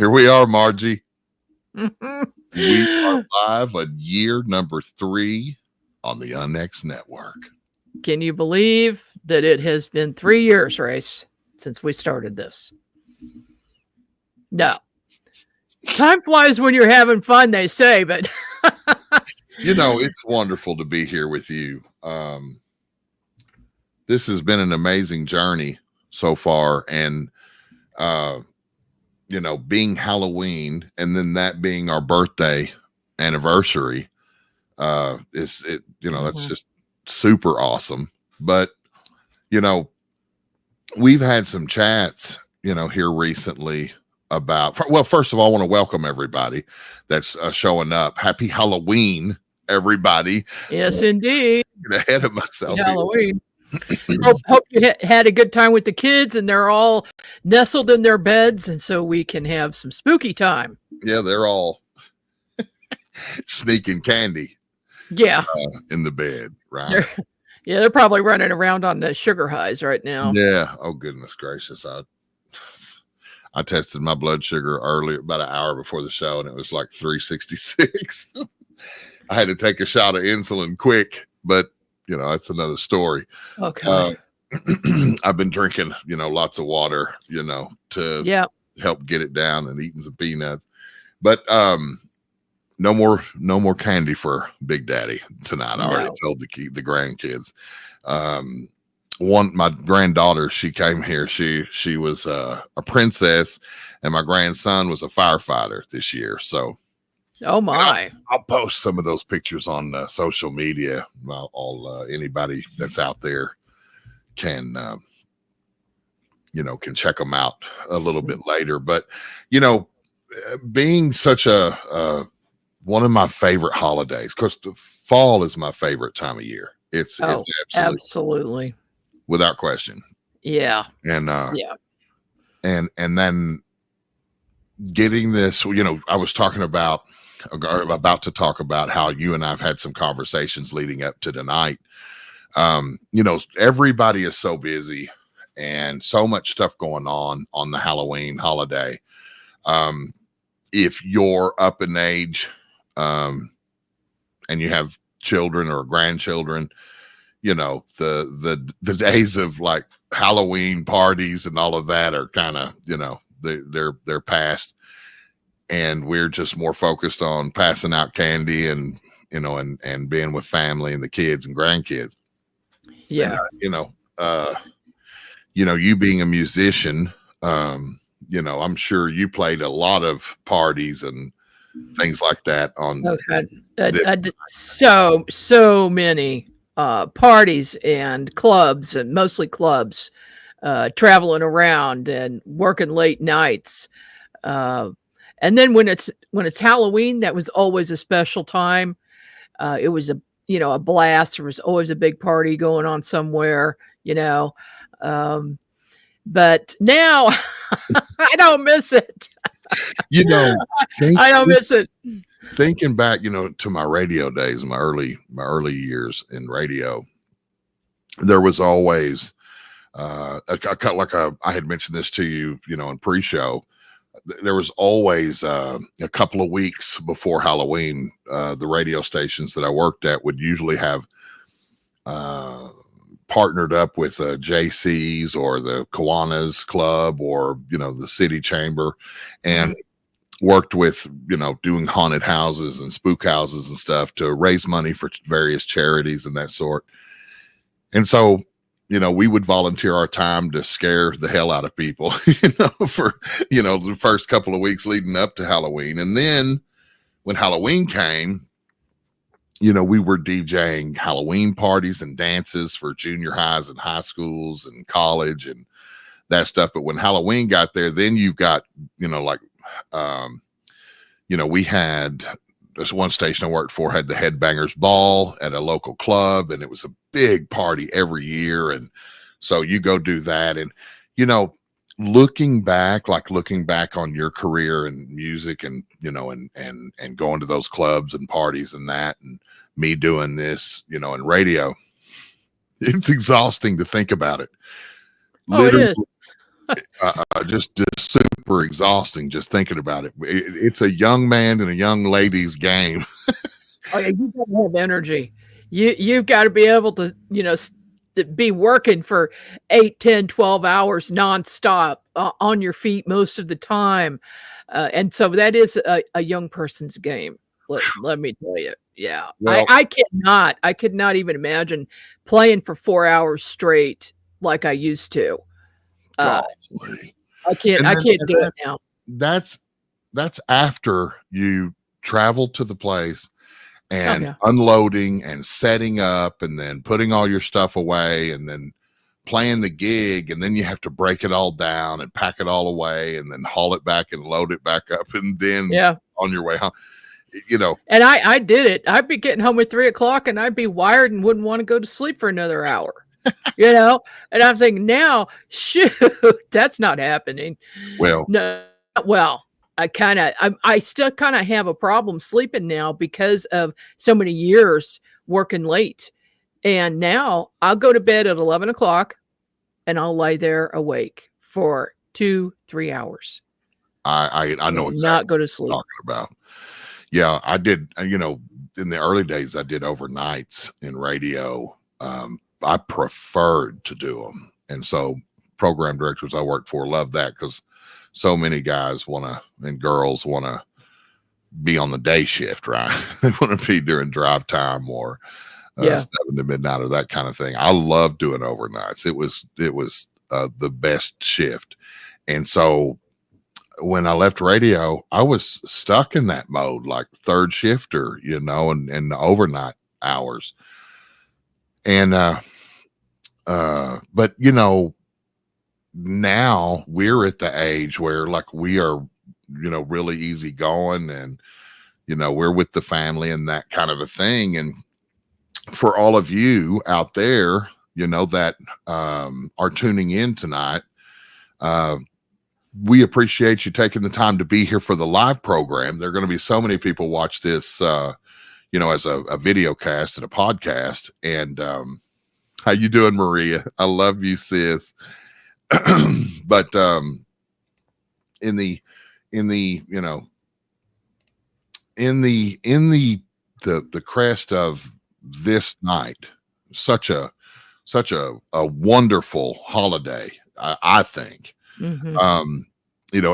Here we are, Margie. Mhm. We are live at year number 3 on the Unnext Network. Can you believe that it has been 3 years, Race, since we started this? No. Time flies when you're having fun, they say, but It's wonderful to be here with you. This has been an amazing journey so far, and being Halloween and then that being our birthday anniversary, that's just super awesome. But we've had some chats here recently about, well, first of all, I want to welcome everybody that's showing up. Happy Halloween, everybody. yes, indeed. Get ahead of myself here. Halloween. Hope you had a good time with the kids and they're all nestled in their beds, and so we can have some spooky time. Yeah, they're all sneaking candy Yeah. in the bed, right? They're probably running around on the sugar highs right now. Yeah. Oh, goodness gracious. I tested my blood sugar earlier, about an hour before the show, and it was like 366. I had to take a shot of insulin quick, but that's another story. Okay. I've been drinking, lots of water, to help get it down, and eating some peanuts. But no more candy for Big Daddy tonight. I already told the grandkids. My granddaughter, she came here. She was a princess, and my grandson was a firefighter this year. So, oh my! I'll post some of those pictures on social media. Anybody that's out there can can check them out a little bit later. But being such a one of my favorite holidays, because the fall is my favorite time of year. It's absolutely without question. Yeah. And and then getting this, I was about to talk about how you and I've had some conversations leading up to tonight. Everybody is so busy and so much stuff going on the Halloween holiday. If you're up in age, and you have children or grandchildren, the days of like Halloween parties and all of that are kind of, they're past, and we're just more focused on passing out candy and being with family and the kids and grandkids. Yeah. And, you being a musician, I'm sure you played a lot of parties and things like that on. I did so many parties and clubs, and mostly clubs, traveling around and working late nights. And then when it's Halloween, that was always a special time. It was a blast. There was always a big party going on somewhere, but now I don't miss it. I don't miss it. Thinking back, to my radio days, my early years in radio, there was always I had mentioned this to you, in pre-show. There was always a couple of weeks before Halloween, the radio stations that I worked at would usually have partnered up with JC's or the Kiwanis Club or the City Chamber, and worked with doing haunted houses and spook houses and stuff to raise money for various charities and that sort. And so we would volunteer our time to scare the hell out of people, for the first couple of weeks leading up to Halloween. And then when Halloween came, we were DJing Halloween parties and dances for junior highs and high schools and college and that stuff. But when Halloween got there, then you've got, we had this one station I worked for had the Headbangers Ball at a local club, and it was a big party every year. And so you go do that. And, looking back on your career in music and, and going to those clubs and parties and that, and me doing this, in radio, it's exhausting to think about it. Oh, it is. just super exhausting just thinking about it. It's a young man and a young lady's game. Oh yeah, you gotta have energy. You've got to be able to, be working for 8, 10, 12 hours nonstop on your feet most of the time. And so that is a young person's game. Let me tell you. Yeah. Well, I could not even imagine playing for 4 hours straight like I used to. golly. I can't do it now. That's after you travel to the place and yeah. unloading and setting up and then putting all your stuff away and then playing the gig, and then you have to break it all down and pack it all away and then haul it back and load it back up and then Yeah. on your way home. And I did it. I'd be getting home at 3:00 and I'd be wired and wouldn't want to go to sleep for another hour. And I'm thinking now, shoot, that's not happening. Well, No, well, I still kind of have a problem sleeping now because of so many years working late. And now I'll go to bed at 11:00 and I'll lay there awake for 2-3 hours. I know exactly not go to sleep. what you're talking about. Yeah, I did. In the early days, I did overnights in radio. I preferred to do them, and so program directors I worked for loved that because so many guys and girls want to be on the day shift, right? They want to be during drive time or 7 to midnight or that kind of thing. I love doing overnights. It was the best shift, and so when I left radio, I was stuck in that mode, like third shifter, and the overnight hours. And, but now we're at the age where like we are, really easy going and, we're with the family and that kind of a thing. And for all of you out there, that, are tuning in tonight, we appreciate you taking the time to be here for the live program. There are going to be so many people watch this, as a video cast and a podcast. And how you doing, Maria? I love you, sis. But in the crest of this night, such a wonderful holiday, I think. Mm-hmm.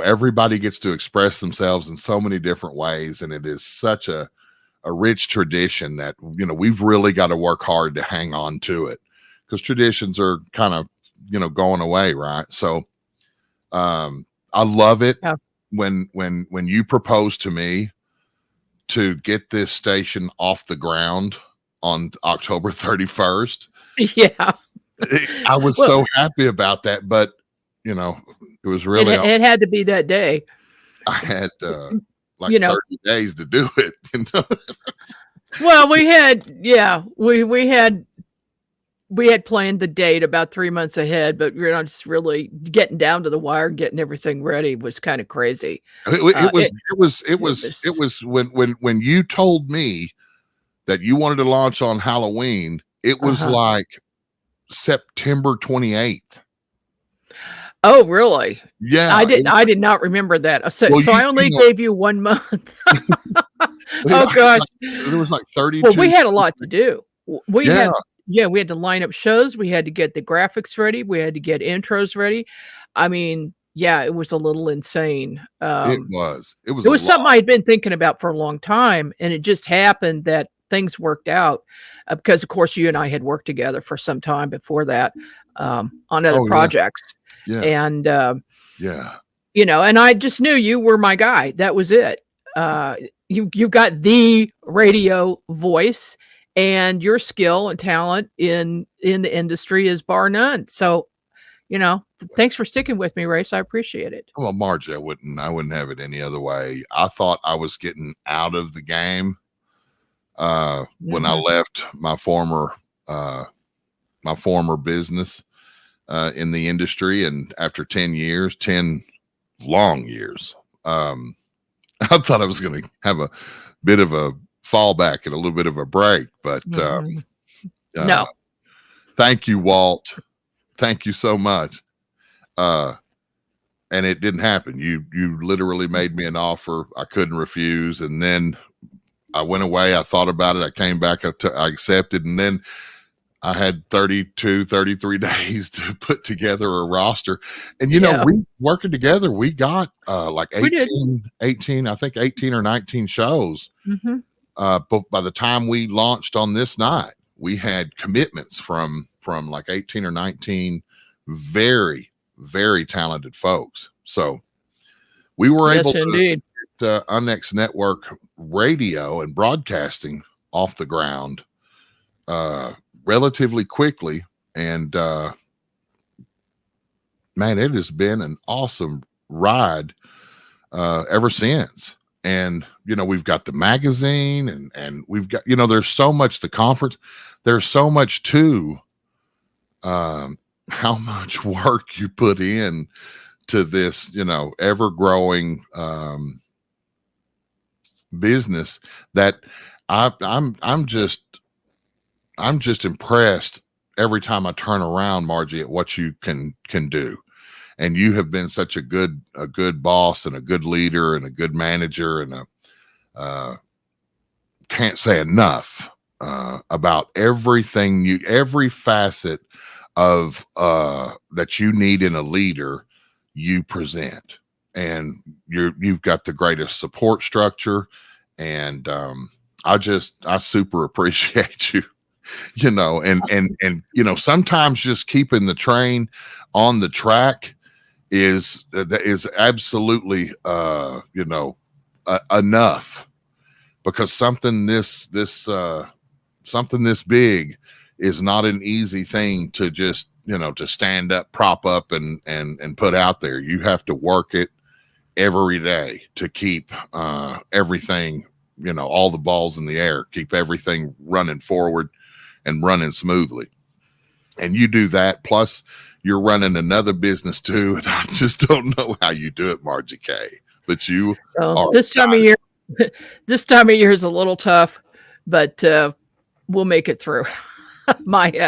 Everybody gets to express themselves in so many different ways, and it is such a rich tradition that we've really got to work hard to hang on to it, because traditions are kind of going away, right? So I love it. Yeah. When you proposed to me to get this station off the ground on October 31st, yeah, I was so happy about that, but it was really it had to be that day. I had 30 days to do it. Well, we had planned the date about 3 months ahead, but just really getting down to the wire, getting everything ready was kind of crazy. It was when you told me that you wanted to launch on Halloween, it was like September 28th. Oh, really? Yeah. I did not remember that. So I only gave you 1 month. Oh gosh. There was like 32. Well, we had a lot to do. We had to line up shows. We had to get the graphics ready. We had to get intros ready. I mean, yeah, it was a little insane. It was something I had been thinking about for a long time, and it just happened that things worked out because, of course, you and I had worked together for some time before that on other projects. Yeah. And, and I just knew you were my guy. That was it. You got the radio voice, and your skill and talent in the industry is bar none. So, thanks for sticking with me, Race. I appreciate it. Well, Margie, I wouldn't have it any other way. I thought I was getting out of the game when I left my former business in the industry, and after 10 long years, I thought I was going to have a bit of a fallback and a little bit of a break, but no. Thank you, Walt. Thank you so much. and it didn't happen. You literally made me an offer I couldn't refuse, and then I went away. I thought about it. I came back. I accepted, and then I had 32, 33 days to put together a roster. And, we working together, we got like 18, I think 18 or 19 shows. Mm-hmm. But by the time we launched on this night, we had commitments from like 18 or 19 very, very talented folks. So we were able to get Unnext Network radio and broadcasting off the ground relatively quickly, and man, it has been an awesome ride ever since. And we've got the magazine, and we've got there's so much, the conference, there's so much to how much work you put in to this ever growing business that I'm just impressed every time I turn around, Margie, at what you can do. And you have been such a good boss and a good leader and a good manager, and can't say enough about everything every facet of that you need in a leader you present. And you've got the greatest support structure, and I super appreciate you. And sometimes just keeping the train on the track is absolutely enough, because something this big is not an easy thing to just to stand up, prop up, and put out there. You have to work it every day to keep everything, all the balls in the air, keep everything running forward and running smoothly. And you do that, plus you're running another business too, and I just don't know how you do it, Margie K. But you are this time of year is a little tough, but we'll make it through. We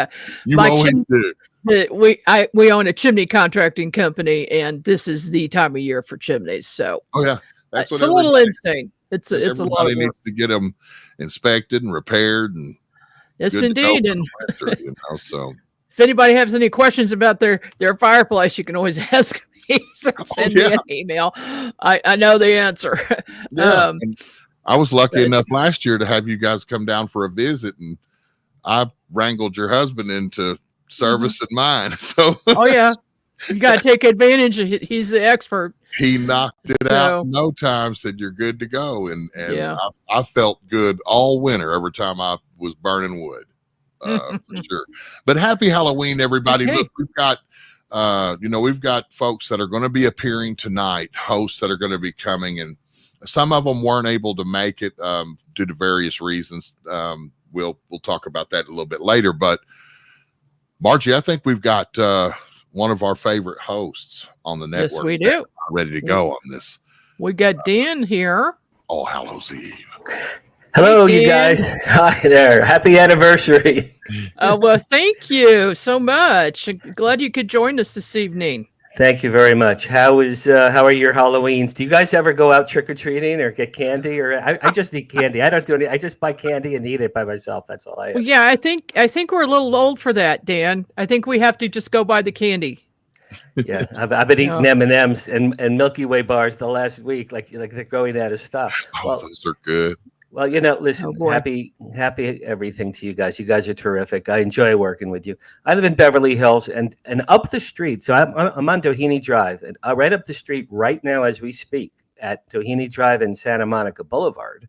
own a chimney contracting company, and this is the time of year for chimneys. So that's it's a little insane. It's a lot of work. Needs to get them inspected and repaired, and yes, indeed. And so if anybody has any questions about their fireplace, you can always ask me. So send me an email. I know the answer. Yeah. I was lucky enough last year to have you guys come down for a visit, and I wrangled your husband into servicing mine. So you got to take advantage. He's the expert. He knocked it out in no time. Said you're good to go, and I felt good all winter every time I was burning wood. For sure. But happy Halloween, everybody. Okay. Look, we've got we've got folks that are going to be appearing tonight, hosts that are going to be coming, and some of them weren't able to make it due to various reasons. We'll talk about that a little bit later. But Margie, I think we've got one of our favorite hosts on the network. Yes, we do. Ready to go on this. We got Dan here. All Hallows Eve. Hello, you guys. Hi there. Happy anniversary. Well, thank you so much. Glad you could join us this evening. Thank you very much. How are your Halloweens? Do you guys ever go out trick-or-treating or get candy? Or I just eat candy. I don't do any. I just buy candy and eat it by myself. That's all I have. Well, yeah, I think we're a little old for that, Dan. I think we have to just go buy the candy. Yeah, I've been eating M&Ms and Milky Way bars the last week, like they're going out of stock. Well, those are good. Well, listen, happy everything to you guys. You guys are terrific. I enjoy working with you. I live in Beverly Hills, and up the street. So I'm on Doheny Drive, and right up the street right now as we speak at Doheny Drive and Santa Monica Boulevard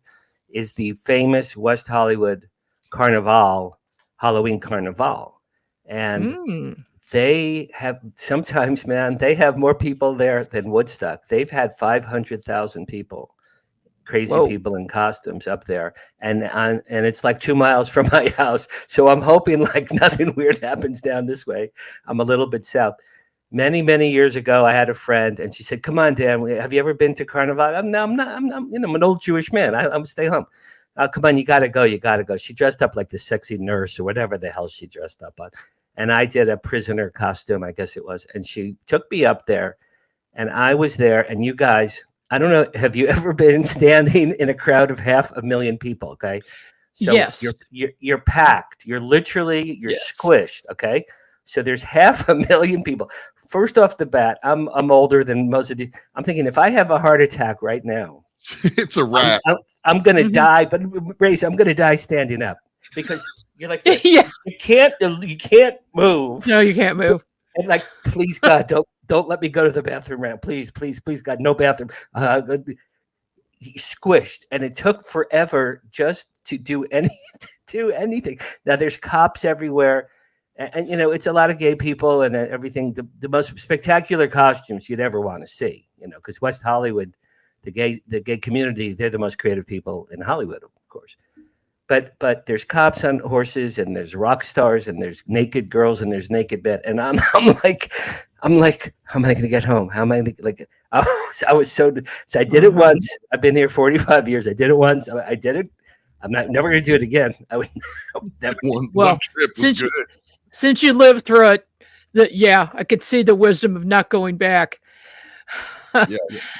is the famous West Hollywood Halloween Carnival. And they have sometimes, man, they have more people there than Woodstock. They've had 500,000 people. Crazy people in costumes up there, and it's like 2 miles from my house. So I'm hoping like nothing weird happens down this way. I'm a little bit south. Many years ago, I had a friend, and she said, "Come on, Dan, have you ever been to Carnival?" I'm an old Jewish man. I'm stay home. Come on, you gotta go. She dressed up like the sexy nurse or whatever the hell she dressed up on, and I did a prisoner costume, I guess it was, and she took me up there. And I was there, and you guys, I don't know, have you ever been standing in a crowd of 500,000 people? Okay. So Yes. you're packed. You're Yes. squished. Okay. So there's 500,000 people. First off the bat, I'm older than most of you. I'm thinking if I have a heart attack right now, it's a wrap. I'm gonna die, but Race, I'm gonna die standing up because you're like this. Yeah. You can't move. No, you can't move. And like, please God, don't let me go to the bathroom round. Please, God, no bathroom. He squished, and it took forever just to do anything. Now there's cops everywhere, and you know it's a lot of gay people and everything. The most spectacular costumes you'd ever want to see, you know, because West Hollywood, the gay community, they're the most creative people in Hollywood, of course. But there's cops on horses, and there's rock stars, and there's naked girls, and there's naked men, and I'm like, how am I going to get home? How am I going to, like? I was so I did it once. I've been here 45 years. I did it once. I did it. I'm never going to do it again. I would never. One trip was good. Since you lived through it, I could see the wisdom of not going back. Yeah,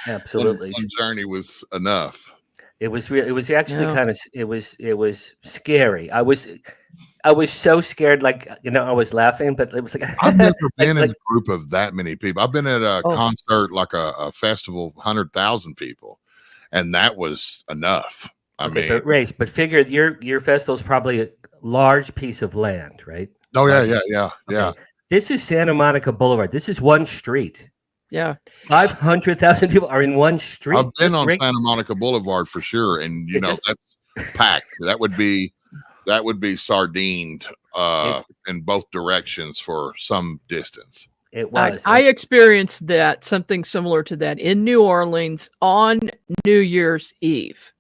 absolutely. One journey was enough. It was real. It was actually kind of. It was scary. I was so scared. Like, you know, I was laughing, but it was like I've never been in a group of that many people. I've been at a concert, like a festival, 100,000 people, and that was enough. I mean, but figure your festival is probably a large piece of land, right? Oh yeah. Okay. This is Santa Monica Boulevard. This is one street. Yeah, 500,000 people are in one street. I've been on Santa Monica Boulevard for sure, and you know that's packed. That would be sardined in both directions for some distance. It was. I experienced something similar to that in New Orleans on New Year's Eve.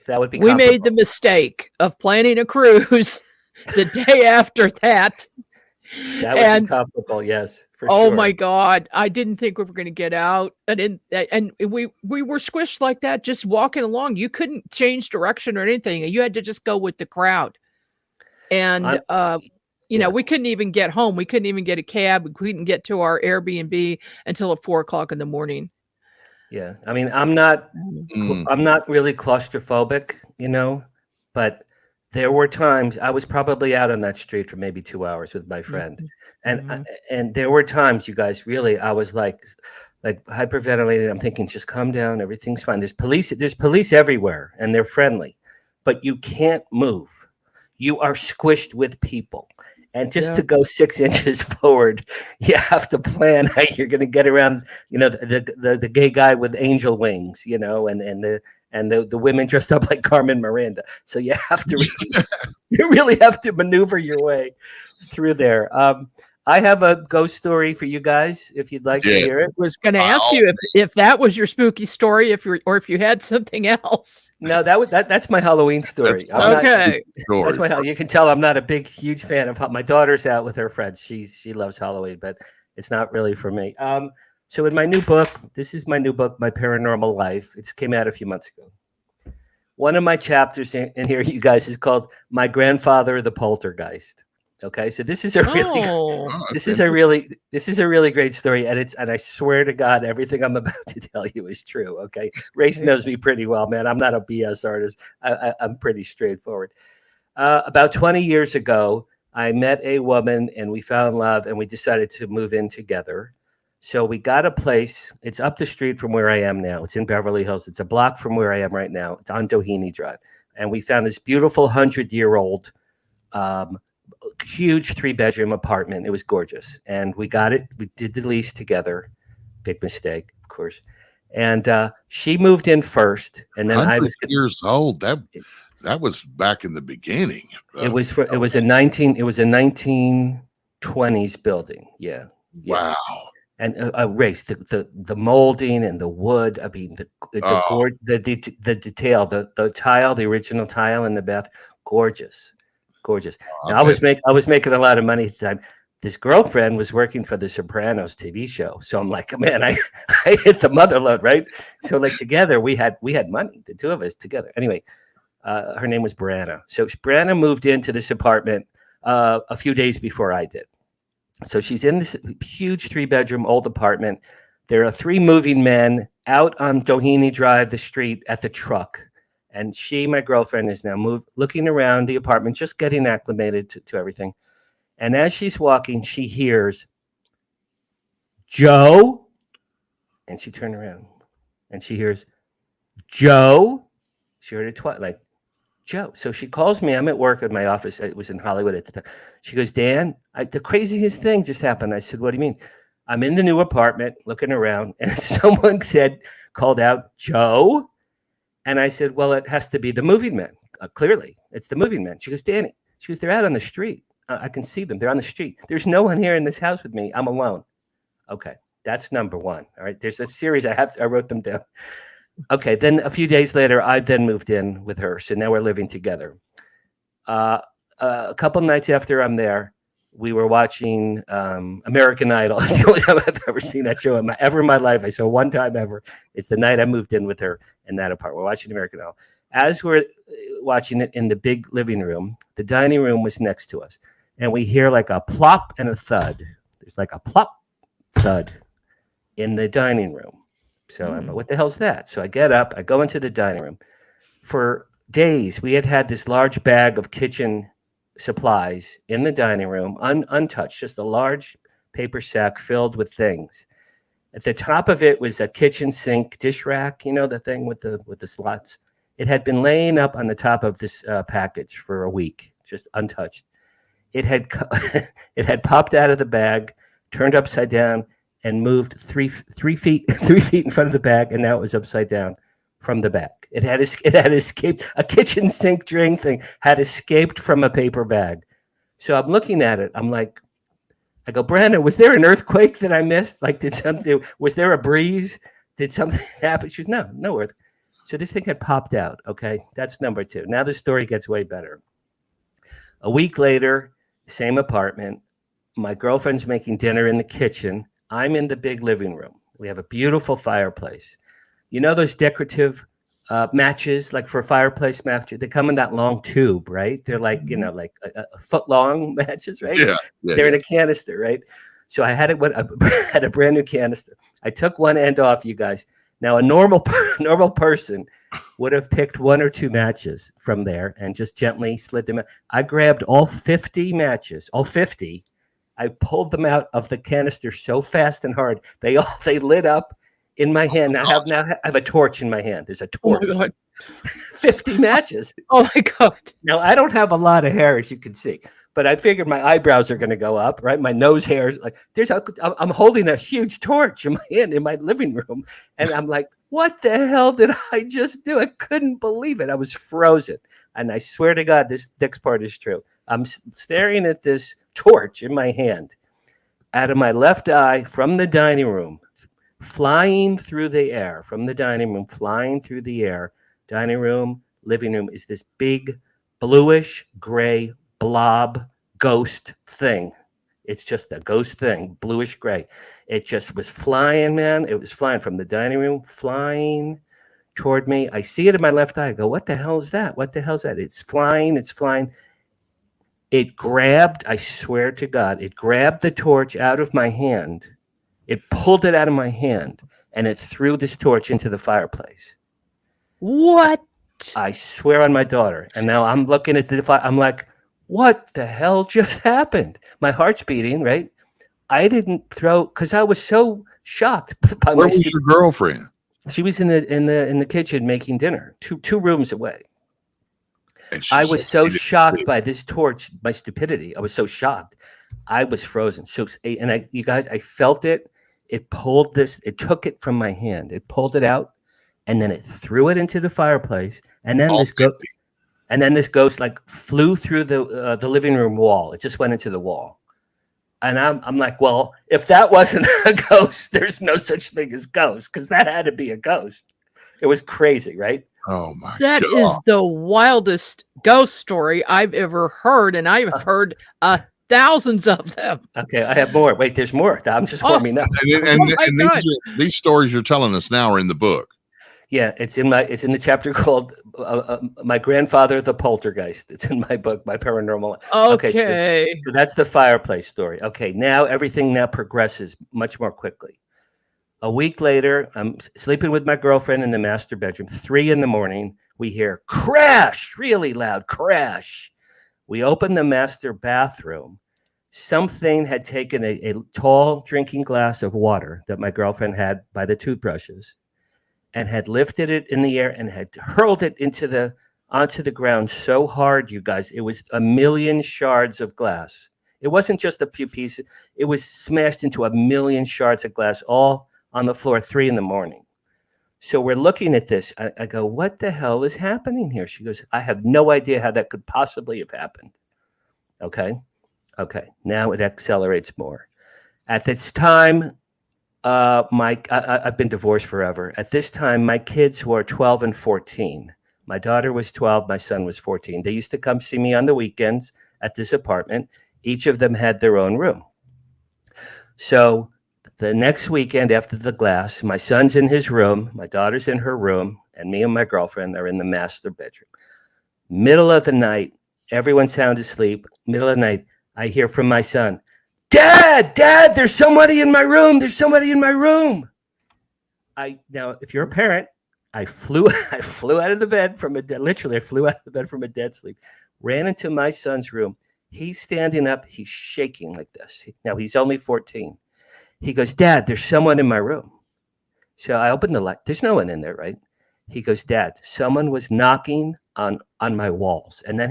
That would be. We made the mistake of planning a cruise the day after that. That would be comparable, yes. Oh my God! I didn't think we were going to get out, and we were squished like that, just walking along. You couldn't change direction or anything. You had to just go with the crowd. And you know, we couldn't even get home. We couldn't even get a cab. We couldn't get to our Airbnb until at 4:00 in the morning. Yeah, I mean, I'm not really claustrophobic, you know, but there were times I was probably out on that street for maybe 2 hours with my friend. And there were times, you guys, really, I was like hyperventilating. I'm thinking, just calm down. Everything's fine. There's police everywhere, and they're friendly, but you can't move. You are squished with people. And just to go 6 inches forward, you have to plan how you're going to get around, you know, the gay guy with angel wings, you know, and the women dressed up like Carmen Miranda. So you have to, you really have to maneuver your way through there. I have a ghost story for you guys, if you'd like to hear it. I was going to ask you if that was your spooky story, if you had something else. No, that's my Halloween story. That's my. You can tell I'm not a huge fan of. My daughter's out with her friends. She loves Halloween, but it's not really for me. So in my new book, this is my new book, My Paranormal Life. It came out a few months ago. One of my chapters in here, you guys, is called My Grandfather the Poltergeist. Okay, so this is a really great story, and I swear to God, everything I'm about to tell you is true. Okay, Race knows me pretty well, man. I'm not a BS artist. I'm pretty straightforward. About 20 years ago, I met a woman, and we fell in love, and we decided to move in together. So we got a place. It's up the street from where I am now. It's in Beverly Hills. It's a block from where I am right now. It's on Doheny Drive, and we found this beautiful 100-year-old. Huge 3-bedroom apartment. It was gorgeous, and we got it. We did the lease together. Big mistake, of course. And she moved in first, and then I was years old. That was back in the beginning. It was a 1920s building. Yeah. Wow. And Race, the molding and the wood. I mean, the detail, the tile, the original tile in the bath, gorgeous. Now, I was making a lot of money at the time. This girlfriend was working for the Sopranos TV show, so I'm like, man, I hit the mother load, right? So like together we had money, the two of us together. Anyway, her name was Branna. So Branna moved into this apartment a few days before I did. So she's in this huge 3-bedroom old apartment. There are 3 moving men out on Doheny Drive, the street, at the truck. And she, my girlfriend, is now looking around the apartment, just getting acclimated to everything. And as she's walking, she hears, Joe. And she turned around and she hears, Joe. She heard it twice, like, Joe. So she calls me. I'm at work at my office. It was in Hollywood at the time. She goes, Dan, the craziest thing just happened. I said, what do you mean? I'm in the new apartment looking around, and someone called out, Joe. And I said, well, it has to be the moving men. Clearly, it's the moving men. She goes, Danny. She goes, they're out on the street. I can see them. They're on the street. There's no one here in this house with me. I'm alone. Okay, that's number 1. All right, there's a series. I wrote them down. Okay, then a few days later, I then moved in with her. So now we're living together. A couple nights after I'm there, we were watching American Idol. It's the only time I've ever seen that show in my life. I saw one time ever. It's the night I moved in with her in that apartment. We're watching American Idol. As we're watching it in the big living room, the dining room was next to us. And we hear like a plop and a thud. There's like a plop, thud in the dining room. So I'm like, what the hell's that? So I get up. I go into the dining room. For days, we had this large bag of kitchen supplies in the dining room, untouched, just a large paper sack filled with things. At the top of it was a kitchen sink dish rack, you know, the thing with the slots. It had been laying up on the top of this package for a week, just untouched. It had popped out of the bag, turned upside down, and moved three feet in front of the bag, and now it was upside down from the bag. It had escaped. A kitchen sink drain thing had escaped from a paper bag. So I'm looking at it. I'm like, I go, Brandon, was there an earthquake that I missed? Like, was there a breeze? Did something happen? She goes, no earthquake. So this thing had popped out. Okay, that's number 2. Now the story gets way better. A week later, same apartment. My girlfriend's making dinner in the kitchen. I'm in the big living room. We have a beautiful fireplace. You know those decorative matches, like for a fireplace match? They come in that long tube, right? They're like, you know, like a foot long matches, right? Yeah. They're in a canister, right? So I had had a brand new canister. I took one end off, you guys. Now a normal person would have picked 1 or 2 matches from there and just gently slid them out. I grabbed all 50 matches, all 50. I pulled them out of the canister so fast and hard. They lit up in my hand. I have a torch in my hand. There's a torch. Oh my God. 50 matches. Oh my God. Now I don't have a lot of hair, as you can see, but I figured my eyebrows are going to go up, right? My nose hair, like I'm holding a huge torch in my hand in my living room, and I'm like, what the hell did I just do? I couldn't believe it. I was frozen, and I swear to God, this next part is true. I'm staring at this torch in my hand, out of my left eye, from the dining room, flying through the air, from the dining room, flying through the air. Dining room, living room is this big bluish gray blob ghost thing. It's just a ghost thing, bluish gray. It just was flying, man. It was flying from the dining room, flying toward me. I see it in my left eye. I go, what the hell is that? What the hell is that? It's flying. It's flying. It grabbed, I swear to God, it grabbed the torch out of my hand. It pulled it out of my hand, and it threw this torch into the fireplace. What? I swear on my daughter. And now I'm looking at the fire. I'm like, what the hell just happened? My heart's beating, right? I didn't throw, because I was so shocked by Where was your girlfriend? She was in the kitchen making dinner, two rooms away. I was so shocked by this torch, my stupidity. I was so shocked. I was frozen. So, and you guys, I felt it. It pulled this. It took it from my hand. It pulled it out, and then it threw it into the fireplace. And then this ghost like flew through the living room wall. It just went into the wall. And I'm like, well, if that wasn't a ghost, there's no such thing as ghost, because that had to be a ghost. It was crazy, right? Oh my God. That is the wildest ghost story I've ever heard, and I've heard thousands of them. Okay, I have more. Wait, there's more. I'm just warming up. And these stories you're telling us now are in the book. Yeah, it's in the chapter called "My Grandfather the Poltergeist." It's in my book, My Paranormal. Okay, so that's the fireplace story. Okay, now everything progresses much more quickly. A week later, I'm sleeping with my girlfriend in the master bedroom. 3 a.m, we hear crash, really loud crash. We open the master bathroom. Something had taken a tall drinking glass of water that my girlfriend had by the toothbrushes and had lifted it in the air and had hurled it onto the ground so hard, you guys. It was a million shards of glass. It wasn't just a few pieces. It was smashed into a million shards of glass, all on the floor, 3 a.m. So we're looking at this. I go, what the hell is happening here? She goes, I have no idea how that could possibly have happened. Okay. Now it accelerates more. At this time, I've been divorced forever. At this time, my kids were 12 and 14. My daughter was 12. My son was 14. They used to come see me on the weekends at this apartment. Each of them had their own room. So the next weekend after the glass, my son's in his room, my daughter's in her room, and me and my girlfriend are in the master bedroom. Middle of the night, everyone's sound asleep. Middle of the night, I hear from my son, Dad, there's somebody in my room. There's somebody in my room. Now, if you're a parent, I flew out of the bed literally I flew out of the bed from a dead sleep, ran into my son's room. He's standing up. He's shaking like this. Now, he's only 14. He goes, Dad, there's someone in my room. So I opened the light. There's no one in there, right? He goes, Dad, someone was knocking on my walls. And then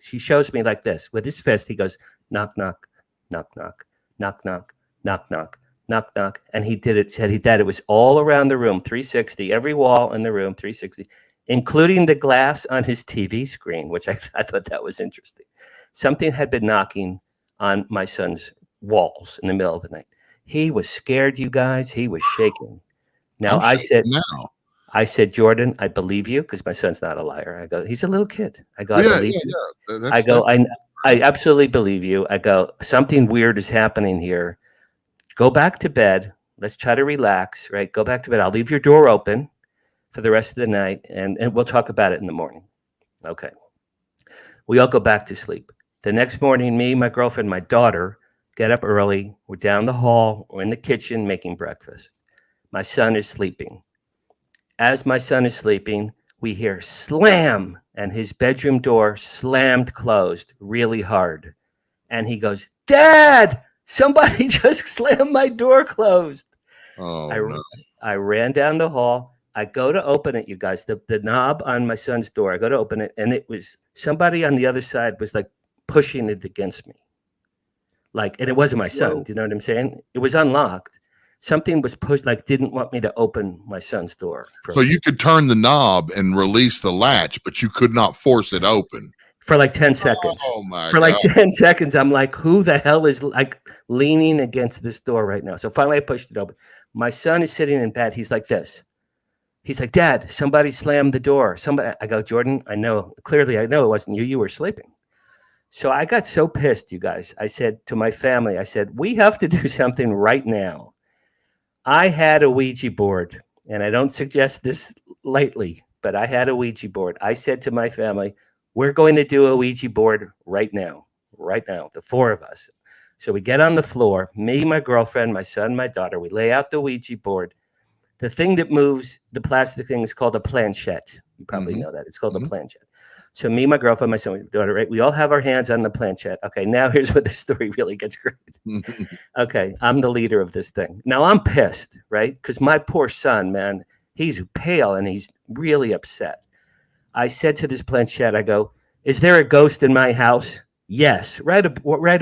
she shows me like this with his fist. He goes, knock, knock, knock, knock, knock, knock, knock, knock, knock, knock. And he did it, said it was all around the room, 360, every wall in the room, 360, including the glass on his TV screen, which I thought that was interesting. Something had been knocking on my son's walls in the middle of the night. He was scared, you guys. He was shaking. Now, I said, Jordan, I believe you, because my son's not a liar. I go, he's a little kid. I go, I believe you. Yeah. I absolutely believe you. I go, something weird is happening here. Go back to bed. Let's try to relax, right? Go back to bed. I'll leave your door open for the rest of the night, and we'll talk about it in the morning. Okay. We all go back to sleep. The next morning, me, my girlfriend, my daughter, get up early. We're down the hall. We're in the kitchen making breakfast. My son is sleeping. As my son is sleeping, we hear slam, and his bedroom door slammed closed really hard. And he goes, Dad, somebody just slammed my door closed. Oh, no. I ran down the hall. I go to open it, you guys, the knob on my son's door. I go to open it, and it was somebody on the other side was like pushing it against me. And it wasn't my son. Do you know what I'm saying? It was unlocked. Something was pushed, didn't want me to open my son's door. So you could turn the knob and release the latch, but you could not force it open. For 10 seconds. Oh my God. 10 seconds, I'm like, who the hell is leaning against this door right now? So finally I pushed it open. My son is sitting in bed. He's like this. He's like, Dad, somebody slammed the door. I go, Jordan, clearly I know it wasn't you. You were sleeping. So I got so pissed, you guys. I said to my family, we have to do something right now. I had a Ouija board, and I don't suggest this lightly, but I had a Ouija board. I said to my family, we're going to do a Ouija board right now, the 4 of us. So we get on the floor, me, my girlfriend, my son, my daughter. We lay out the Ouija board. The thing that moves, the plastic thing, is called a planchette. You probably know that. It's called a planchette. So me, my girlfriend, my son, my daughter, right? We all have our hands on the planchette. Okay, now here's where the story really gets great. Okay, I'm the leader of this thing. Now I'm pissed, right? Because my poor son, man, he's pale and he's really upset. I said to this planchette, I go, is there a ghost in my house? Yes, right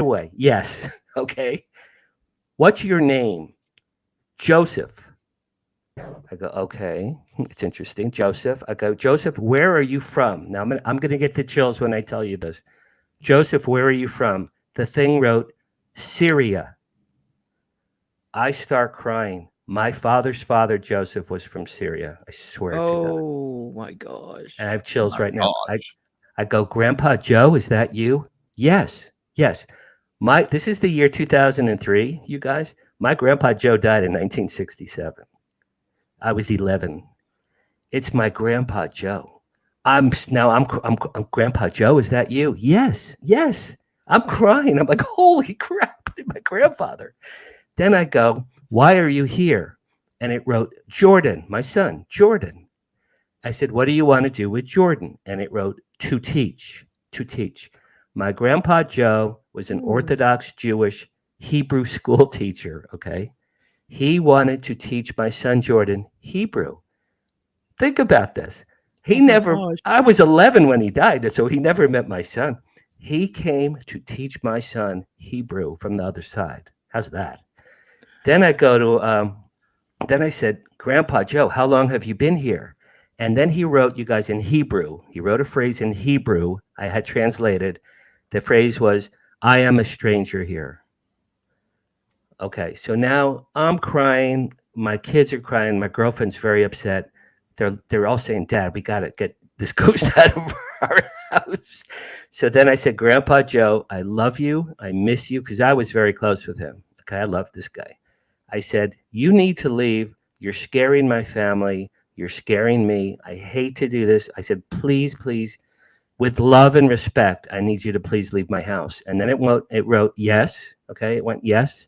away. Yes. Okay. What's your name? Joseph. I go, okay, it's interesting. Joseph. I go, Joseph, where are you from? Now I'm going to get the chills when I tell you this. Joseph, where are you from? The thing wrote, Syria. I start crying. My father's father, Joseph, was from Syria. I swear to God. Oh, my gosh. And I have chills right now. I go, Grandpa Joe, is that you? Yes. This is the year 2003, you guys. My Grandpa Joe died in 1967. I was 11. It's my Grandpa Joe. I'm Grandpa Joe. Is that you? Yes. I'm crying. I'm like, holy crap, my grandfather. Then I go, why are you here? and it wrote Jordan, my son, Jordan. I said, what do you want to do with Jordan? And it wrote to teach. My grandpa Joe was an Orthodox Jewish Hebrew school teacher, okay? He wanted to teach my son Jordan Hebrew. Think about this. I was 11 when he died, so he never met my son. He came to teach my son Hebrew from the other side. How's that? Then I said, Grandpa Joe, how long have you been here? And then he wrote, you guys, in Hebrew. He wrote a phrase in Hebrew I had translated. The phrase was, I am a stranger here. Okay, so now I'm crying. My kids are crying. My girlfriend's very upset. They're all saying, Dad, we got to get this ghost out of our house. So then I said, Grandpa Joe, I love you. I miss you, because I was very close with him. Okay, I love this guy. I said, you need to leave. You're scaring my family. You're scaring me. I hate to do this. I said, please, with love and respect, I need you to please leave my house. And then it wrote yes. Okay, it went yes.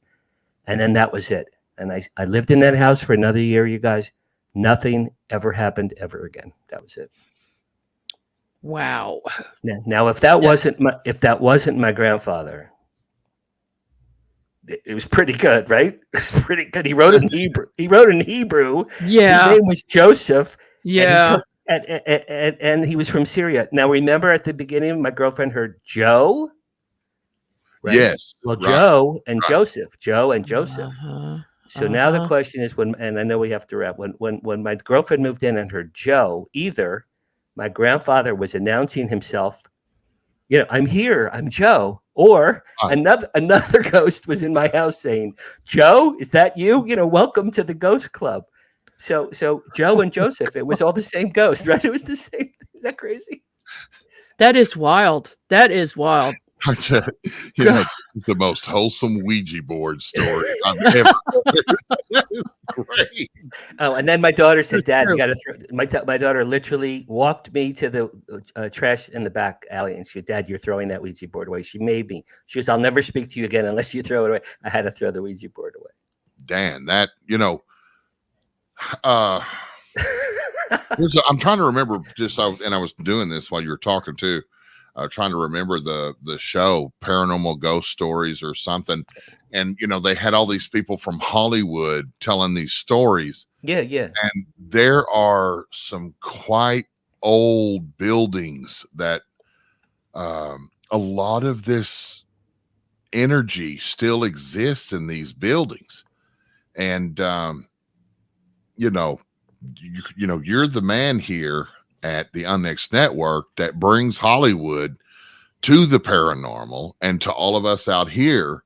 And then that was it. And I lived in that house for another year, you guys. Nothing ever happened ever again. That was it. Wow. Now, if that wasn't my grandfather, it was pretty good, right? It was pretty good. He wrote in Hebrew. Yeah. His name was Joseph. Yeah. And he was from Syria. Now, remember at the beginning, my girlfriend heard Joe. Right? Yes. Well, right. Joe and Joseph. Uh-huh. So now the question is, and I know we have to wrap, when my girlfriend moved in and heard Joe, either my grandfather was announcing himself, I'm here, I'm Joe, or another ghost was in my house saying, Joe, is that you? Welcome to the ghost club. So Joe and Joseph, it was all the same ghost, right? It was the same. Is that crazy? That is wild. It's the most wholesome Ouija board story I've ever heard. That is great. Oh, and then my daughter said, Dad, you got to throw. My daughter literally walked me to the trash in the back alley and she said, Dad, you're throwing that Ouija board away. She made me. She goes, I'll never speak to you again unless you throw it away. I had to throw the Ouija board away. Dan, that, I'm trying to remember and I was doing this while you were talking too. Trying to remember the show Paranormal Ghost Stories or something. And, they had all these people from Hollywood telling these stories. Yeah. And there are some quite old buildings that a lot of this energy still exists in these buildings. And, you're the man here at the Unnext Network that brings Hollywood to the paranormal and to all of us out here.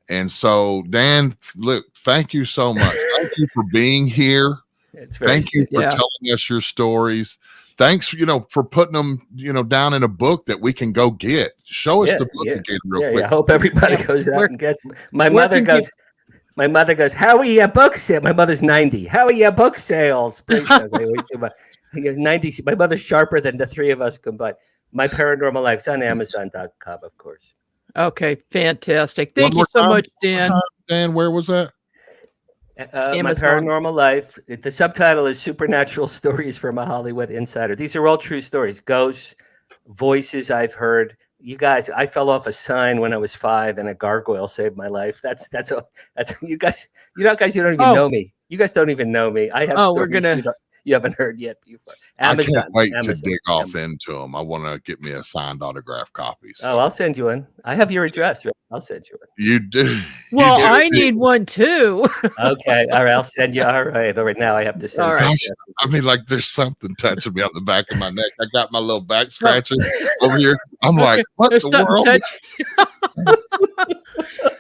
And so, Dan, look, thank you so much. Thank you for being here. Thank you for telling us your stories. Thanks, for putting them, down in a book that we can go get. Show us the book again real quick. I hope everybody goes out and gets. My mother goes, how are your book sales? My mother's 90. How are your book sales? Please, I always do he has 90. My mother's sharper than the three of us combined. My Paranormal Life's on Amazon.com, of course. Okay, fantastic. Thank you so much, Dan. Dan, where was that? My Paranormal Life. The subtitle is Supernatural Stories from a Hollywood Insider. These are all true stories. Ghosts, voices I've heard. You guys, I fell off a sign when I was 5 and a gargoyle saved my life. That's you guys. You don't even know me. You guys don't even know me. I have stories you haven't heard yet before. Amazon, I can't wait to dig off into them. I want to get me a signed autograph copy. So. Oh, I'll send you one. I have your address. Right? I'll send you one. You do. Well, I need one too. Okay. All right. I'll send you. All right. Now I have to send. All right. I mean, like there's something touching me on the back of my neck. I got my little back scratching over here. I'm like, what the world?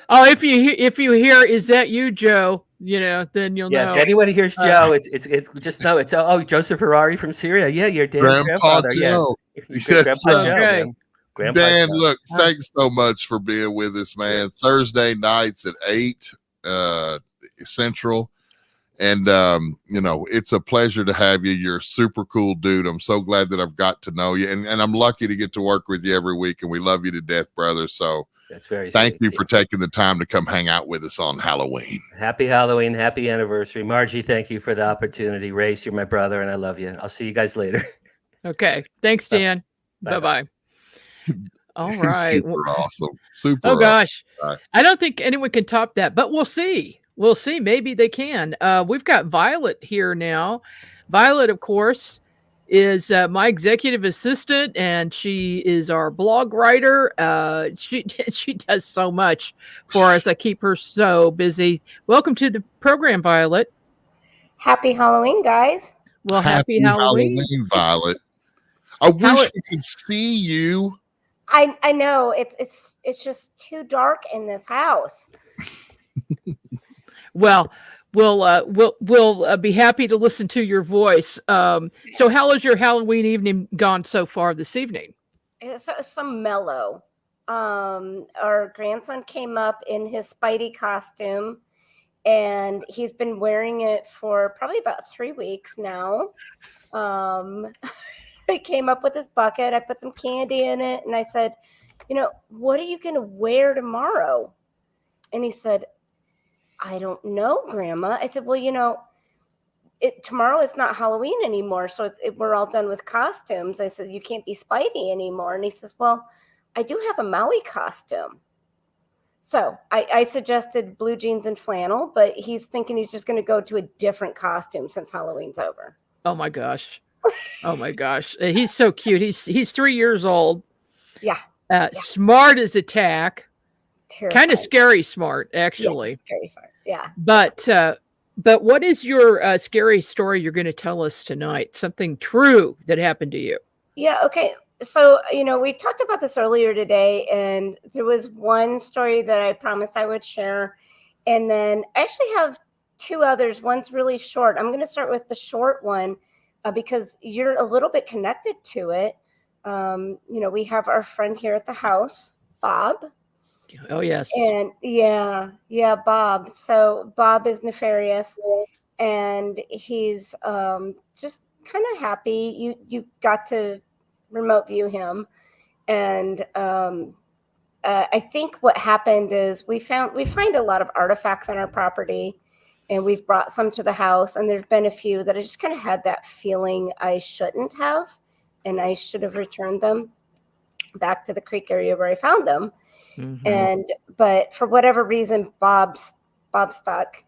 Oh, if you hear, is that you, Joe? Then you'll know. Yeah, anyone who hears Joe, it's just know it's Joseph Ferrari from Syria. Yeah, you're Dan's grandfather. Joe. Yeah, Grandpa Joe. Okay. Dan, look, thanks so much for being with us, man. Thursday nights at 8 Central. And, it's a pleasure to have you. You're a super cool dude. I'm so glad that I've got to know you. And I'm lucky to get to work with you every week. And we love you to death, brother. So That's very Thank sweet. you for taking the time to come hang out with us on Halloween. Happy Halloween. Happy anniversary. Margie, thank you for the opportunity. Race, you're my brother, and I love you. I'll see you guys later. Okay. Thanks, Dan. Bye-bye. All right. Super awesome. Super Oh, gosh. awesome. I don't think anyone can top that, but we'll see. We'll see. Maybe they can. We've got Violet here now. Violet, of course, is my executive assistant, and she is our blog writer. She does so much for us. I keep her so busy. Welcome to the program, Violet. Happy Halloween, guys. Well, happy Halloween, Violet. I wish we could see you. I know it's just too dark in this house. Well, we'll be happy to listen to your voice. So how has your Halloween evening gone so far this evening? It's some mellow. Our grandson came up in his Spidey costume, and he's been wearing it for probably about 3 weeks now. I came up with this bucket. I put some candy in it, and I said, what are you going to wear tomorrow? And he said, I don't know, Grandma. I said, well, tomorrow is not Halloween anymore, so we're all done with costumes. I said, you can't be Spidey anymore. And he says, well, I do have a Maui costume. So I suggested blue jeans and flannel, but he's thinking he's just going to go to a different costume since Halloween's over. Oh my gosh. Oh my gosh. He's so cute. He's 3 years old. Yeah. Smart as a tack. Kind of scary smart, actually. Yeah, scary smart. Yeah. But what is your scary story you're going to tell us tonight? Something true that happened to you. Yeah. Okay. So, we talked about this earlier today, and there was one story that I promised I would share. And then I actually have 2 others. One's really short. I'm going to start with the short one because you're a little bit connected to it. We have our friend here at the house, Bob. Oh, yes. And yeah, Bob. So Bob is nefarious, and he's just kind of happy. You got to remote view him, and I think what happened is we find a lot of artifacts on our property, and we've brought some to the house, and there's been a few that I just kind of had that feeling I shouldn't have, and I should have returned them back to the creek area where I found them. Mm-hmm. But for whatever reason, Bob stuck,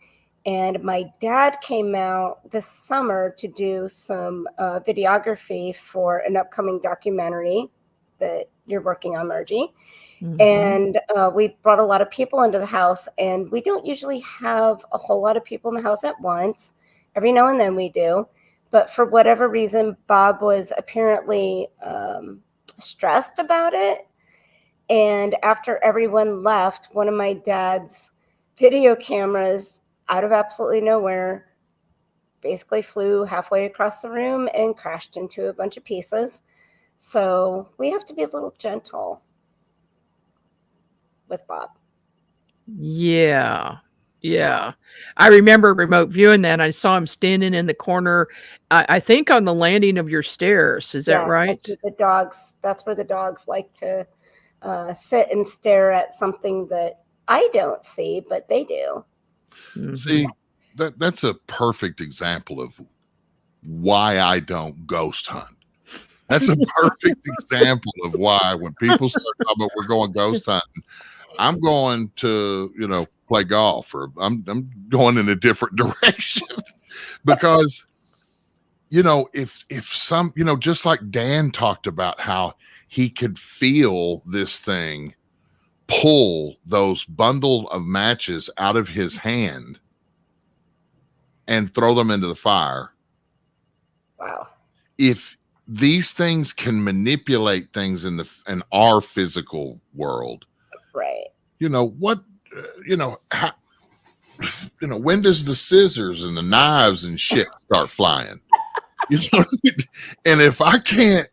and my dad came out this summer to do some videography for an upcoming documentary that you're working on, Margie. Mm-hmm. And we brought a lot of people into the house, and we don't usually have a whole lot of people in the house at once. Every now and then we do, but for whatever reason, Bob was apparently stressed about it. And after everyone left, one of my dad's video cameras, out of absolutely nowhere, basically flew halfway across the room and crashed into a bunch of pieces. So we have to be a little gentle with Bob. Yeah. I remember remote viewing that. I saw him standing in the corner, I think on the landing of your stairs. Is that right? That's where the dogs like to sit and stare at something that I don't see, but they do. Mm-hmm. See, that's a perfect example of why I don't ghost hunt. That's a perfect example of why when people start talking about we're going ghost hunting, I'm going to, play golf, or I'm going in a different direction because, if some, just like Dan talked about how he could feel this thing pull those bundle of matches out of his hand and throw them into the fire. Wow. If these things can manipulate things in our physical world, right? When does the scissors and the knives and shit start flying? And if I can't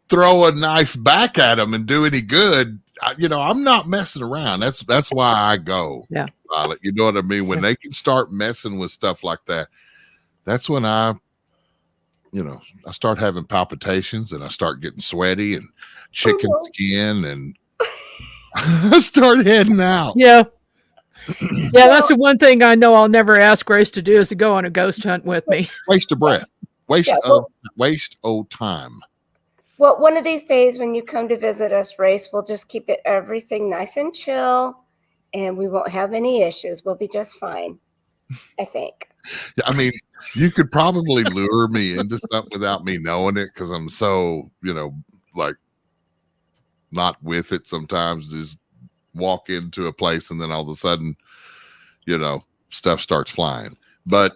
throw a knife back at them and do any good, I'm not messing around. That's why I go. Yeah. Violet, you know what I mean? When they can start messing with stuff like that, that's when I start having palpitations and I start getting sweaty and chicken skin and start heading out. Yeah. Yeah, that's the one thing I know I'll never ask Grace to do is to go on a ghost hunt with me. Waste of breath. Waste of time. Well, one of these days when you come to visit us, Race, we'll just keep everything nice and chill, and we won't have any issues. We'll be just fine, I think. I mean, you could probably lure me into something without me knowing it because I'm so, like not with it sometimes. Just walk into a place and then all of a sudden, stuff starts flying. But,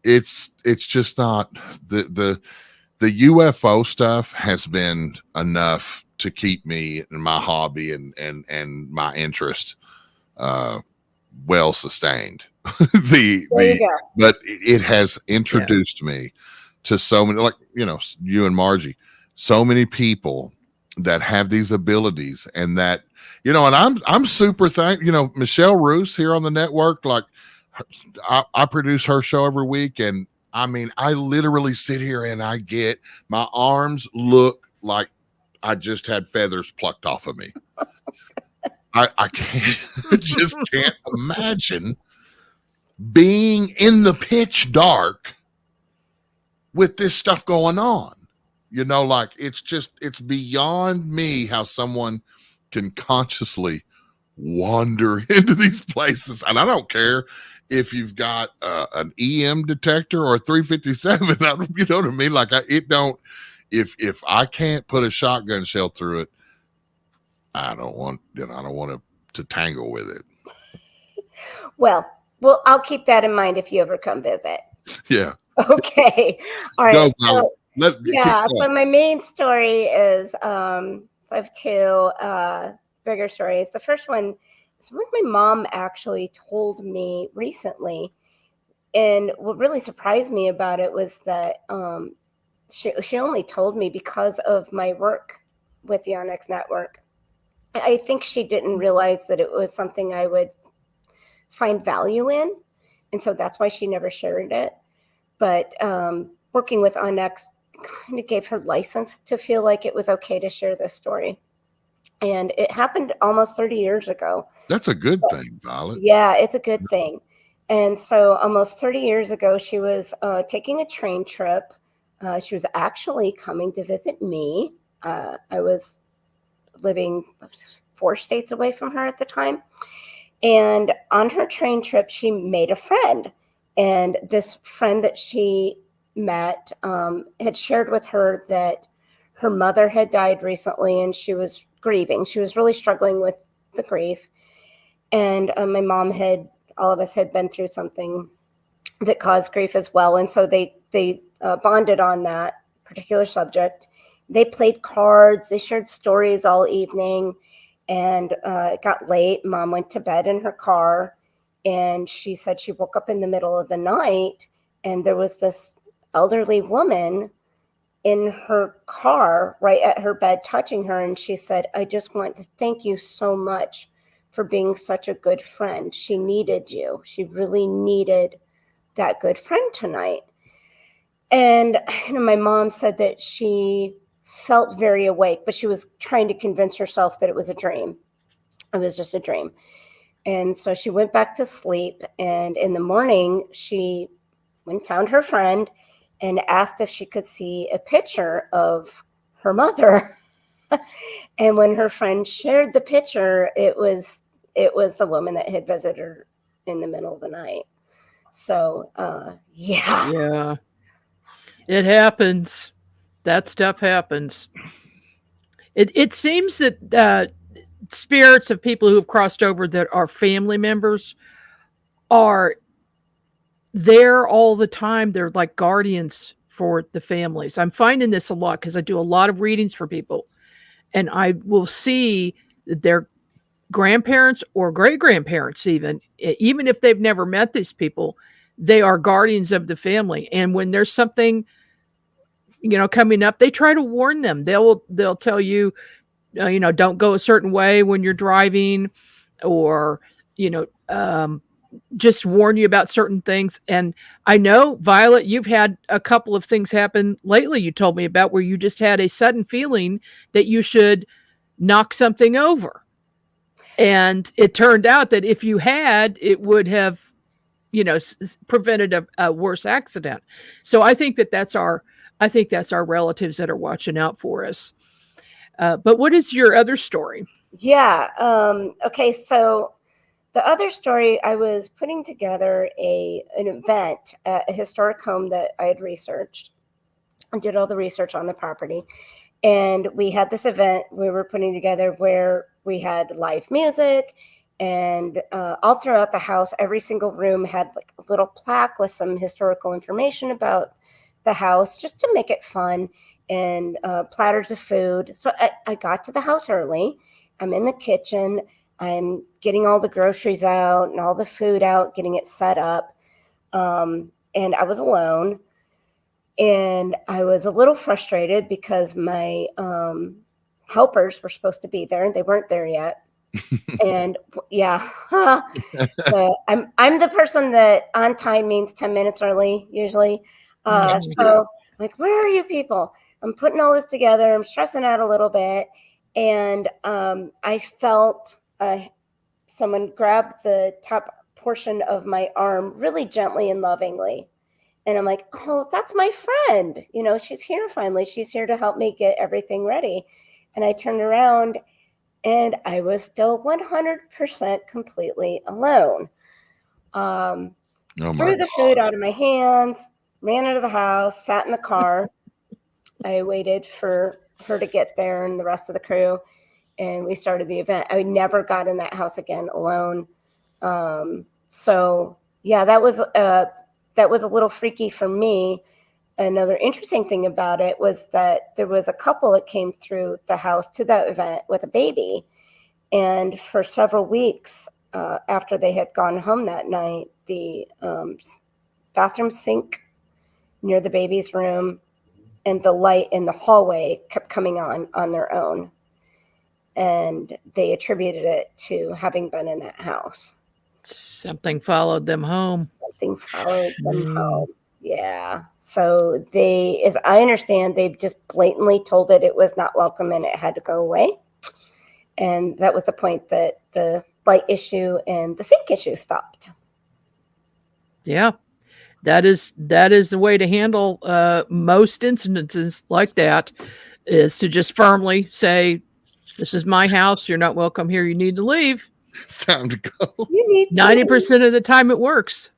it's just not the UFO stuff has been enough to keep me in my hobby and my interest well sustained. But it has introduced me to so many, like you and Margie, so many people that have these abilities, and that and I'm super thankful. Michelle Roos here on the network, like I produce her show every week, and I mean, I literally sit here and I get my arms look like I just had feathers plucked off of me. I just can't imagine being in the pitch dark with this stuff going on. Like it's beyond me how someone can consciously wander into these places. And I don't care if you've got an EM detector or a 357, you know what I mean? Like if I can't put a shotgun shell through it, I don't want to tangle with it. Well, I'll keep that in mind if you ever come visit. Yeah. Okay. All right. So my main story is I have two bigger stories. The first one is what my mom actually told me recently. And what really surprised me about it was that she only told me because of my work with the Onyx Network. I think she didn't realize that it was something I would find value in. And so that's why she never shared it. But working with Onyx kind of gave her license to feel like it was okay to share this story. And it happened almost 30 years ago. That's a good thing, Violet. Yeah, it's a good thing. And so almost 30 years ago, she was taking a train trip. She was actually coming to visit me. I was living 4 states away from her at the time. And on her train trip, she made a friend. And this friend that she met had shared with her that her mother had died recently and she was grieving. She was really struggling with the grief. And my mom all of us had been through something that caused grief as well. And so they bonded on that particular subject. They played cards. They shared stories all evening. And it got late. Mom went to bed in her car. And she said she woke up in the middle of the night and there was this elderly woman in her car right at her bed touching her. And she said, I just want to thank you so much for being such a good friend. She needed you. She really needed that good friend tonight. And my mom said that she felt very awake, but she was trying to convince herself that it was a dream. It was just a dream. And so she went back to sleep. And in the morning, she went and found her friend and asked if she could see a picture of her mother. And when her friend shared the picture, it was the woman that had visited her in the middle of the night. So, Yeah. It happens. That stuff happens. It seems that spirits of people who have crossed over that are family members are there all the time. They're like guardians for the families. I'm finding this a lot because I do a lot of readings for people, and I will see that their grandparents or great-grandparents, even if they've never met these people, they are guardians of the family. And when there's something coming up, they try to warn them. They'll tell you, don't go a certain way when you're driving, or just warn you about certain things. And I know, Violet, you've had a couple of things happen lately you told me about where you just had a sudden feeling that you should knock something over. And it turned out that if you had, it would have, prevented a worse accident. So I think that's our relatives that are watching out for us. But what is your other story? Yeah. Okay. So the other story, I was putting together an event at a historic home that I had researched. I did all the research on the property. And we had this event we were putting together where we had live music, and all throughout the house, every single room had like a little plaque with some historical information about the house, just to make it fun, and platters of food. So I got to the house early. I'm in the kitchen. I'm getting all the groceries out and all the food out, getting it set up. And I was alone. And I was a little frustrated because my helpers were supposed to be there and they weren't there yet. And yeah, so I'm the person that on time means 10 minutes early usually. So like, where are you people? I'm putting all this together. I'm stressing out a little bit. And I felt someone grab the top portion of my arm really gently and lovingly. And I'm like, oh, that's my friend. She's here finally. She's here to help me get everything ready. And I turned around and I was still 100% completely alone. Threw the food out of my hands, ran out of the house, sat in the car. I waited for her to get there and the rest of the crew. And we started the event. I never got in that house again alone. So yeah, that was a little freaky for me. Another interesting thing about it was that there was a couple that came through the house to that event with a baby. And for several weeks after they had gone home that night, the bathroom sink near the baby's room and the light in the hallway kept coming on their own. And they attributed it to having been in that house. Something followed them home. Yeah. So they, as I understand, they just blatantly told it was not welcome and it had to go away. And that was the point that the light issue and the sink issue stopped. Yeah. That is the way to handle most incidences like that, is to just firmly say, this is my house. You're not welcome here. You need to leave. It's time to go. 90% of the time it works.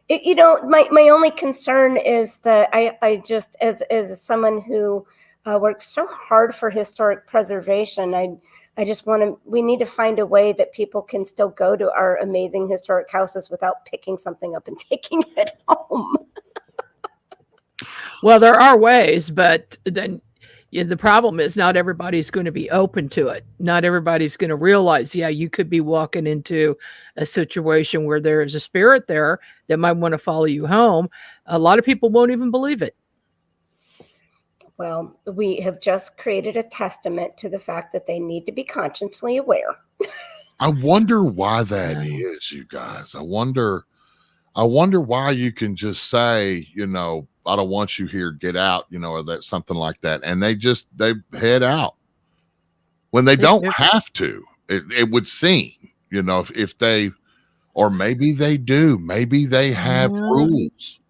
My only concern is that I just, as someone who works so hard for historic preservation, I just we need to find a way that people can still go to our amazing historic houses without picking something up and taking it home. Well, there are ways, but then the problem is not everybody's going to be open to it. Not everybody's going to realize, you could be walking into a situation where there is a spirit there that might want to follow you home. A lot of people won't even believe it. Well, we have just created a testament to the fact that they need to be consciously aware. I wonder why that is, you guys. I wonder why you can just say, I don't want you here, get out, or that something like that. And they head out when they don't have to. It would seem, if they, or maybe they do, maybe they have rules.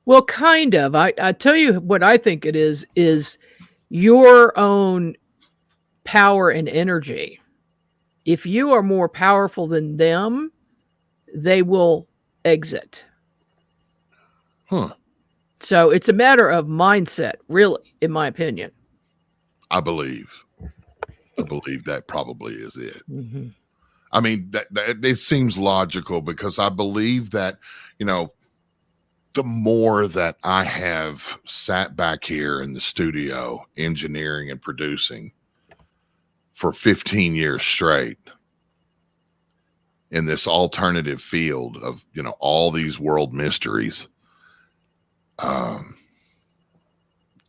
Well, kind of. I tell you what I think it is your own power and energy. If you are more powerful than them, they will exit. Huh. So it's a matter of mindset, really, in my opinion. I believe that probably is it. Mm-hmm. I mean, that it seems logical because I believe that, the more that I have sat back here in the studio, engineering and producing for 15 years straight in this alternative field of, all these world mysteries,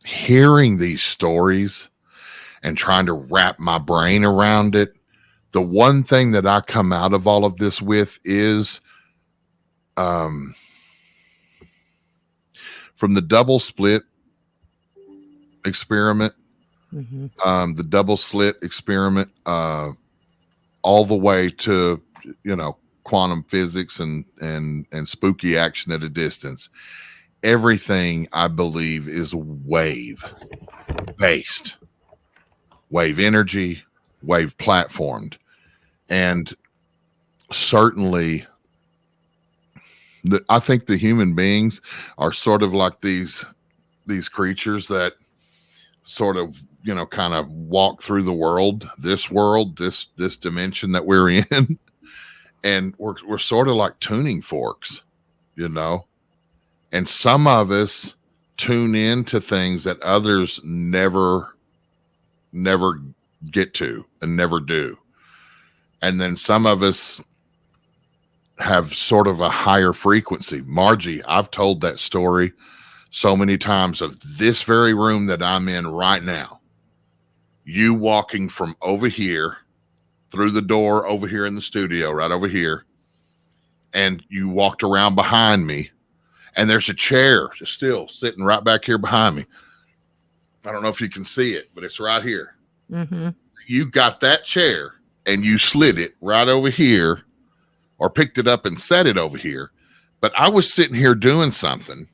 hearing these stories and trying to wrap my brain around it, the one thing that I come out of all of this with is from the double split experiment, the double slit experiment, all the way to, quantum physics and spooky action at a distance. Everything, I believe, is wave based, wave energy, wave platformed. And certainly I think the human beings are sort of like these creatures that sort of, kind of walk through the world, this dimension that we're in. And we're sort of like tuning forks, and some of us tune into things that others never get to and never do. And then some of us have sort of a higher frequency. Margie, I've told that story so many times of this very room that I'm in right now. You walking from over here through the door over here in the studio, right over here. And you walked around behind me and there's a chair just still sitting right back here behind me. I don't know if you can see it, but it's right here. Mm-hmm. You got that chair and you slid it right over here or picked it up and set it over here. But I was sitting here doing something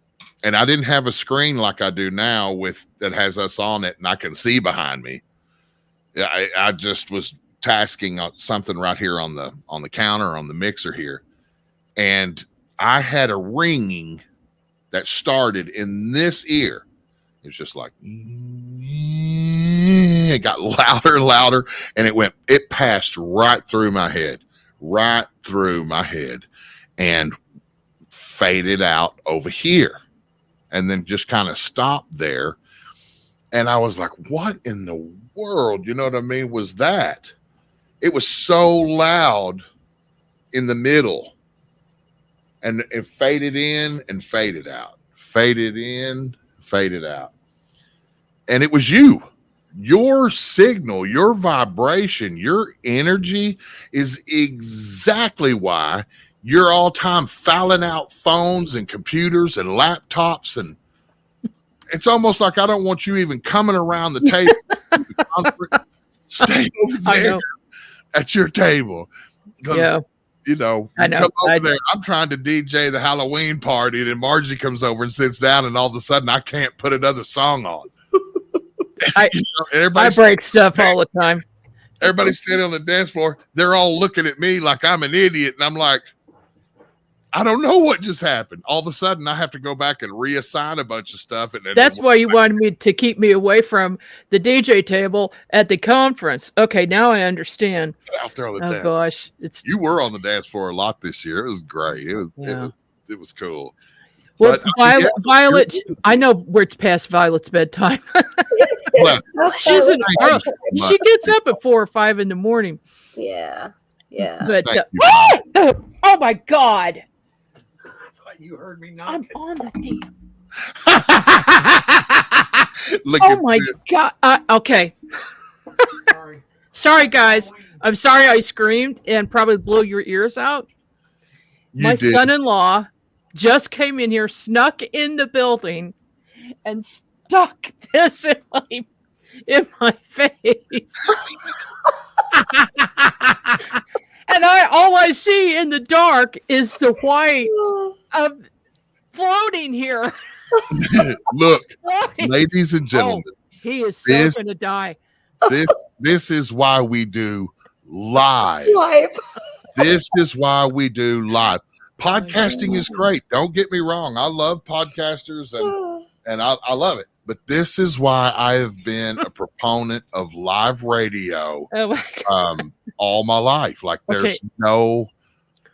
and I didn't have a screen like I do now that has us on it and I can see behind me. I just was tasking something right here on the counter, on the mixer here. And I had a ringing that started in this ear. It was just like, it got louder and louder, and it passed right through my head, and faded out over here, and then just kind of stopped there. And I was like, what in the world, you know what I mean, was that? It was so loud in the middle, and it faded in and faded out, faded in, faded out. And it was you. Your signal, your vibration, your energy is exactly why you're all time fouling out phones and computers and laptops. And it's almost like I don't want you even coming around the table. Stay over there at your table. Yeah. I know. Come over there. I'm trying to DJ the Halloween party, and then Margie comes over and sits down, and all of a sudden I can't put another song on. I break stuff all the time. Everybody's standing on the dance floor. They're all looking at me like I'm an idiot, and I'm like, I don't know what just happened. All of a sudden, I have to go back and reassign a bunch of stuff. And that's why you wanted me to keep me away from the DJ table at the conference. Okay, now I understand. Out there on the dance. Gosh, you were on the dance floor a lot this year. It was great. It was cool. Well, Violet, I know we're past Violet's bedtime. She's an early. She gets up at 4 or 5 in the morning. Yeah. But oh my God. You heard me knocking. I'm on the damn. Oh my God. Okay. Sorry, guys. I'm sorry I screamed and probably blew your ears out. My son-in-law just came in here, snuck in the building, and stuck this in my face. And all I see in the dark is the white of floating here. Look, ladies and gentlemen, he is so going to die. This is why we do live. This is why we do live. Podcasting is great. Don't get me wrong. I love podcasters and I love it. But this is why I have been a proponent of live radio all my life. Like there's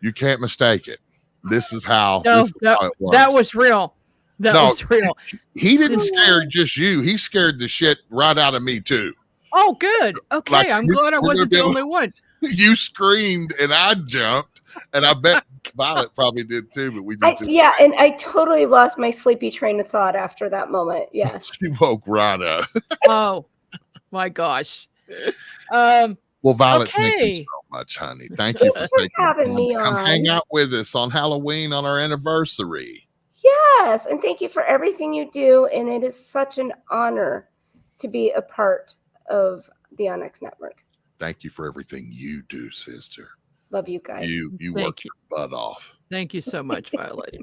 you can't mistake it. This is how it works. That was real. That was real. He didn't scare just you. He scared the shit right out of me too. Oh, good. Okay. Like, I'm glad I wasn't the only one. You screamed and I jumped, and I bet Violet probably did too, but we just and I totally lost my sleepy train of thought after that moment. Yes. She woke right up. Oh my gosh. Well, Violet, thank you so much, honey. Thank you for having me on. Come hang out with us on Halloween on our anniversary. Yes, and thank you for everything you do, and it is such an honor to be a part of the Onyx Network. Thank you for everything you do, sister. Love you guys. You work your butt off. Thank you so much, Violet.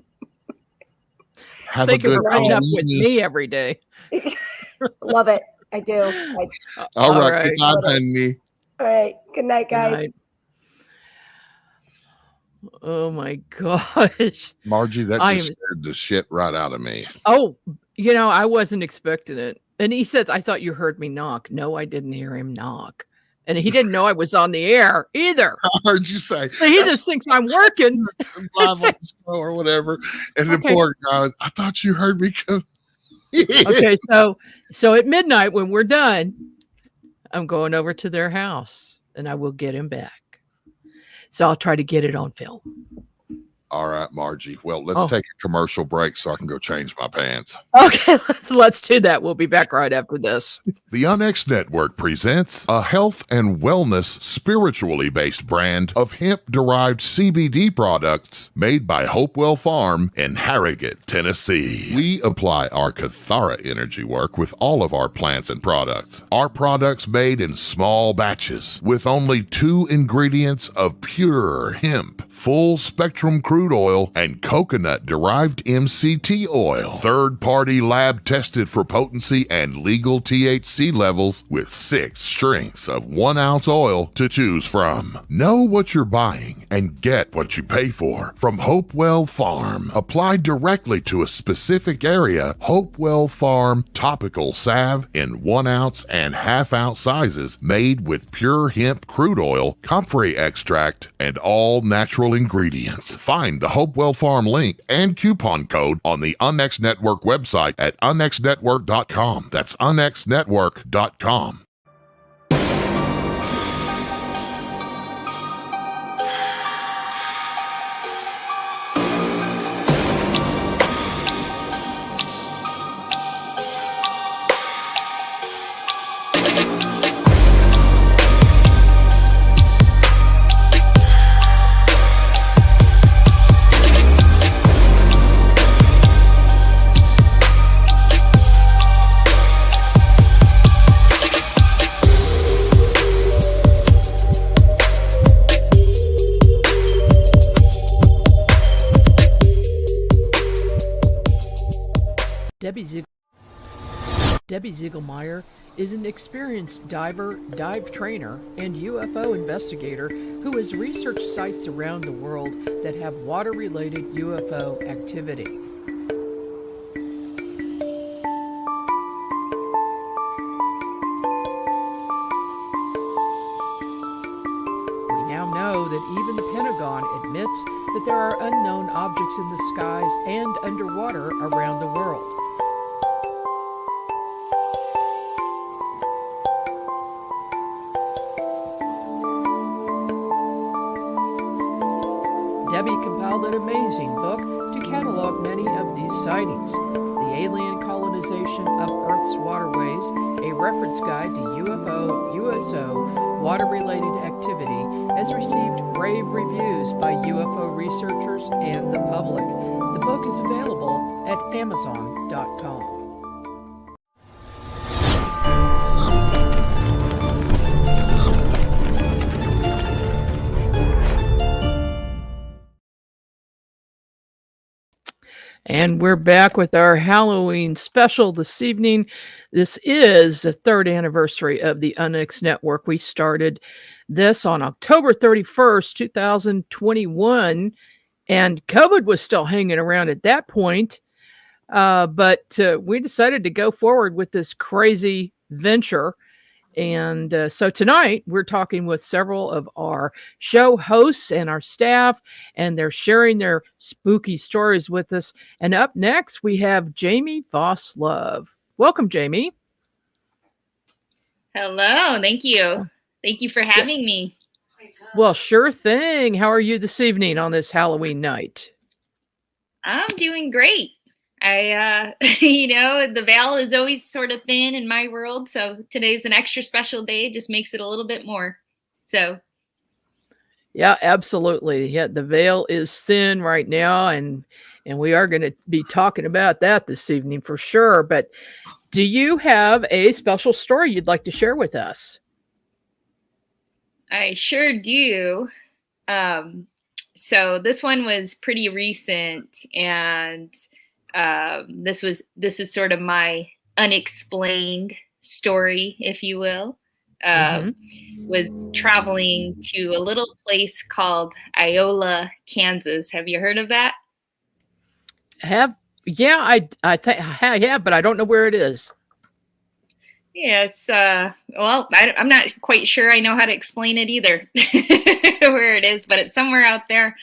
Have Thank a you good for putting up Halloween. with me every day. Love it. I do. All right. right. Good night, honey. All right. Good night, Good guys. night. Oh my gosh. Margie, that just scared the shit right out of me. Oh, I wasn't expecting it. And he said, I thought you heard me knock. No, I didn't hear him knock. And he didn't know I was on the air either. I heard you say. So he just thinks I'm working. Live on the show or whatever. And the poor guy, I thought you heard me come. Okay, so at midnight when we're done, I'm going over to their house and I will get him back. So I'll try to get it on film. All right, Margie. Well, let's take a commercial break so I can go change my pants. Okay, let's do that. We'll be back right after this. The Onyx Network presents a health and wellness spiritually based brand of hemp-derived CBD products made by Hopewell Farm in Harrogate, Tennessee. We apply our Cathara energy work with all of our plants and products. Our products made in small batches with only 2 ingredients of pure hemp, full spectrum crude oil, and coconut-derived MCT oil. Third-party lab tested for potency and legal THC levels with 6 strengths of 1 ounce oil to choose from. Know what you're buying and get what you pay for from Hopewell Farm. Applied directly to a specific area, Hopewell Farm topical salve in 1 ounce and ½ ounce sizes made with pure hemp crude oil, comfrey extract, and all natural ingredients. Find the Hopewell Farm link and coupon code on the Onyx Network website at onyxnetwork.com. That's onyxnetwork.com. Debbie Ziegelmeyer is an experienced dive trainer, and UFO investigator who has researched sites around the world that have water-related UFO activity. We now know that even the Pentagon admits that there are unknown objects in the skies and underwater around the world. Debbie compiled an amazing book to catalog many of these sightings. The Alien Colonization of Earth's Waterways, a reference guide to UFO, USO, water-related activity, has received rave reviews by UFO researchers and the public. The book is available at Amazon.com. And we're back with our Halloween special this evening. This is the 3rd anniversary of the Onyx Network. We started this on October 31st, 2021, and COVID was still hanging around at that point. But we decided to go forward with this crazy venture. And so tonight we're talking with several of our show hosts and our staff, and they're sharing their spooky stories with us. And up next we have Jamie Voss-Love. Welcome, Jamie. Hello. Thank you. Thank you for having me. Well, sure thing. How are you this evening on this Halloween night? I'm doing great. The veil is always sort of thin in my world. So today's an extra special day. Just makes it a little bit more. So. Yeah, absolutely. Yeah, the veil is thin right now. And we are going to be talking about that this evening for sure. But do you have a special story you'd like to share with us? I sure do. So this one was pretty recent, and this is sort of my unexplained story, if you will. Was traveling to a little place called Iola, Kansas. Have you heard of that? Yeah, I think I have, but I don't know where it is. Yes. Well, I'm not quite sure I know how to explain it either, where it is, but it's somewhere out there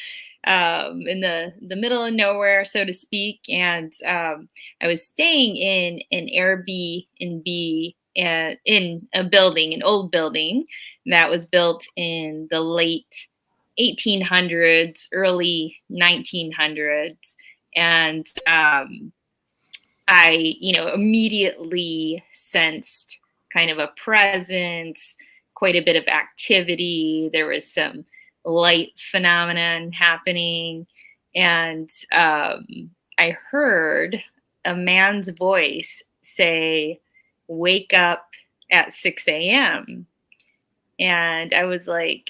in the middle of nowhere, so to speak. And I was staying in an Airbnb in a building, an old building that was built in the late 1800s, early 1900s. And I, immediately sensed kind of a presence, quite a bit of activity. There was some light phenomenon happening. And I heard a man's voice say, "Wake up at 6 a.m." And I was like,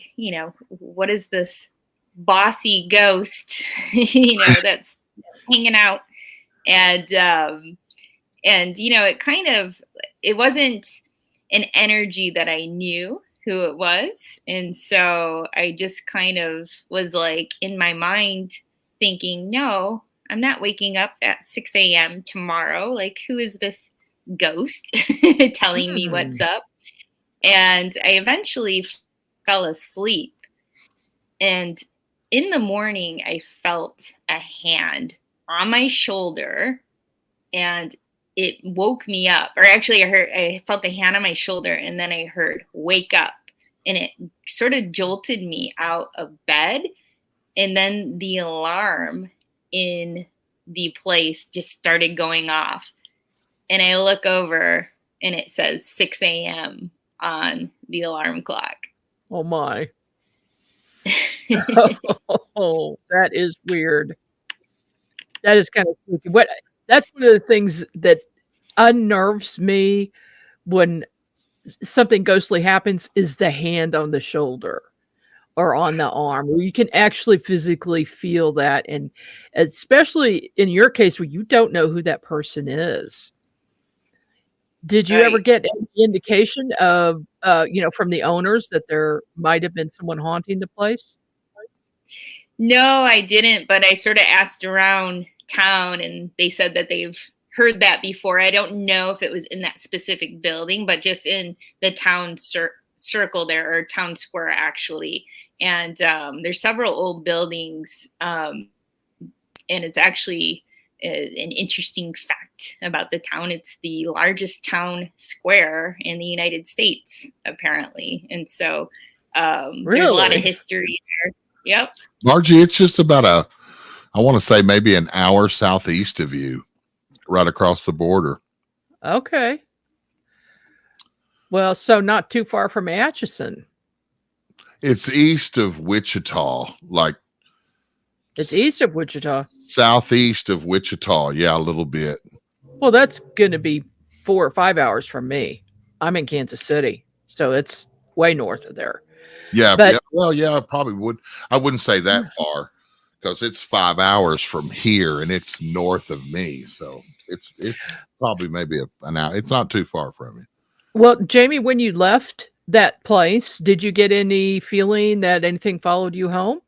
what is this bossy ghost, that's hanging out? And it wasn't an energy that I knew who it was. And so I just kind of was like in my mind thinking, no, I'm not waking up at 6 a.m. tomorrow. Like, who is this ghost telling me what's up? And I eventually fell asleep. And in the morning, I felt a hand on my shoulder, and it woke me up. Or actually, I felt a hand on my shoulder, and then I heard "wake up," and it sort of jolted me out of bed. And then the alarm in the place just started going off, and I look over, and it says 6 a.m. on the alarm clock. Oh my. Oh, that is weird. That is kind of spooky. That's one of the things that unnerves me when something ghostly happens is the hand on the shoulder or on the arm, where you can actually physically feel that. And especially in your case where you don't know who that person is. Did you ever get any indication of, from the owners that there might have been someone haunting the place? No, I didn't, but I sort of asked around town, and they said that they've heard that before. I don't know if it was in that specific building, but just in the town circle there, or town square, actually. And there's several old buildings, and it's actually an interesting fact about the town. It's the largest town square in the United States, apparently. And so there's a lot of history there. Yep. Margie, it's just about I want to say maybe an hour southeast of you, right across the border. Okay. Well, so not too far from Atchison. It's east of Wichita, like. It's east of Wichita. Southeast of Wichita. Yeah, a little bit. Well, that's going to be 4 or 5 hours from me. I'm in Kansas City, so it's way north of there. Yeah, but, I probably would. I wouldn't say that far, because it's 5 hours from here, and it's north of me. So it's probably maybe an hour. It's not too far from me. Well, Jamie, when you left that place, did you get any feeling that anything followed you home?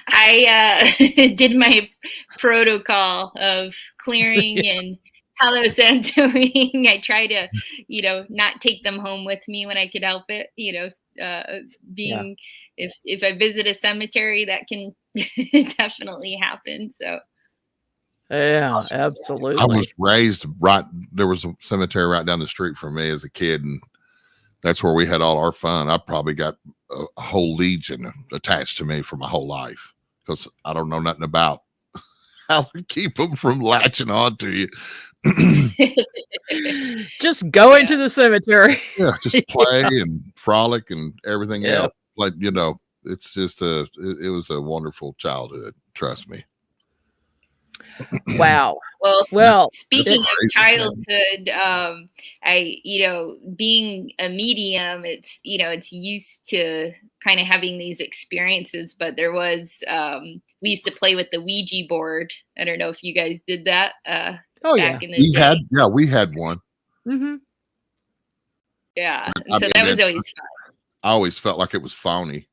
I did my protocol of clearing and Palo Santoing. I try to, not take them home with me when I could help it. If I visit a cemetery, that can definitely happen. So. Yeah, absolutely. I was raised there was a cemetery right down the street from me as a kid, and that's where we had all our fun. I probably got a whole legion attached to me for my whole life, because I don't know nothing about how to keep them from latching on to you. Just go into the cemetery. Yeah, just play and frolic and everything else. Like, it's just it was a wonderful childhood. Trust me. Wow. Well, speaking of childhood, being a medium, it's used to kind of having these experiences, but there was, we used to play with the Ouija board. I don't know if you guys did that, back in the day. We had one. Mm-hmm. Yeah. And so that was always fun. I always felt like it was phony.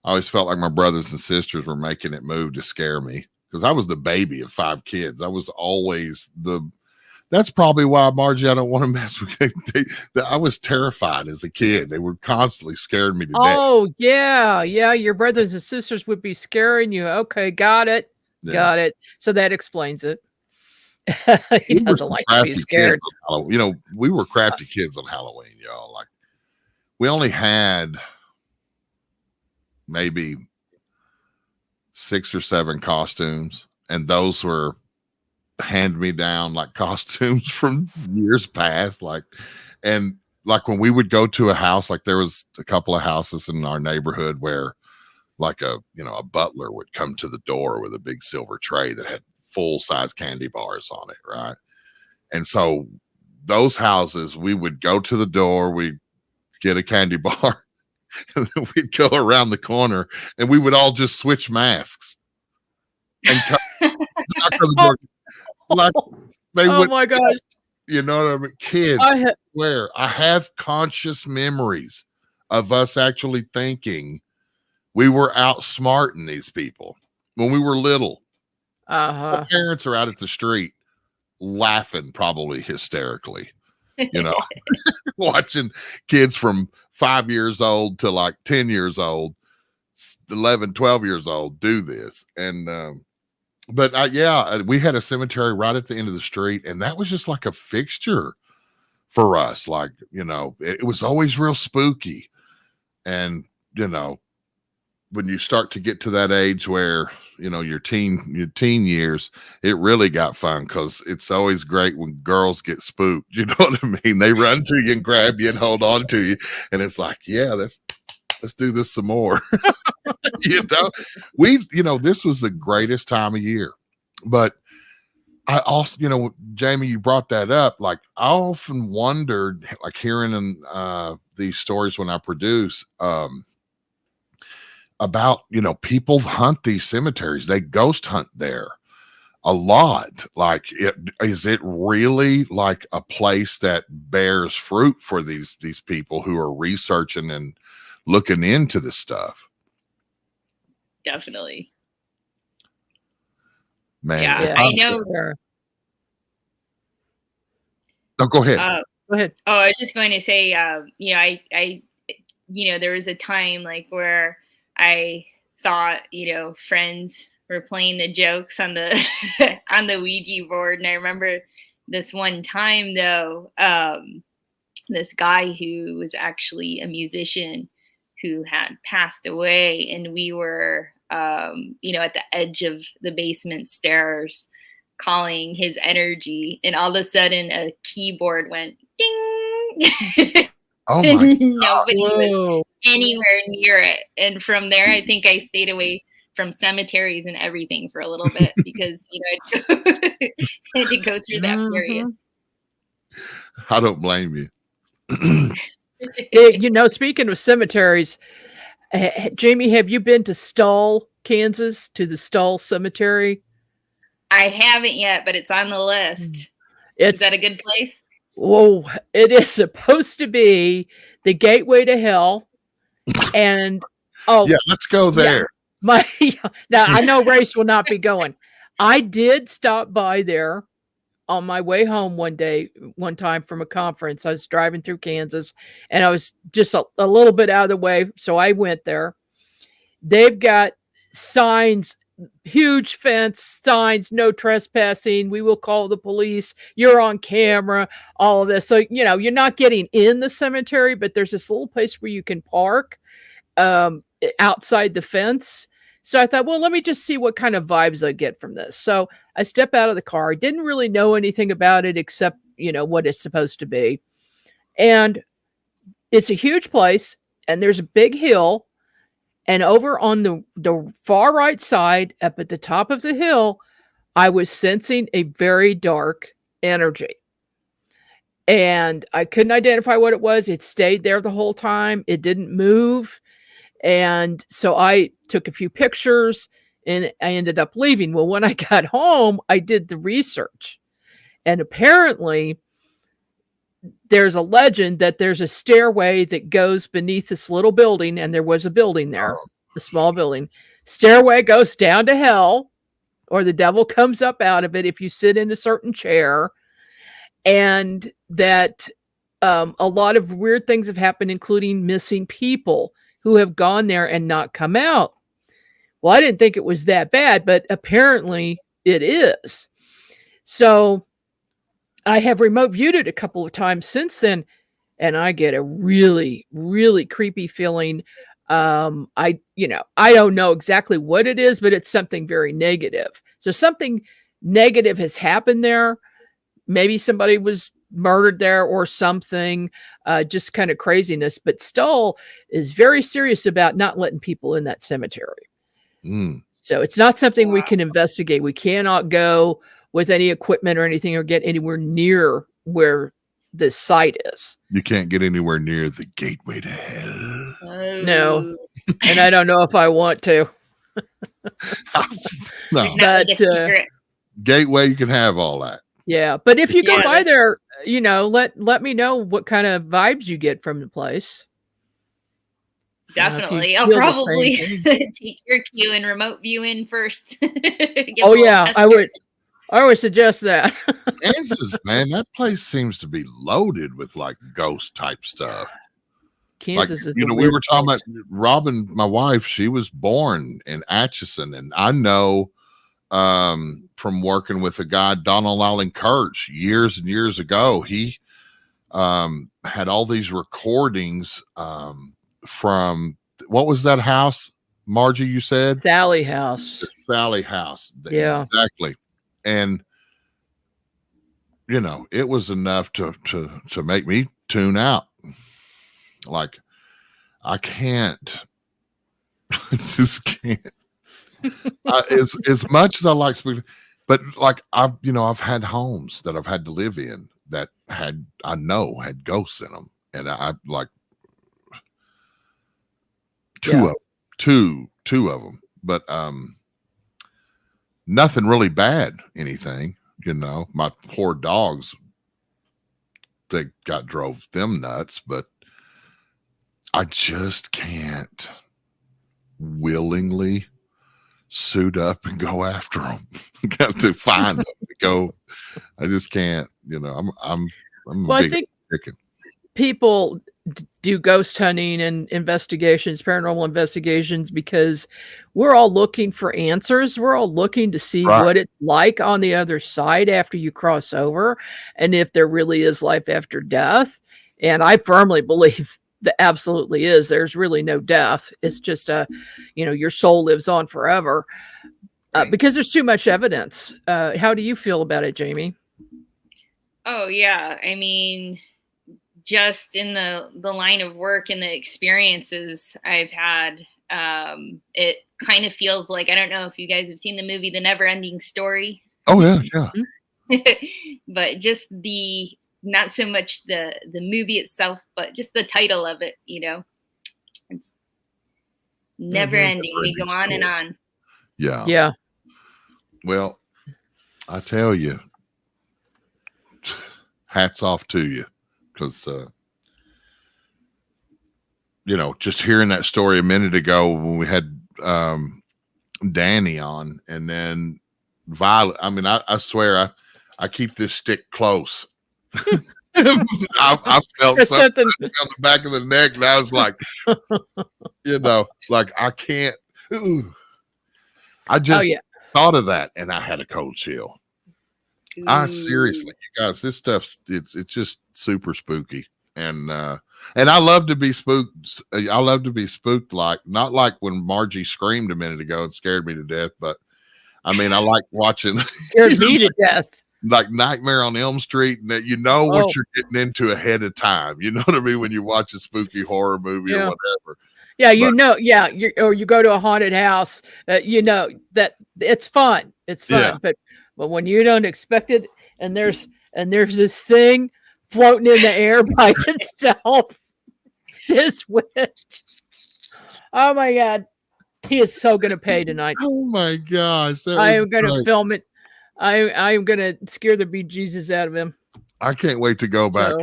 I always felt like my brothers and sisters were making it move to scare me. Because I was the baby of 5 kids. I was always that's probably why, Margie, I don't want to mess with it. I was terrified as a kid. They were constantly scaring me to death. Oh, yeah. Yeah. Your brothers and sisters would be scaring you. Okay. Got it. Yeah. Got it. So that explains it. He doesn't like to be scared. We were crafty kids on Halloween, y'all. Like, we only had maybe 6 or 7 costumes, and those were hand me down like costumes from years past. And when we would go to a house, like there was a couple of houses in our neighborhood where like a butler would come to the door with a big silver tray that had full size candy bars on it, right? And so those houses, we would go to the door, we'd get a candy bar, and then we'd go around the corner and we would all just switch masks and like they would. Oh my gosh. You know what I mean? Kids, I have conscious memories of us actually thinking we were outsmarting these people when we were little. Our parents are out at the street laughing, probably hysterically, watching kids from 5 years old to like 10 years old, 11, 12 years old do this. And, we had a cemetery right at the end of the street, and that was just like a fixture for us. Like, it was always real spooky. And, when you start to get to that age where, your teen years, it really got fun, because it's always great when girls get spooked. You know what I mean? They run to you and grab you and hold on to you. And it's like, yeah, let's do this some more. This was the greatest time of year. But I also, Jamie, you brought that up. Like, I often wondered, like hearing in these stories when I produce, about, people hunt these cemeteries. They ghost hunt there a lot. Like, is it really like a place that bears fruit for these people who are researching and looking into this stuff? Definitely. Man, yeah, I know. No, go ahead. Go ahead. Oh, I was just going to say, I there was a time like where I thought, friends were playing the jokes on the on the Ouija board, and I remember this one time though, this guy who was actually a musician who had passed away, and we were at the edge of the basement stairs calling his energy, and all of a sudden a keyboard went ding. Oh my Nobody was anywhere near it. And from there, I think I stayed away from cemeteries and everything for a little bit, because I had to go through that period. I don't blame you. Speaking of cemeteries, Jamie, have you been to Stull, Kansas, to the Stull Cemetery? I haven't yet, but it's on the list. Is that a good place? Whoa, it is supposed to be the gateway to hell. And let's go there. Now I know Race will not be going. I did stop by there on my way home one time from a conference. I was driving through Kansas, and I was just a little bit out of the way, so I went there. They've got signs, huge fence signs, no trespassing, we will call the police, you're on camera, all of this. So you're not getting in the cemetery, but there's this little place where you can park outside the fence. So I thought, well, let me just see what kind of vibes I get from this. So I step out of the car. I didn't really know anything about it except what it's supposed to be, and it's a huge place, and there's a big hill. And over on the far right side, up at the top of the hill, I was sensing a very dark energy. And I couldn't identify what it was. It stayed there the whole time. It didn't move. And so I took a few pictures and I ended up leaving. Well, when I got home, I did the research. And apparently, there's a legend that there's a stairway that goes beneath this little building. And there was a building there, a small building. Stairway goes down to hell, or the devil comes up out of it if you sit in a certain chair. And that a lot of weird things have happened, including missing people who have gone there and not come out. Well, I didn't think it was that bad, but apparently it is. So I have remote viewed it a couple of times since then, and I get a really, really creepy feeling. I don't know exactly what it is, but it's something very negative. So something negative has happened there. Maybe somebody was murdered there or something, just kind of craziness, but Stoll is very serious about not letting people in that cemetery. So it's not something we can investigate. We cannot go with any equipment or anything or get anywhere near where this site is. You can't get anywhere near the gateway to hell. No. And I don't know if I want to. No. But, Gateway, you can have all that. Yeah, but if you go by there, let me know what kind of vibes you get from the place. Definitely. I'll probably take your cue and remote view in first. Oh yeah, I would suggest that. Kansas, man, that place seems to be loaded with like ghost type stuff. Kansas is, we were talking about Robin, my wife. She was born in Atchison, and I know from working with a guy, Donald Allen Kirch, years and years ago. He had all these recordings from, what was that house, Margie, you said? Sally House. The Sally House. Yeah. Exactly. And, it was enough to make me tune out. Like, I can't. I just can't. As much as I like speaking, but like I've had homes that I've had to live in that had ghosts in them, and I like two of them, but nothing really bad. Anything, my poor dogs, they drove them nuts, but I just can't willingly suit up and go after them. Got to find them to go. I just can't. I'm I think chicken. People do ghost hunting and investigations, paranormal investigations, because we're all looking for answers. We're all looking to see what it's like on the other side after you cross over, and if there really is life after death. And I firmly believe that absolutely is. There's really no death. It's just your soul lives on forever, because there's too much evidence. How do you feel about it, Jamie? Oh yeah. I mean, just in the line of work and the experiences I've had, it kind of feels like, I don't know if you guys have seen the movie, The Never Ending Story. Oh yeah. But just not so much the movie itself, but just the title of it, it's never ending. We go on and on. Yeah. Well, I tell you, hats off to you, because just hearing that story a minute ago when we had Danny on, and then Violet. I mean, I swear I keep this stick close. I felt something on the back of the neck, and I was like, like I can't. I just thought of that, and I had a cold chill. I seriously, you guys, this stuff's it's just super spooky, and I love to be spooked. I love to be spooked, like not like when Margie screamed a minute ago and scared me to death, but I mean, I like watching scared me to death. Like Nightmare on Elm Street, and that what you're getting into ahead of time. You know what I mean? When you watch a spooky horror movie or whatever. Yeah, you go to a haunted house. That it's fun. It's fun, but But when you don't expect it, and there's this thing floating in the air by itself, this witch. Oh my God. He is so going to pay tonight. Oh my gosh. I am going to film it. I am going to scare the bejesus out of him. I can't wait to go back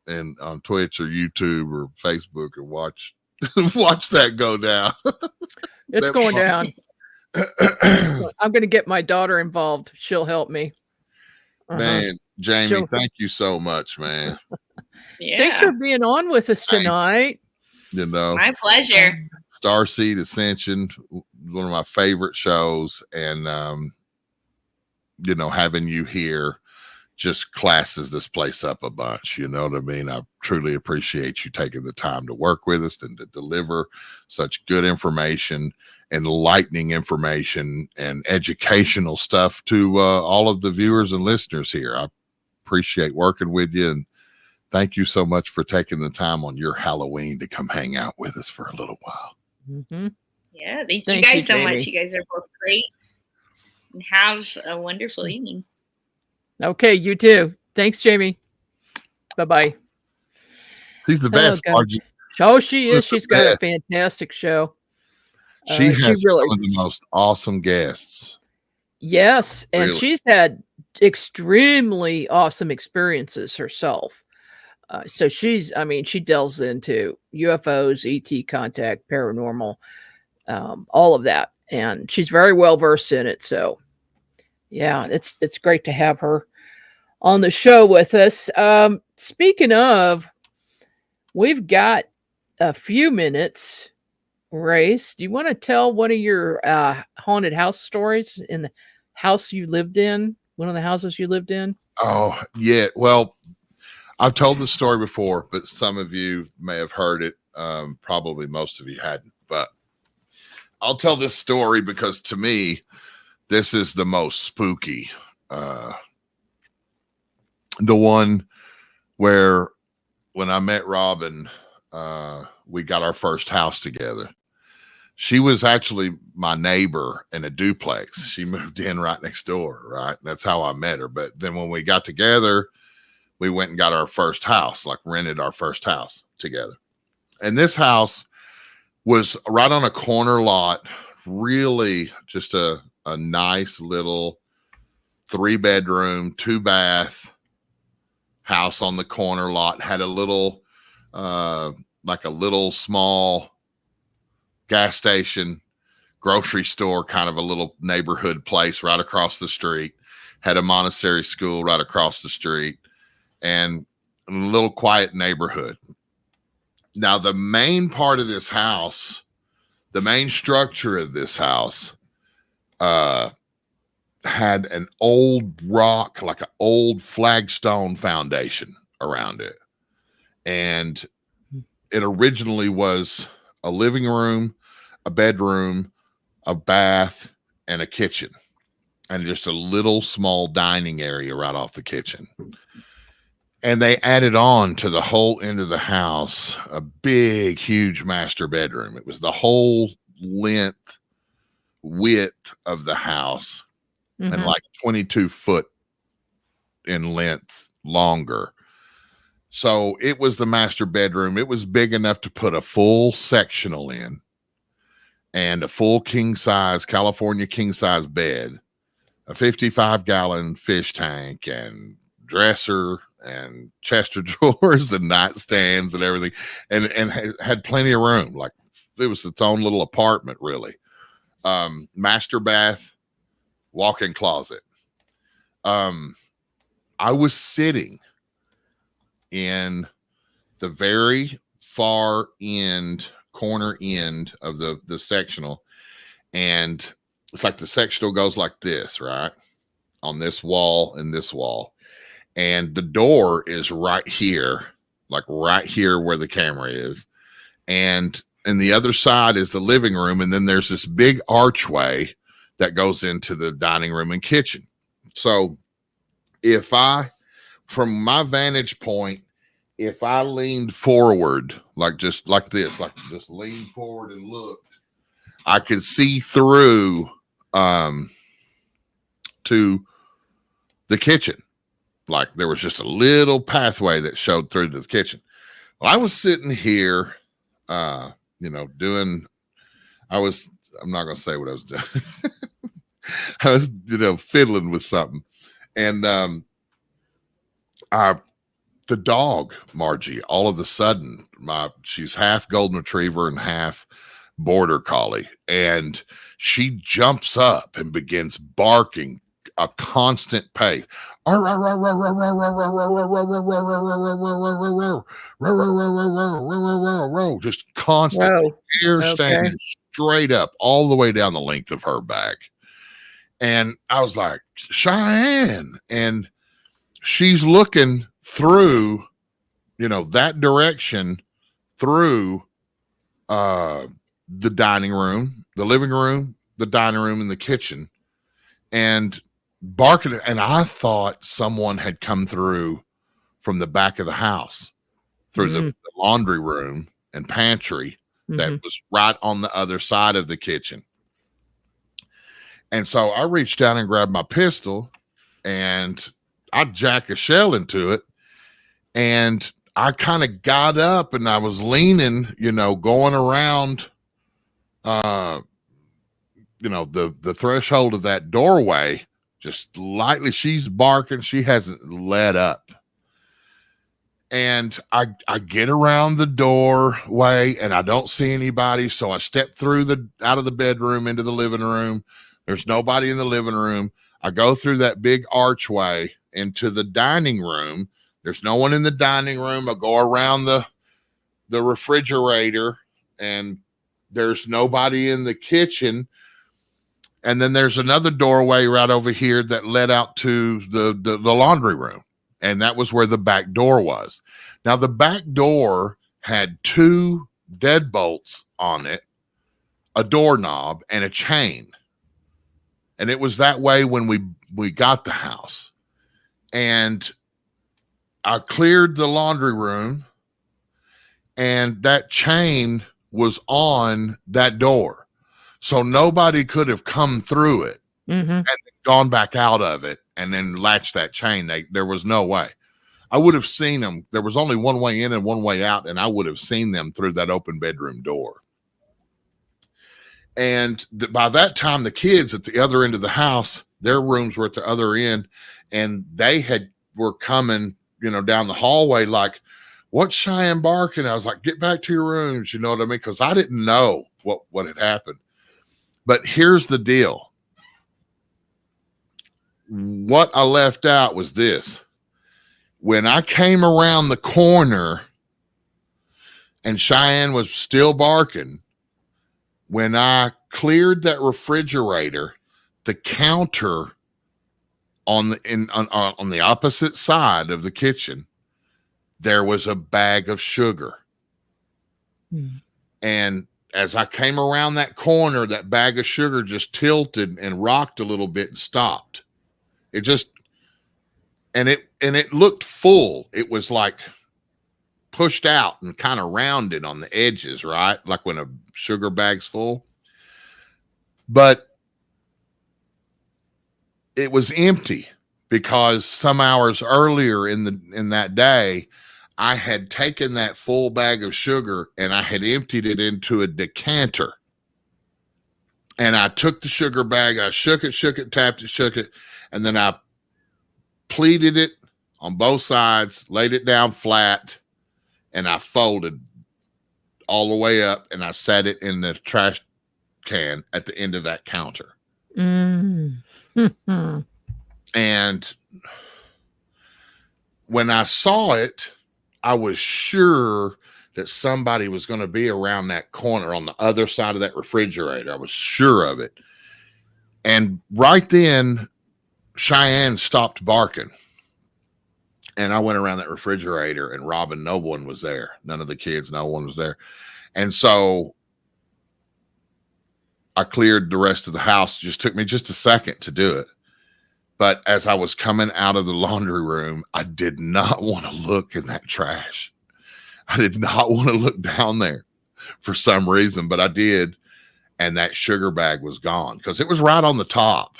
and on Twitch or YouTube or Facebook and watch that go down. It's going down. I'm going to get my daughter involved. She'll help me. Man, Jamie, thank you so much, man. Yeah. Thanks for being on with us tonight. You know, my pleasure. Starseed Ascension, one of my favorite shows, and you know, having you here just classes this place up a bunch. You know what I mean? I truly appreciate you taking the time to work with us and to deliver such good information, enlightening information, and educational stuff to all of the viewers and listeners here. I appreciate working with you, and thank you so much for taking the time on your Halloween to come hang out with us for a little while. Mm-hmm. Yeah, thank you guys so much. You guys are both great, and have a wonderful evening. Okay, you too. Thanks, Jamie. Bye-bye. She's the best, Margie. Oh, she is. She's got a fantastic show. She has some of the most awesome guests. Yes, and she's had extremely awesome experiences herself. So she delves into UFOs, ET contact, paranormal, all of that. And she's very well versed in it. So yeah, it's great to have her on the show with us. Speaking of, we've got a few minutes. Race, do you want to tell one of your haunted house stories in the house you lived in? One of the houses you lived in? Oh, yeah. Well, I've told the story before, but some of you may have heard it. Probably most of you hadn't. But I'll tell this story because to me, this is the most spooky. The one where when I met Robin, we got our first house together. She was actually my neighbor in a duplex. She moved in right next door, right? That's how I met her. But then when we got together, we went and got our first house, like rented our first house together. And this house was right on a corner lot, really just a nice little 3-bedroom, 2-bath house on the corner lot. Had a little, like a little small gas station, grocery store, kind of a little neighborhood place right across the street. Had a Montessori school right across the street, and a little quiet neighborhood. Now, the main part of this house, the main structure of this house, had an old rock, like an old flagstone foundation around it. And it originally was a living room, a bedroom, a bath, and a kitchen, and just a little small dining area right off the kitchen. And they added on to the whole end of the house a big, huge master bedroom. It was the whole width of the house, and like 22 foot in length longer. So it was the master bedroom. It was big enough to put a full sectional in and a full California king size bed, a 55-gallon fish tank, and dresser and chest of drawers and nightstands and everything, and had plenty of room. Like it was its own little apartment, really. Master bath, walk-in closet. I was sitting in the very far corner end of the sectional, and it's like the sectional goes like this, right? On this wall and this wall. And the door is right here, like right here where the camera is. And the other side is the living room. And then there's this big archway that goes into the dining room and kitchen. So from my vantage point, if I leaned forward, like just like this, like just leaned forward and looked, I could see through to the kitchen. Like there was just a little pathway that showed through to the kitchen. Well, I was sitting here, you know, I'm not going to say what I was doing. I was, you know, fiddling with something. And the dog, Margie, all of a sudden, she's half golden retriever and half border collie. And she jumps up and begins barking a constant pace. Just constant hair standing straight up all the way down the length of her back. And I was like, Cheyenne. And she's looking through, you know, that direction through the dining room, the living room, the dining room, and the kitchen, and barking. And I thought someone had come through from the back of the house through the laundry room and pantry that was right on the other side of the kitchen. And so I reached down and grabbed my pistol and I jacked a shell into it. And I kind of got up and I was leaning, you know, going around, you know, the threshold of that doorway, just lightly. She's barking. She hasn't let up. And I get around the doorway and I don't see anybody. So I step through out of the bedroom into the living room. There's nobody in the living room. I go through that big archway into the dining room. There's no one in the dining room. I go around the refrigerator and there's nobody in the kitchen. And then there's another doorway right over here that led out to the laundry room. And that was where the back door was. Now, the back door had 2 deadbolts on it, a doorknob, and a chain. And it was that way when we got the house. And I cleared the laundry room, and that chain was on that door. So nobody could have come through it and gone back out of it and then latched that chain. There was no way. I would have seen them. There was only one way in and one way out, and I would have seen them through that open bedroom door. And by that time, the kids at the other end of the house, their rooms were at the other end, and they were coming, you know, down the hallway like, what's Cheyenne barking? I was like, get back to your rooms. You know what I mean? Because I didn't know what had happened. But here's the deal. What I left out was this. When I came around the corner and Cheyenne was still barking, when I cleared that refrigerator, the counter on the opposite side of the kitchen, there was a bag of sugar. And as I came around that corner, that bag of sugar just tilted and rocked a little bit and stopped. It just, and it looked full. It was like pushed out and kind of rounded on the edges, right? Like when a sugar bag's full. But it was empty because some hours earlier in that day, I had taken that full bag of sugar and I had emptied it into a decanter. And I took the sugar bag, I shook it, tapped it, shook it, and then I pleated it on both sides, laid it down flat, and I folded all the way up and I sat it in the trash can at the end of that counter. And when I saw it, I was sure that somebody was going to be around that corner on the other side of that refrigerator. I was sure of it. And right then, Cheyenne stopped barking. And I went around that refrigerator and Robin, no one was there. None of the kids, no one was there. And so I cleared the rest of the house. It just took me just a second to do it. But as I was coming out of the laundry room, I did not want to look in that trash. I did not want to look down there for some reason, but I did. And that sugar bag was gone because it was right on the top.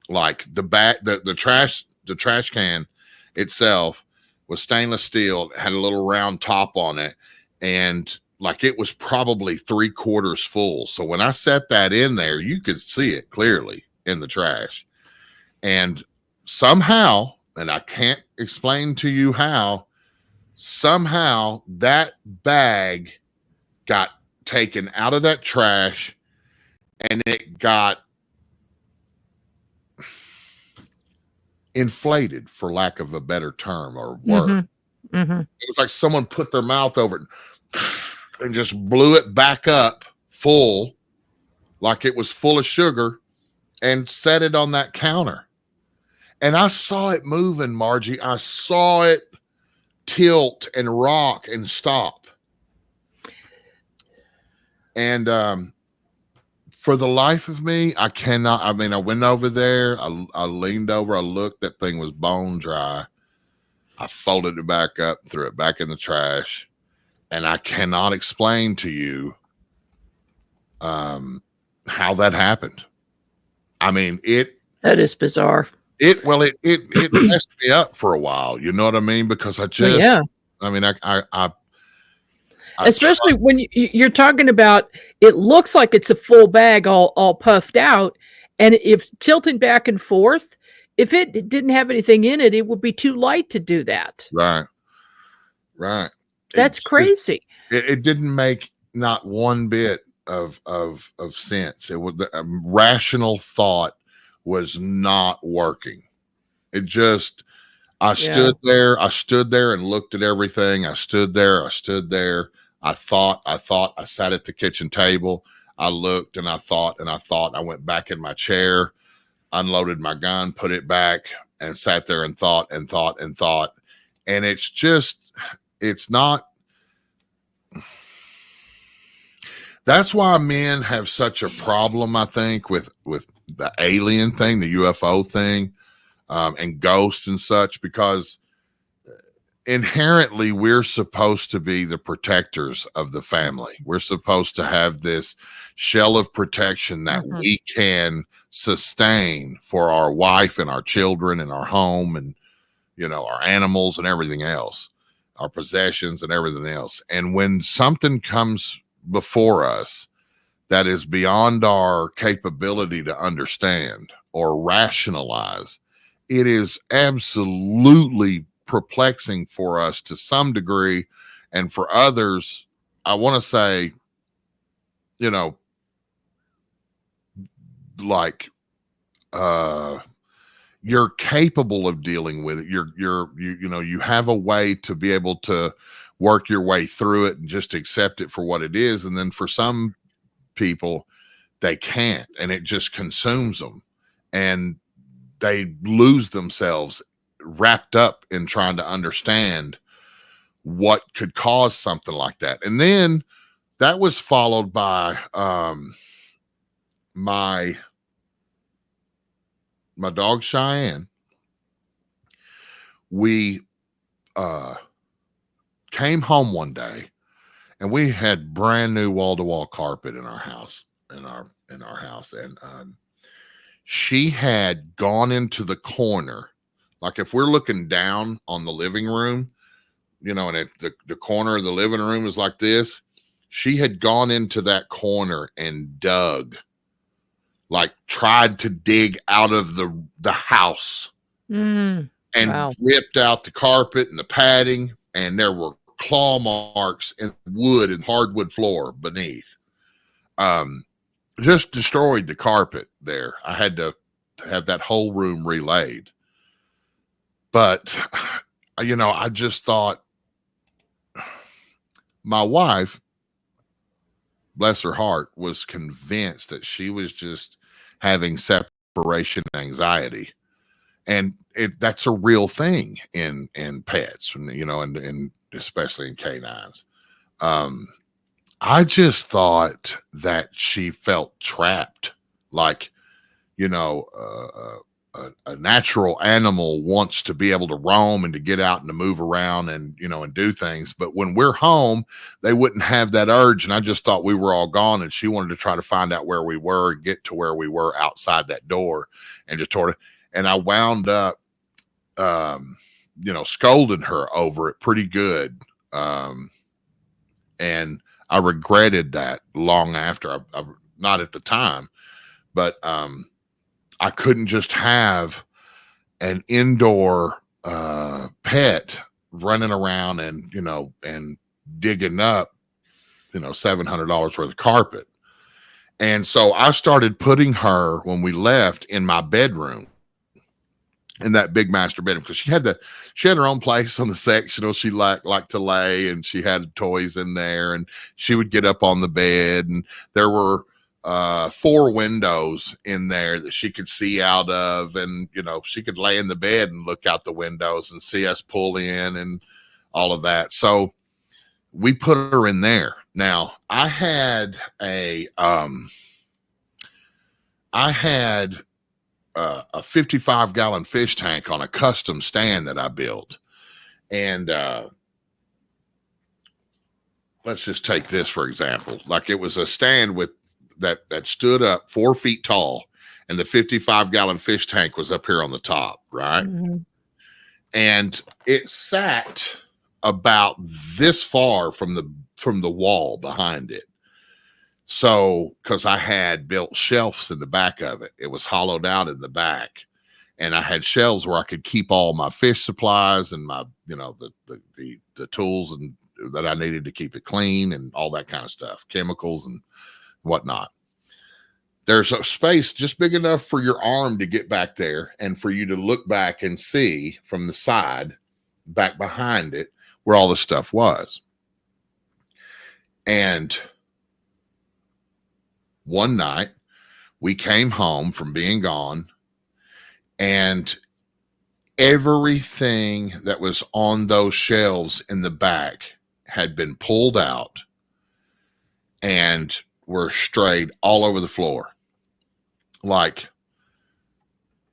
Like the trash trash can itself was stainless steel, had a little round top on it, and like it was probably 3/4 full. So when I set that in there, you could see it clearly in the trash. And somehow, and I can't explain to you how, somehow that bag got taken out of that trash and it got inflated, for lack of a better term or word. It was like someone put their mouth over it and just blew it back up full, like it was full of sugar, and set it on that counter. And I saw it moving, Margie. I saw it tilt and rock and stop. And for the life of me, I cannot. I mean, I went over there. I leaned over. I looked. That thing was bone dry. I folded it back up, threw it back in the trash. And I cannot explain to you how that happened. I mean, that is bizarre. It messed me up for a while. You know what I mean? Because I just, I mean, I especially when you're talking about, it looks like it's a full bag all puffed out. And if tilting back and forth, if it didn't have anything in it, it would be too light to do that. Right. That's crazy. It didn't make not one bit of sense. It was the rational thought was not working. It just, I stood there and looked at everything. I stood there. I thought, I sat at the kitchen table. I looked and I thought, I went back in my chair, unloaded my gun, put it back, and sat there and thought. And it's just, it's not. That's why men have such a problem, I think, with the alien thing, the UFO thing, and ghosts and such, because inherently we're supposed to be the protectors of the family. We're supposed to have this shell of protection that we can sustain for our wife and our children and our home and, you know, our animals and everything else, our possessions and everything else. And when something comes before us that is beyond our capability to understand or rationalize, it is absolutely perplexing for us to some degree. And for others, I want to say, you know, like, you're capable of dealing with it. You have a way to be able to work your way through it and just accept it for what it is. And then for some people, they can't, and it just consumes them, and they lose themselves wrapped up in trying to understand what could cause something like that. And then that was followed by my dog Cheyenne. We came home one day and we had brand new wall-to-wall carpet in our house, in our house. And she had gone into the corner. Like if we're looking down on the living room, you know, and the corner of the living room is like this, she had gone into that corner and dug, like tried to dig out of the house and ripped out the carpet and the padding, and there were claw marks in wood and hardwood floor beneath. Just destroyed the carpet there. I had to have that whole room relaid. But, you know, I just thought, my wife, bless her heart, was convinced that she was just having separation anxiety. And that's a real thing in pets, you know, and especially in canines. I just thought that she felt trapped, like, you know, a natural animal wants to be able to roam and to get out and to move around and, you know, and do things. But when we're home, they wouldn't have that urge. And I just thought we were all gone, and she wanted to try to find out where we were and get to where we were outside that door, and just sort of, and I wound up scolding her over it pretty good. And I regretted that long after. I not at the time, but I couldn't just have an indoor pet running around and digging up $700 worth of carpet. And so I started putting her, when we left, in my bedroom, in that big master bedroom, because she had her own place on the sectional. She liked to lay, and she had toys in there, and she would get up on the bed, and there were 4 windows in there that she could see out of, and she could lay in the bed and look out the windows and see us pull in and all of that. So we put her in there. Now I had a 55-gallon fish tank on a custom stand that I built. And let's just take this for example. Like, it was a stand with that stood up 4 feet tall, and the 55-gallon fish tank was up here on the top, right? Mm-hmm. And it sat about this far from the wall behind it. So, because I had built shelves in the back of it, it was hollowed out in the back, and I had shelves where I could keep all my fish supplies and my, the tools and that I needed to keep it clean and all that kind of stuff, chemicals and whatnot. There's a space just big enough for your arm to get back there, and for you to look back and see from the side, back behind it, where all the stuff was. And one night we came home from being gone, and everything that was on those shelves in the back had been pulled out and were strayed all over the floor. Like,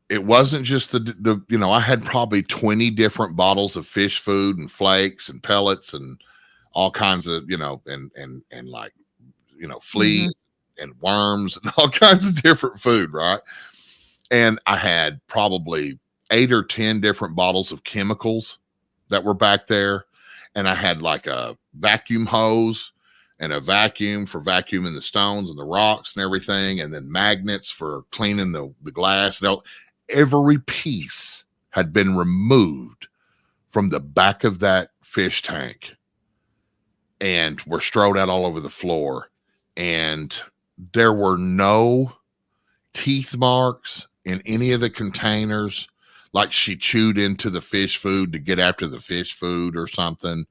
it wasn't just the I had probably 20 different bottles of fish food and flakes and pellets and all kinds of, and like, fleas mm-hmm. and worms and all kinds of different food, right? And I had probably 8 or 10 different bottles of chemicals that were back there. And I had like a vacuum hose and a vacuum for vacuuming the stones and the rocks and everything, and then magnets for cleaning the glass. Every piece had been removed from the back of that fish tank and were strode out all over the floor. And there were no teeth marks in any of the containers, like she chewed into the fish food to get after the fish food or something.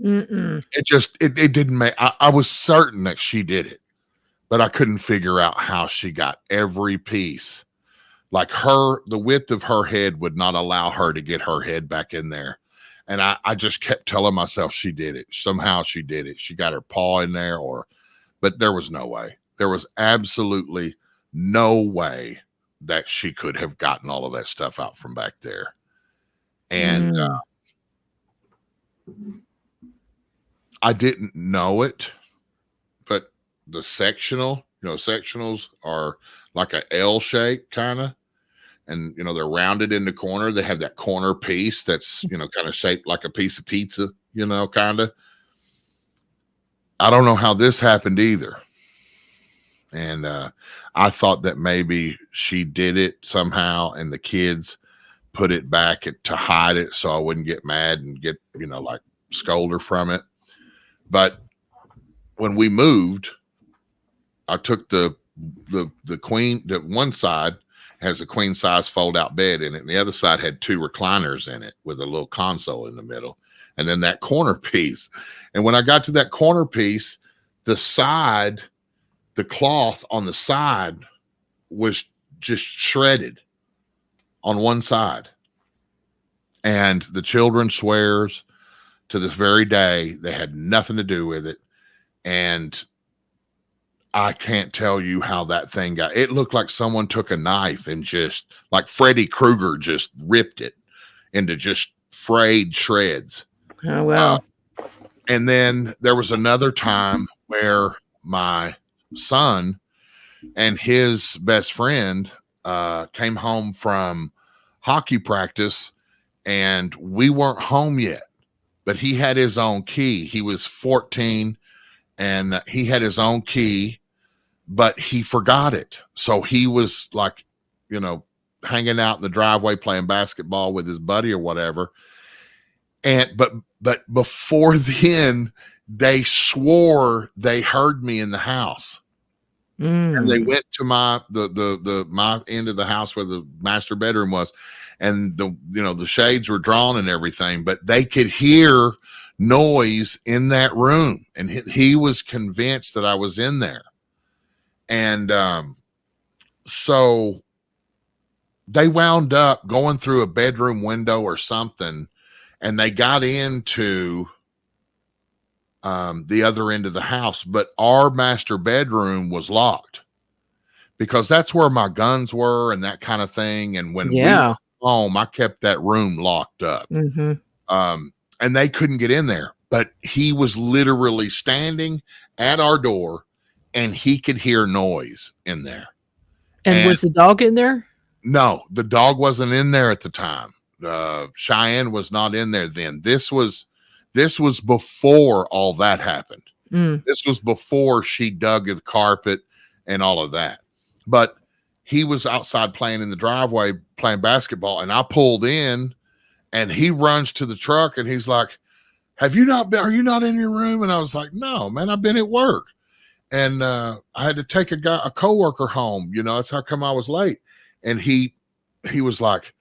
It didn't make, I was certain that she did it, but I couldn't figure out how she got every piece. Like, the width of her head would not allow her to get her head back in there. And I just kept telling myself she did it. Somehow she did it. She got her paw in there, but there was no way. There was absolutely no way that she could have gotten all of that stuff out from back there. And I didn't know it, but the sectionals are like a L shape kind of, and they're rounded in the corner. They have that corner piece that's kind of shaped like a piece of pizza, kind of. I don't know how this happened either. And I thought that maybe she did it somehow, and the kids put it back to hide it so I wouldn't get mad and get, like, scold her from it. But when we moved, I took the queen, the one side has a queen size fold out bed in it, and the other side had 2 recliners in it with a little console in the middle, and then that corner piece. And when I got to that corner piece, the cloth on the side was just shredded on one side. And the children swears to this very day they had nothing to do with it. And I can't tell you how that thing it looked like someone took a knife and just, like Freddy Krueger, just ripped it into just frayed shreds. Oh, wow. And then there was another time where my son and his best friend came home from hockey practice, and we weren't home yet, but he had his own key. He was 14 and he had his own key, but he forgot it. So he was like, hanging out in the driveway playing basketball with his buddy or whatever. And but before then, they swore they heard me in the house. And they went to my my end of the house where the master bedroom was, and the shades were drawn and everything, but they could hear noise in that room, and he was convinced that I was in there. And so they wound up going through a bedroom window or something, and they got into the other end of the house, but our master bedroom was locked because that's where my guns were and that kind of thing. And when we were home, I kept that room locked up. And they couldn't get in there, but he was literally standing at our door and he could hear noise in there. And was the dog in there? No, the dog wasn't in there at the time. Cheyenne was not in there then. This was before all that happened. This was before she dug the carpet and all of that. But he was outside playing in the driveway, playing basketball, and I pulled in, and he runs to the truck, and he's like, are you not in your room? And I was like, no, man, I've been at work. And I had to take a coworker home. That's how come I was late. And he was like,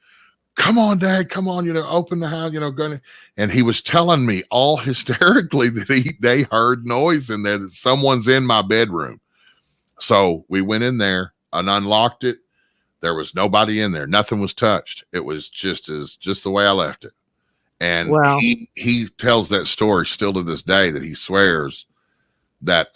come on, Dad, come on, open the house, go. And he was telling me all hysterically that they heard noise in there, that someone's in my bedroom. So we went in there and unlocked it. There was nobody in there. Nothing was touched. It was just the way I left it. And he tells that story still to this day, that he swears that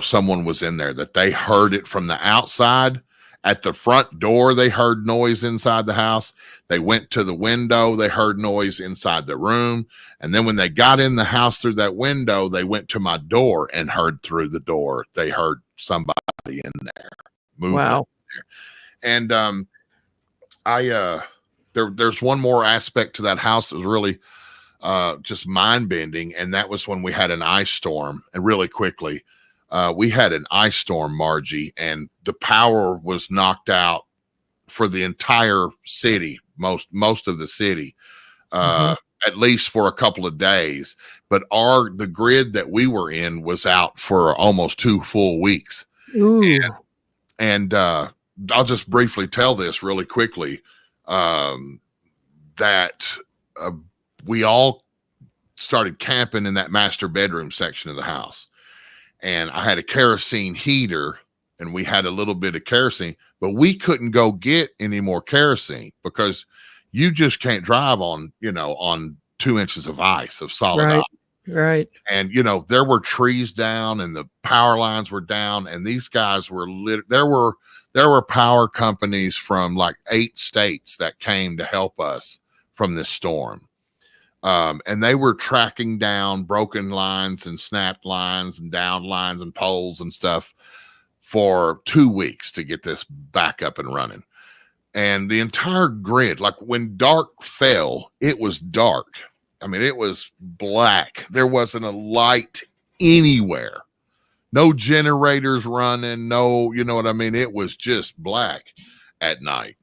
someone was in there, that they heard it from the outside. At the front door, they heard noise inside the house. They went to the window. They heard noise inside the room. And then when they got in the house through that window, they went to my door and heard through the door. They heard somebody in there. Wow. And there's one more aspect to that house that was really just mind-bending, and that was when we had an ice storm. And really quickly, we had an ice storm, Margie, and the power was knocked out for the entire city, most of the city, at least for a couple of days. But the grid that we were in was out for almost 2 full weeks. And I'll just briefly tell this really quickly, that we all started camping in that master bedroom section of the house. And I had a kerosene heater, and we had a little bit of kerosene, but we couldn't go get any more kerosene because you just can't drive on 2 inches of ice, of solid ice. Right. And, there were trees down and the power lines were down, and these guys were there were power companies from like 8 states that came to help us from this storm. And they were tracking down broken lines and snapped lines and down lines and poles and stuff for 2 weeks to get this back up and running. And the entire grid, like when dark fell, it was dark. I mean, it was black. There wasn't a light anywhere. No generators running. No, you know what I mean? It was just black at night.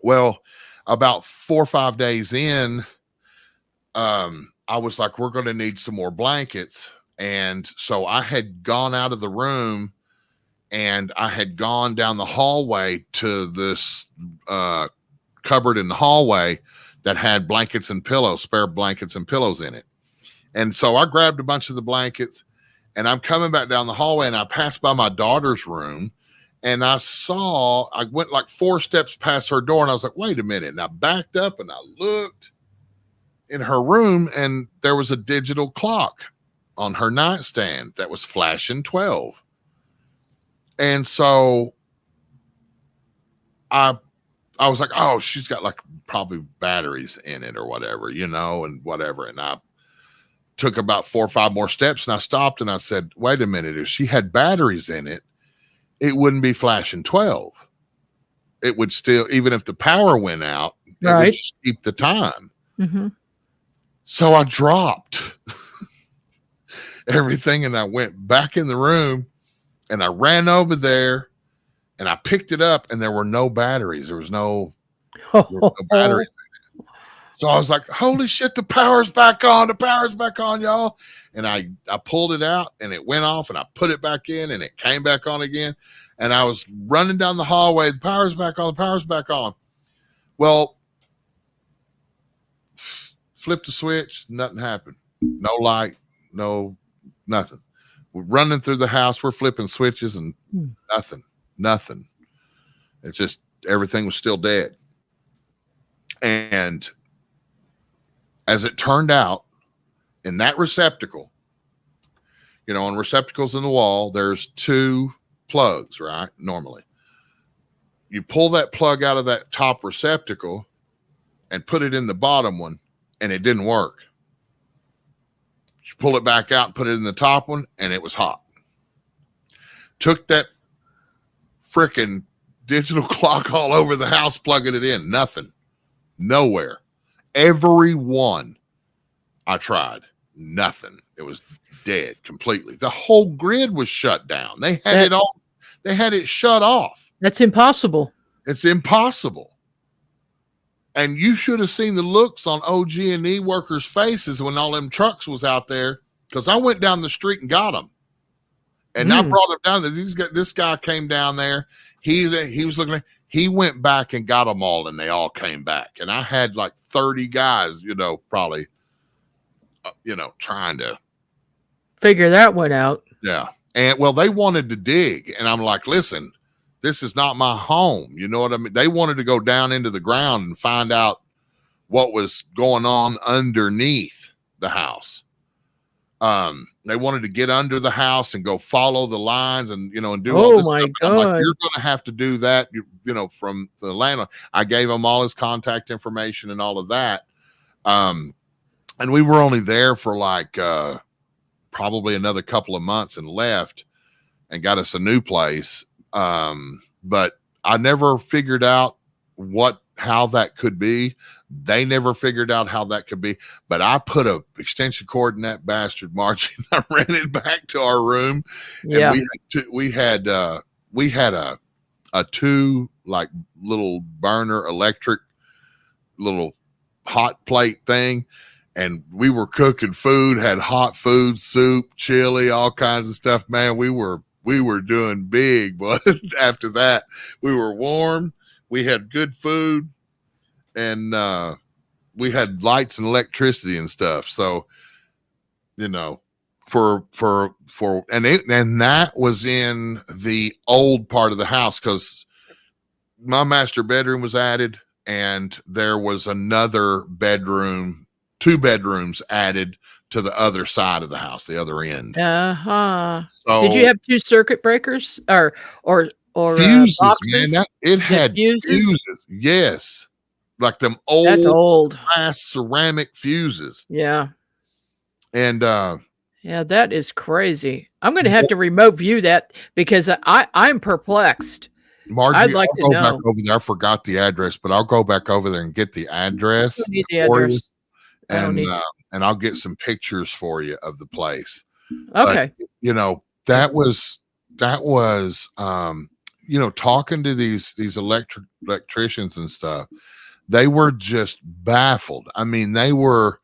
Well, about 4 or 5 days in, I was like, we're going to need some more blankets. And so I had gone out of the room and I had gone down the hallway to this cupboard in the hallway that had blankets and pillows, spare blankets and pillows in it. And so I grabbed a bunch of the blankets, and I'm coming back down the hallway, and I passed by my daughter's room, and I went like 4 steps past her door, and I was like, wait a minute. And I backed up and I looked in her room, and there was a digital clock on her nightstand that was flashing 12. And so I was like, oh, she's got like probably batteries in it or whatever, and whatever. And I took about 4 or 5 more steps, and I stopped and I said, wait a minute, if she had batteries in it, it wouldn't be flashing 12. it would still, even if the power went out, it Right. would just keep the time. Mm-hmm. So I dropped everything and I went back in the room and I ran over there and I picked it up and there were no batteries. There was no batteries. So I was like, holy shit, the power's back on. The power's back on, y'all. And I pulled it out and it went off and I put it back in and it came back on again. And I was running down the hallway. The power's back on. The power's back on. Well, flipped the switch. Nothing happened. No light. No, nothing. We're running through the house. We're flipping switches and nothing. It's just everything was still dead. And as it turned out, in that receptacle, you know, on receptacles in the wall, there's 2 plugs, right? Normally. You pull that plug out of that top receptacle and put it in the bottom one, and it didn't work. You pull it back out and put it in the top one, and it was hot. Took that freaking digital clock all over the house, plugging it in. Nothing. Nowhere. Every one I tried. Nothing. It was dead completely. The whole grid was shut down. They had they had it shut off. That's impossible. It's impossible. And you should have seen the looks on OG&E workers' faces when all them trucks was out there, because I went down the street and got them. And I brought them down there. This guy came down there. He was looking at, he went back and got them all, and they all came back. And I had like 30 guys, you know, probably, you know, trying to figure that one out. Yeah. And well, they wanted to dig. And I'm like, listen, this is not my home. You know what I mean? They wanted to go down into the ground and find out what was going on underneath the house. They wanted to get under the house and go follow the lines and, you know, and do all this stuff. God. I'm like, you're going to have to do that, you know, from the landlord. I gave him all his contact information and all of that. And we were only there for like, probably another couple of months and left and got us a new place. But I never figured out how that could be. They never figured out how that could be, but I put a extension cord in that bastard, Margie, and I ran it back to our room. Yeah. And we had a 2 like little burner electric little hot plate thing. And we were cooking food, had hot food, soup, chili, all kinds of stuff. Man, we were doing big, but after that, we were warm. We had good food, and we had lights and electricity and stuff. So, you know, and that was in the old part of the house, because my master bedroom was added, and there was another bedroom, 2 bedrooms added to the other side of the house, the other end. So, did you have 2 circuit breakers or fuses, boxes? Man, it had fuses. Yes. Like them old glass ceramic fuses. Yeah. And yeah, that is crazy. I'm going to have to remote view that, because I'm perplexed. Margie, I'd like I'll to go know. back over there. I forgot the address, but I'll go back over there and get the address You need the for address. you, and I'll get some pictures for you of the place. Okay. But, you know, that was you know, talking to these electricians and stuff, they were just baffled. I mean, they were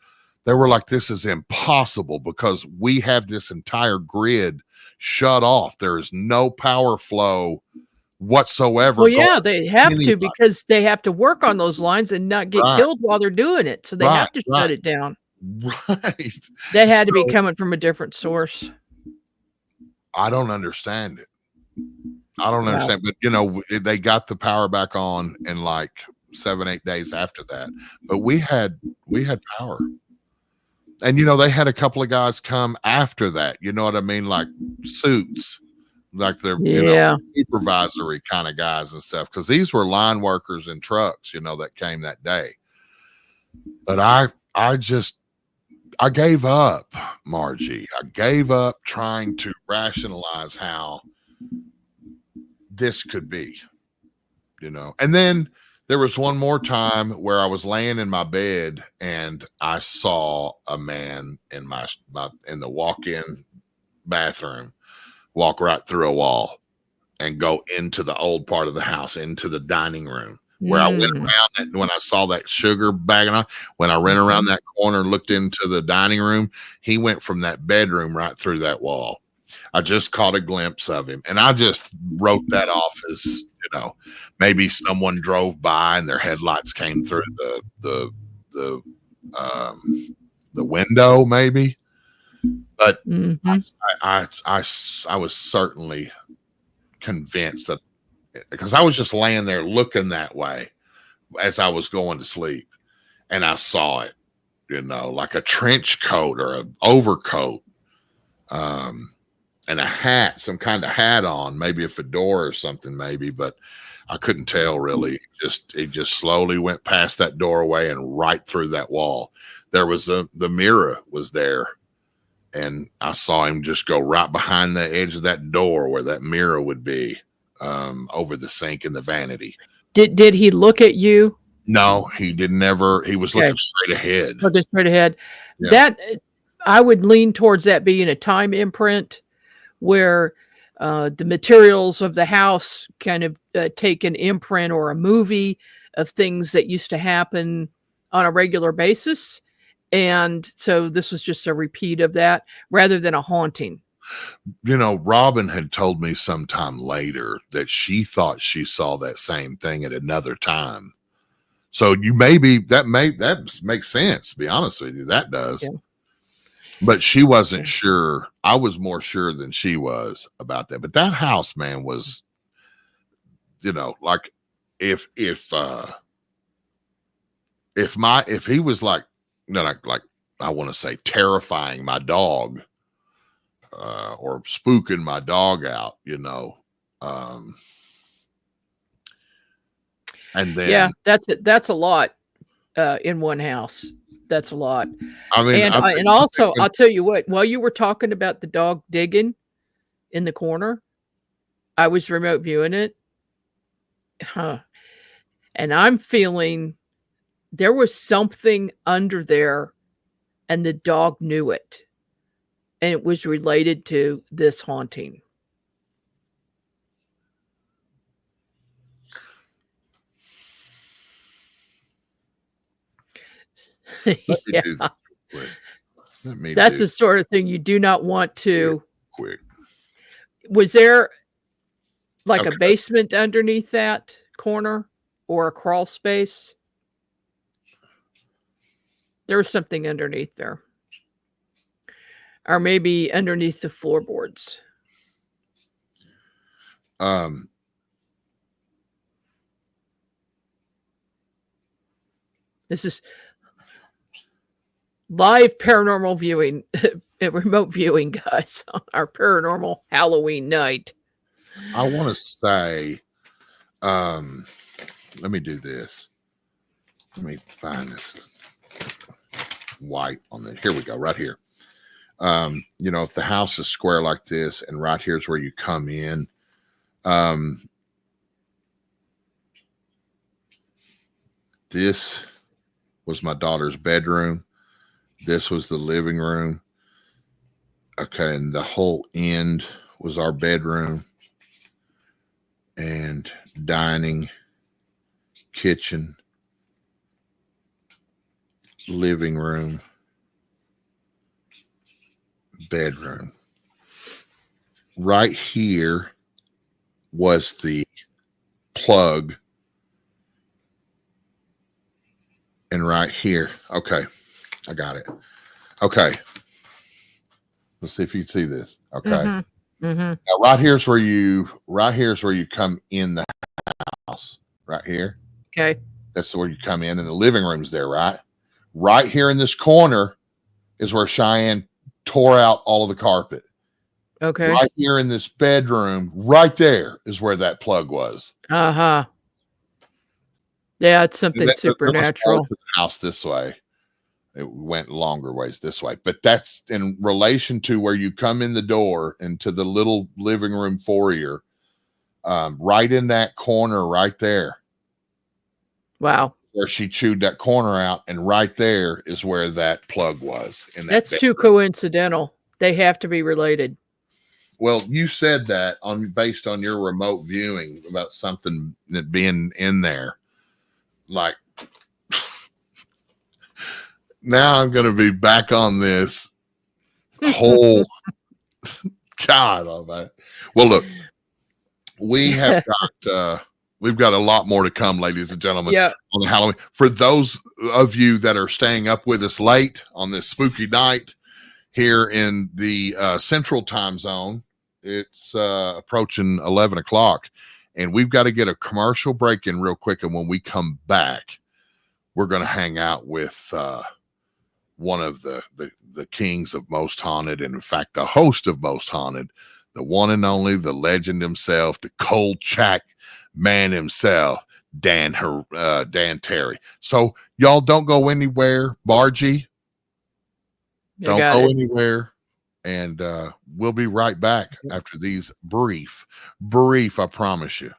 like, this is impossible, because we have this entire grid shut off. There is no power flow whatsoever. Well, yeah, they have to, because they have to work on those lines and not get killed while they're doing it. So they have to shut it down. Right. They had to be coming from a different source. I don't understand it. I don't understand, but you know, they got the power back on in like 7-8 days after that. But we had power. And you know, they had a couple of guys come after that, you know what I mean, like suits, like they're you know, supervisory kind of guys and stuff, because these were line workers in trucks, you know, that came that day. But I gave up, Margie. I gave up trying to rationalize how this could be. you know. And then there was one more time where I was laying in my bed and I saw a man in my in the walk-in bathroom walk right through a wall and go into the old part of the house, into the dining room, where I went around that, when I saw that sugar bagging on, when I ran around that corner and looked into the dining room, he went from that bedroom right through that wall. I just caught a glimpse of him, and I just wrote that off as, you know, maybe someone drove by and their headlights came through the window, maybe. But I was certainly convinced that, because I was just laying there looking that way as I was going to sleep, and I saw it, you know, like a trench coat or an overcoat, and a hat, some kind of hat on, maybe a fedora or something, maybe, but I couldn't tell really. It just slowly went past that doorway and right through that wall. There was the mirror was there, and I saw him just go right behind the edge of that door where that mirror would be, over the sink in the vanity. Did he look at you? No, he didn't ever. He was looking straight ahead. Looking straight ahead. Yeah. That, I would lean towards that being a time imprint where the materials of the house kind of take an imprint or a movie of things that used to happen on a regular basis. And so this was just a repeat of that rather than a haunting. You know, Robin had told me sometime later that she thought she saw that same thing at another time. So that makes sense, to be honest with you. That does. Yeah. But she wasn't sure. I was more sure than she was about that. But that house, man, was, you know, like if he was like, you know, like I want to say terrifying my dog, or spooking my dog out, you know. And then that's a lot in one house. That's a lot. I mean, and also I'll tell you what, while you were talking about the dog digging in the corner, I was remote viewing it. And I'm feeling there was something under there and the dog knew it. And it was related to this haunting. Yeah. That's the sort of thing you do not want to. Quick. Was there like a basement underneath that corner or a crawl space? There was something underneath there. Or maybe underneath the floorboards. This is live paranormal viewing, remote viewing, guys, on our paranormal Halloween night. I want to say, let me do this. Let me find this white on the, here we go, right here. You know, if the house is square like this and right here's where you come in, this was my daughter's bedroom. This was the living room. Okay. And the whole end was our bedroom and dining, kitchen, living room, bedroom. Right here was the plug. And right here. Okay. I got it. Okay. Let's see if you can see this. Okay. Mm-hmm. Mm-hmm. Now right here's where you come in the house. Right here. Okay. That's where you come in, and the living room's there, right? Right here in this corner is where Cheyenne tore out all of the carpet. Okay. Right here in this bedroom, right there is where that plug was. Uh-huh. Yeah, it's something supernatural. The house this way. It went longer ways this way. But that's in relation to where you come in the door into the little living room foyer. right in that corner right there. Wow. Where she chewed that corner out, and right there is where that plug was. That's too coincidental. They have to be related. Well, you said that based on your remote viewing about something that being in there. Like, now I'm going to be back on this whole God on that. Well, look, we've got a lot more to come, ladies and gentlemen, on the Halloween. For those of you that are staying up with us late on this spooky night here in the Central Time Zone, it's approaching 11 o'clock, and we've got to get a commercial break in real quick. And when we come back, we're going to hang out with one of the kings of Most Haunted, and in fact, the host of Most Haunted, the one and only, the legend himself, the Kolchak man himself, Dan Terry. So y'all don't go anywhere. Margie, don't go anywhere. And we'll be right back after these brief, I promise you,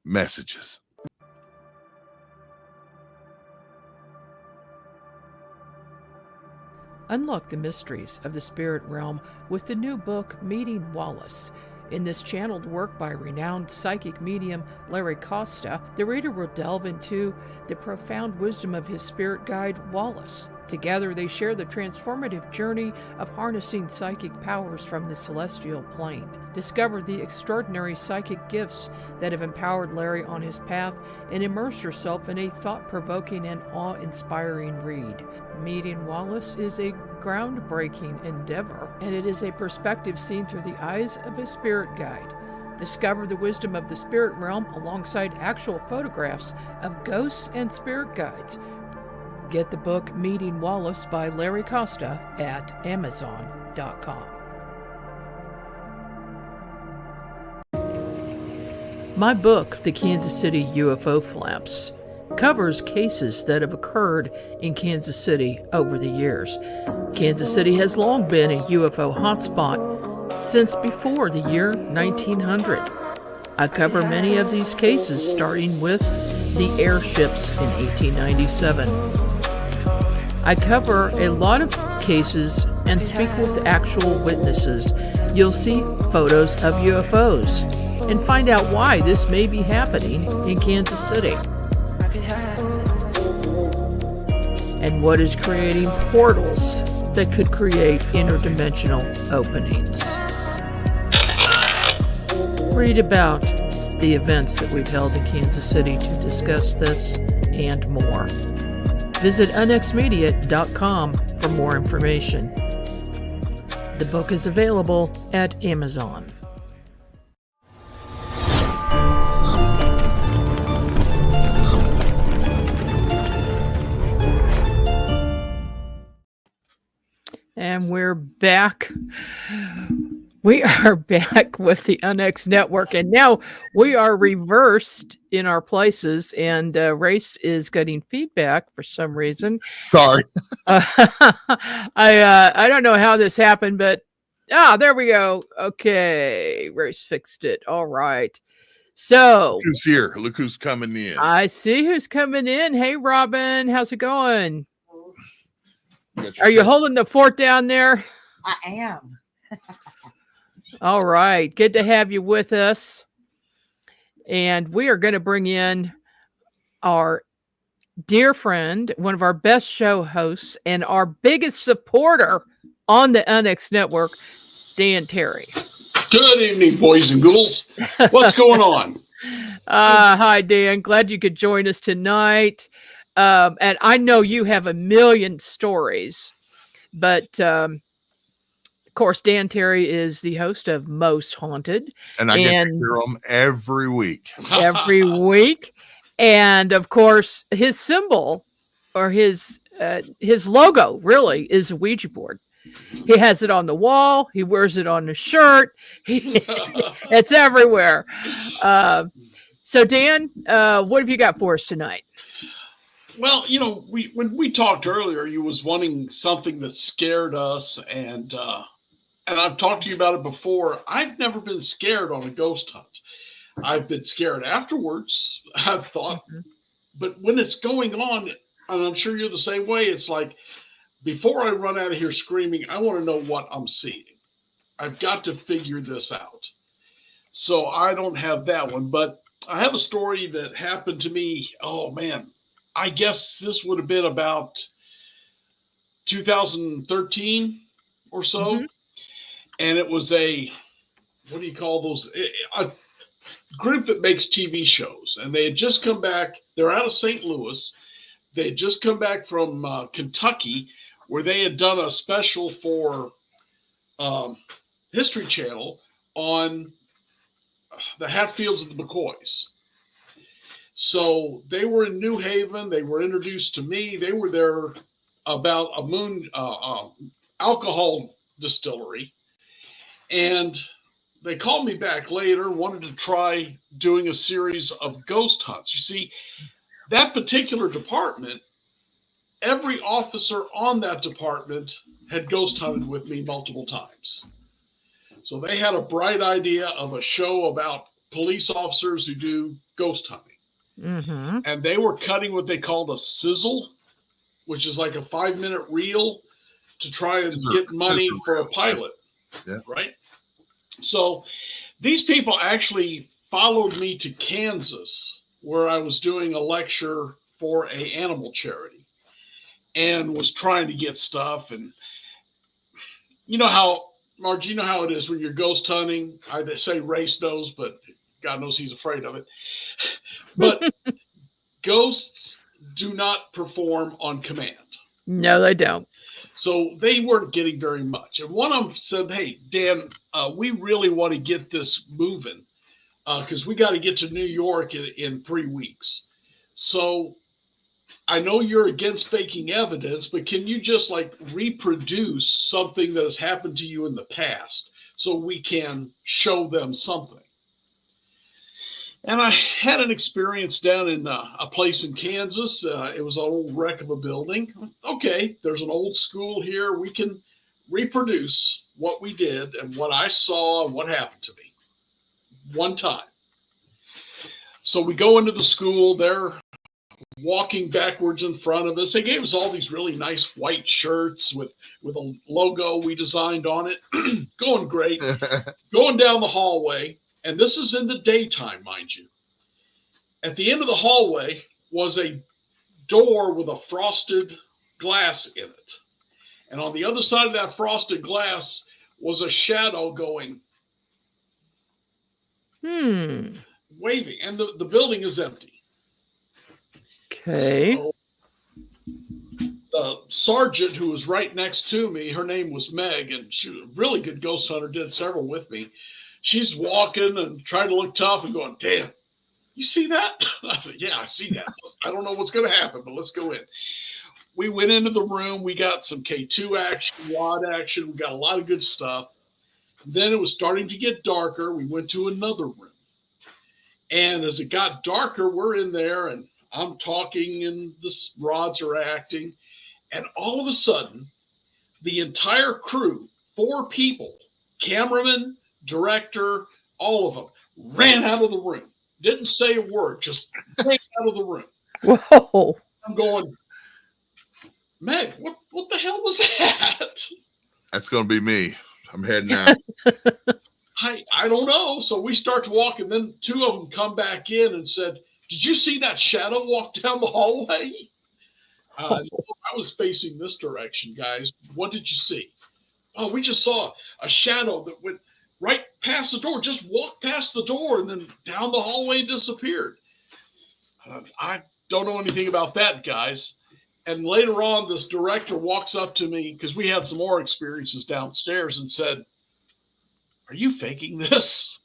messages. Unlock the mysteries of the spirit realm with the new book, Meeting Wallace. In this channeled work by renowned psychic medium Larry Costa, the reader will delve into the profound wisdom of his spirit guide, Wallace. Together, they share the transformative journey of harnessing psychic powers from the celestial plane. Discover the extraordinary psychic gifts that have empowered Larry on his path, and immerse yourself in a thought-provoking and awe-inspiring read. Meeting Wallace is a groundbreaking endeavor, and it is a perspective seen through the eyes of a spirit guide. Discover the wisdom of the spirit realm alongside actual photographs of ghosts and spirit guides. Get the book Meeting Wallace by Larry Costa at Amazon.com. My book, The Kansas City UFO Flaps, covers cases that have occurred in Kansas City over the years. Kansas City has long been a UFO hotspot since before the year 1900. I cover many of these cases, starting with the airships in 1897. I cover a lot of cases and speak with actual witnesses. You'll see photos of UFOs and find out why this may be happening in Kansas City, and what is creating portals that could create interdimensional openings. Read about the events that we've held in Kansas City to discuss this and more. Visit unxmedia.com for more information. The book is available at Amazon. And we're back. We are back with the UNX Network, and now we are reversed in our places, and Race is getting feedback for some reason. Sorry. I don't know how this happened, but there we go. Okay, Race fixed it. All right. So look who's here. Look who's coming in. I see who's coming in. Hey, Robin, how's it going? Are you holding the fort down there? I am. All right. Good to have you with us. And we are going to bring in our dear friend, one of our best show hosts, and our biggest supporter on the UNX Network, Dan Terry. Good evening, boys and ghouls. What's going on? Hi, Dan. Glad you could join us tonight. And I know you have a million stories, but of course, Dan Terry is the host of Most Haunted. And I get to hear them every week. Every week. And of course, his symbol or his logo really is a Ouija board. He has it on the wall. He wears it on his shirt. It's everywhere. So, Dan, what have you got for us tonight? Well, you know, when we talked earlier, you was wanting something that scared us, and I've talked to you about it before. I've never been scared on a ghost hunt. I've been scared afterwards. I've thought, but when it's going on, and I'm sure you're the same way, it's like, before I run out of here screaming, I want to know what I'm seeing. I've got to figure this out. So I don't have that one, but I have a story that happened to me. Oh man, I guess this would have been about 2013 or so. And it was what do you call those? A group that makes TV shows. And they had just come back. They're out of St. Louis. They had just come back from Kentucky, where they had done a special for History Channel on the Hatfields and the McCoys. So they were in New Haven. They were introduced to me. They were there about a alcohol distillery. And they called me back later, wanted to try doing a series of ghost hunts. You see, that particular department, every officer on that department had ghost hunted with me multiple times. So they had a bright idea of a show about police officers who do ghost hunting. And they were cutting what they called a sizzle, which is like a 5-minute reel to try and get money for a pilot. Yeah. Right? So these people actually followed me to Kansas, where I was doing a lecture for an animal charity and was trying to get stuff. And you know how, Margie, you know how it is when you're ghost hunting. I say Race knows, but God knows he's afraid of it. But ghosts do not perform on command. No, they don't. So they weren't getting very much. And one of them said, hey, Dan, we really want to get this moving because we got to get to New York in 3 weeks. So I know you're against faking evidence, but can you just like reproduce something that has happened to you in the past so we can show them something? And I had an experience down in a place in Kansas. It was an old wreck of a building. Okay, there's an old school here. We can reproduce what we did and what I saw and what happened to me one time. So we go into the school. They're walking backwards in front of us. They gave us all these really nice white shirts with a logo we designed on it. Going great. Going down the hallway. And this is in the daytime, mind you. At the end of the hallway was a door with a frosted glass in it. And on the other side of that frosted glass was a shadow going. Waving. And the building is empty. Okay. So the sergeant who was right next to me, her name was Meg, and she was a really good ghost hunter, did several with me. She's walking and trying to look tough and going, Dan, you see that? I said, yeah, I see that. I don't know what's going to happen, but let's go in. We went into the room. We got some K2 action, WAD action. We got a lot of good stuff. Then it was starting to get darker. We went to another room. And as it got darker, we're in there and I'm talking and the rods are acting. And all of a sudden, the entire crew, 4 people, cameraman, director, all of them, ran out of the room. Didn't say a word, just ran out of the room. Whoa. I'm going, Meg, what the hell was that? That's going to be me. I'm heading out. I don't know. So we start to walk, and then 2 of them come back in and said, did you see that shadow walk down the hallway? I was facing this direction, guys. What did you see? Oh, we just saw a shadow that went right past the door, just walked past the door and then down the hallway and disappeared. I don't know anything about that, guys. And later on, this director walks up to me because we had some more experiences downstairs and said, are you faking this?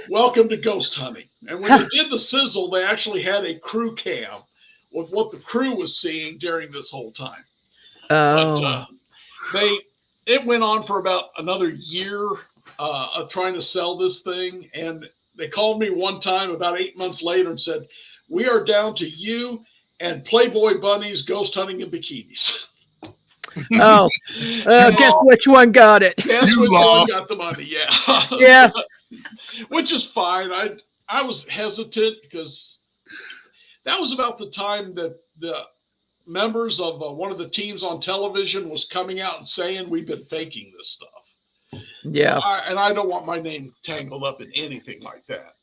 Welcome to ghost hunting. And when they did the sizzle, they actually had a crew cam with what the crew was seeing during this whole time. Oh. But it went on for about another year of trying to sell this thing. And they called me one time about 8 months later and said, we are down to you and Playboy bunnies ghost hunting in bikinis. Oh, guess which one got it? Guess which one got the money, yeah. Yeah, which is fine. I was hesitant because that was about the time that the members of one of the teams on television was coming out and saying we've been faking this stuff. Yeah. So I don't want my name tangled up in anything like that.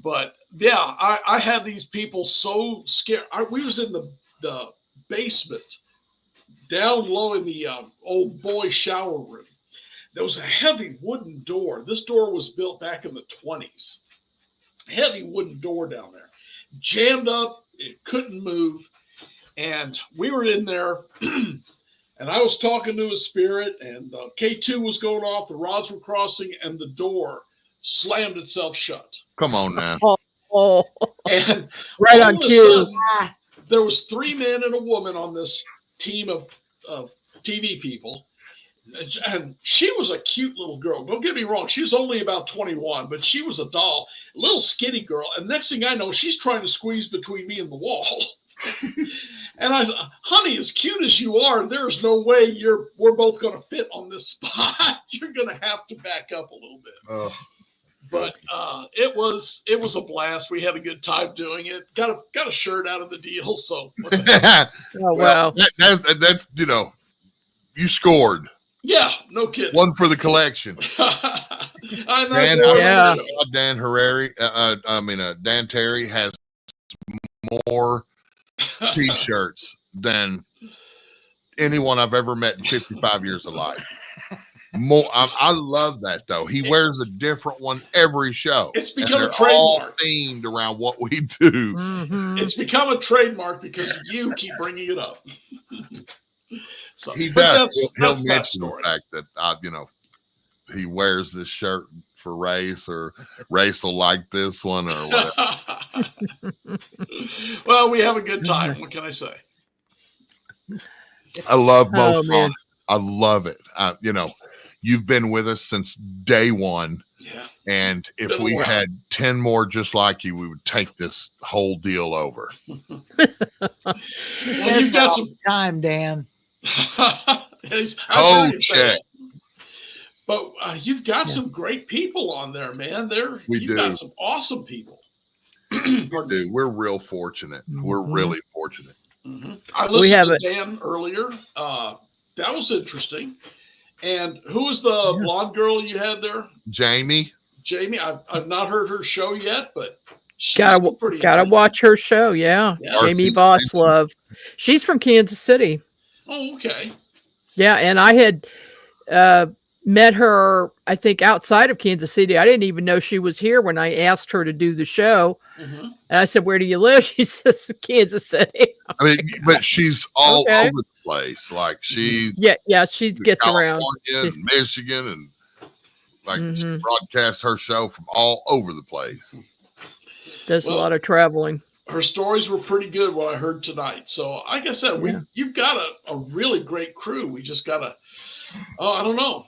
But yeah, I had these people so scared. We was in the basement down low in the old boy shower room. There was a heavy wooden door. This door was built back in the 20s. Heavy wooden door down there. Jammed up. It couldn't move. And we were in there, and I was talking to a spirit, and K2 was going off, the rods were crossing, and the door slammed itself shut. Come on now. Oh. And right on cue. There was 3 men and a woman on this team of TV people. And she was a cute little girl. Don't get me wrong. She was only about 21, but she was a doll, little skinny girl. And next thing I know, she's trying to squeeze between me and the wall. And I said, honey, as cute as you are, there's no way we're both going to fit on this spot. You're going to have to back up a little bit. But it was a blast. We had a good time doing it. Got a shirt out of the deal. So oh, wow. That's you scored. Yeah, no kidding. One for the collection. Dan Herrera. Dan Terry has more T-shirts than anyone I've ever met in 55 years of life. More, I love that though. He wears a different one every show. It's become a trademark. All themed around what we do. Mm-hmm. It's become a trademark because you keep bringing it up. So he does. He'll that's mention the fact that he wears this shirt for race, or race will like this one, or whatever. Well, we have a good time. What can I say? I love most on it. I love it. You've been with us since day one. Yeah. And if we had 10 more just like you, we would take this whole deal over. Well, you've got some time, Dan. Check. But you've got some great people on there, man. You've got some awesome people. We do. We're real fortunate. We're really fortunate. Mm-hmm. I listened to Dan earlier. That was interesting. And who was the blonde girl you had there? Jamie. I've not heard her show yet, but gotta watch her show. Yeah. Jamie Voslov. She's from Kansas City. Oh, okay. Yeah, and I had met her, I think, outside of Kansas City. I didn't even know she was here when I asked her to do the show. Mm-hmm. And I said, "Where do you live?" She says, "Kansas City." But she's all over the place. Like she gets around. And Michigan, and she broadcasts her show from all over the place. Does a lot of traveling. Her stories were pretty good, what I heard tonight. So, like I said, you've got a really great crew. We just gotta. I don't know.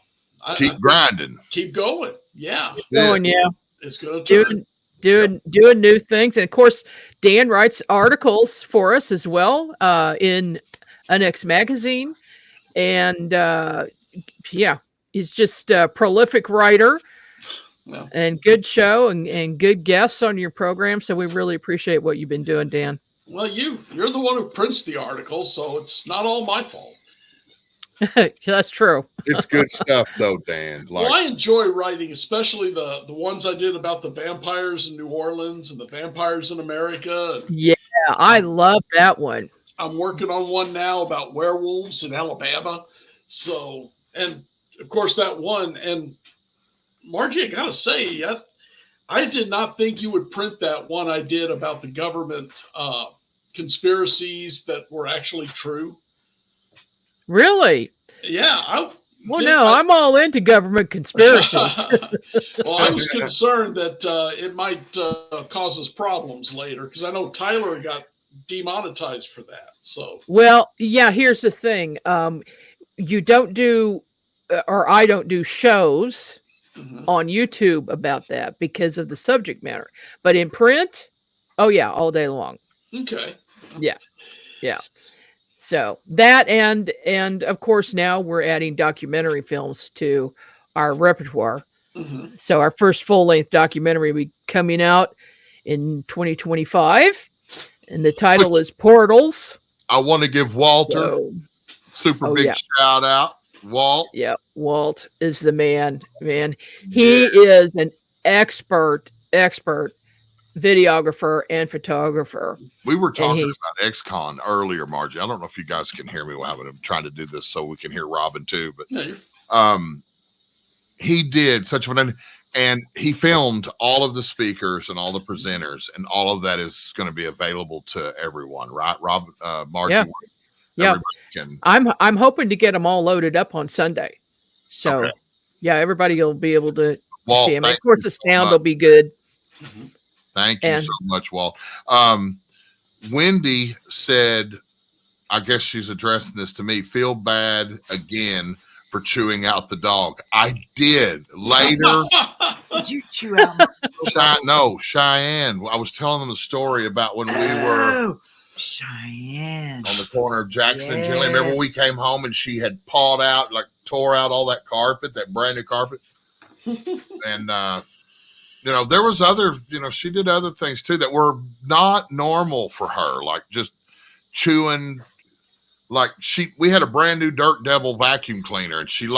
Keep grinding. Keep going. Yeah. It's going. Yeah. It's gonna turn. Doing new things, and of course, Dan writes articles for us as well in NX Magazine, and he's just a prolific writer. Well, and good show and good guests on your program. So we really appreciate what you've been doing, Dan. Well, you're the one who prints the articles, so it's not all my fault. That's true. It's good stuff, though, Dan. Well, I enjoy writing, especially the ones I did about the vampires in New Orleans and the vampires in America. Yeah, I love that one. I'm working on one now about werewolves in Alabama. So, and of course that one. And Margie, I gotta say, I did not think you would print that one I did about the government conspiracies that were actually true. Really? Yeah. I'm all into government conspiracies. Well, I was concerned that it might cause us problems later, because I know Tyler got demonetized for that. So, well, yeah, here's the thing. You don't do, or I don't do shows on YouTube about that because of the subject matter. But in print, oh yeah, all day long. Okay. Yeah. So that and of course now we're adding documentary films to our repertoire. Mm-hmm. So our first full-length documentary will be coming out in 2025, and the title is Portals. I want to give Walter super big yeah. shout out. Walt. Yeah, Walt is the man. He is an expert videographer and photographer. We were talking about XCon earlier, Margie. I don't know if you guys can hear me. I'm trying to do this so we can hear Robin too, but he did such fun, and he filmed all of the speakers and all the presenters, and all of that is going to be available to everyone, right? Margie. Yeah. I'm hoping to get them all loaded up on Sunday. So everybody will be able to see them. Of course, the sound will be good. Mm-hmm. Thank you so much, Walt. Wendy said, I guess she's addressing this to me, feel bad again for chewing out the dog. I did later. Did you chew out? Cheyenne. I was telling them the story about when we were Cheyenne on the corner of Jackson and Gillian. Remember when we came home and she had tore out all that carpet, that brand new carpet. And, there was other, she did other things too that were not normal for her. Like just chewing, we had a brand new Dirt Devil vacuum cleaner and she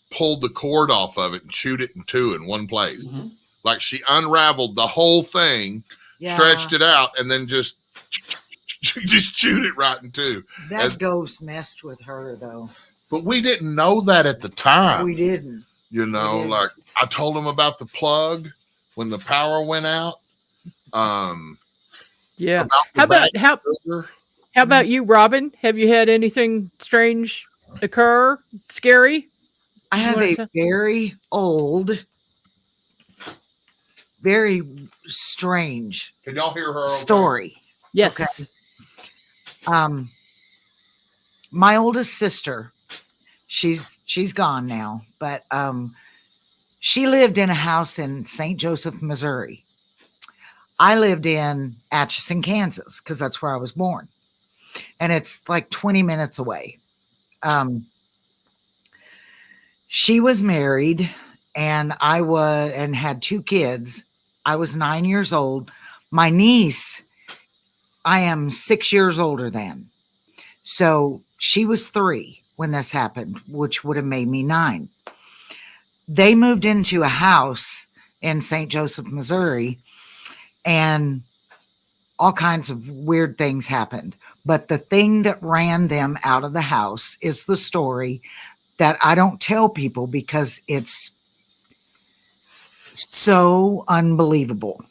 pulled the cord off of it and chewed it in two in one place. Mm-hmm. Like she unraveled the whole thing, stretched it out, and then just chewed it right in two. That ghost messed with her though. But we didn't know that at the time. We didn't. I told him about the plug when the power went out. How about you, Robin? Have you had anything strange occur? Scary? I have a very old, very strange Can y'all hear her story. Okay? Yes. Okay. My oldest sister, she's gone now, but she lived in a house in St. Joseph, Missouri. I lived in Atchison, Kansas, because that's where I was born. And it's 20 minutes away. She was married and and had 2 kids. I was 9 years old. My niece, I am 6 years older than. So she was 3 when this happened, which would have made me 9. They moved into a house in St. Joseph, Missouri, and all kinds of weird things happened. But the thing that ran them out of the house is the story that I don't tell people because it's so unbelievable.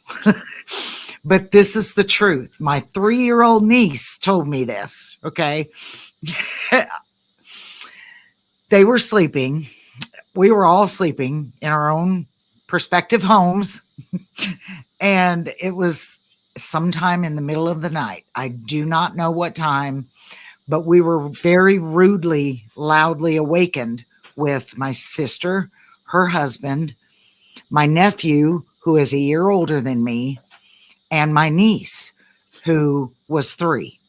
But this is the truth. My 3-year-old niece told me this, okay? They were sleeping. We were all sleeping in our own prospective homes. And it was sometime in the middle of the night. I do not know what time, but we were very rudely, loudly awakened with my sister, her husband, my nephew, who is a year older than me, and my niece, who was 3,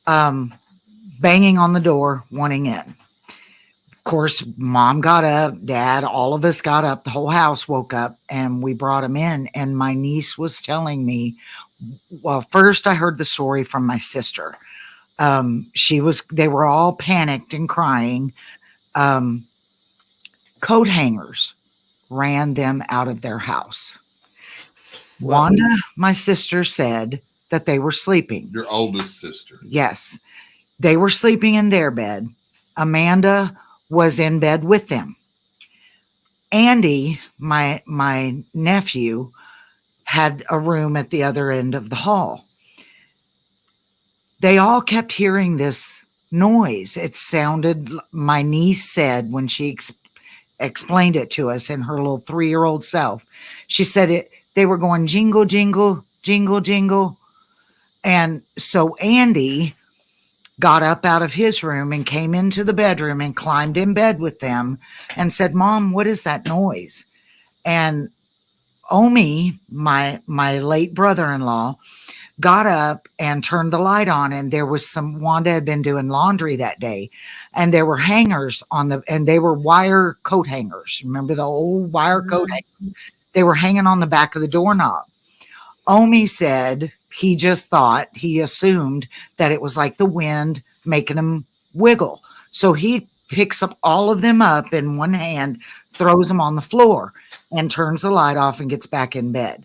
banging on the door, wanting in. Of course, Mom got up, Dad, all of us got up, the whole house woke up, and we brought them in. And my niece was telling me, well, first I heard the story from my sister. They were all panicked and crying. Coat hangers ran them out of their house. Wanda, my sister, said that they were sleeping. Your oldest sister. Yes. They were sleeping in their bed. Amanda was in bed with them. Andy, my nephew, had a room at the other end of the hall. They all kept hearing this noise. It sounded, my niece said when she explained it to us in her little 3-year-old self, she said they were going jingle, jingle, jingle, jingle. And so Andy got up out of his room and came into the bedroom and climbed in bed with them and said, Mom, what is that noise? And Omi, my late brother-in-law, got up and turned the light on, and there was Wanda had been doing laundry that day, and there were hangers and they were wire coat hangers. Remember the old wire coat hangers? They were hanging on the back of the doorknob. Omi said he assumed that it was like the wind making them wiggle. So he picks up all of them up in one hand, throws them on the floor, and turns the light off and gets back in bed.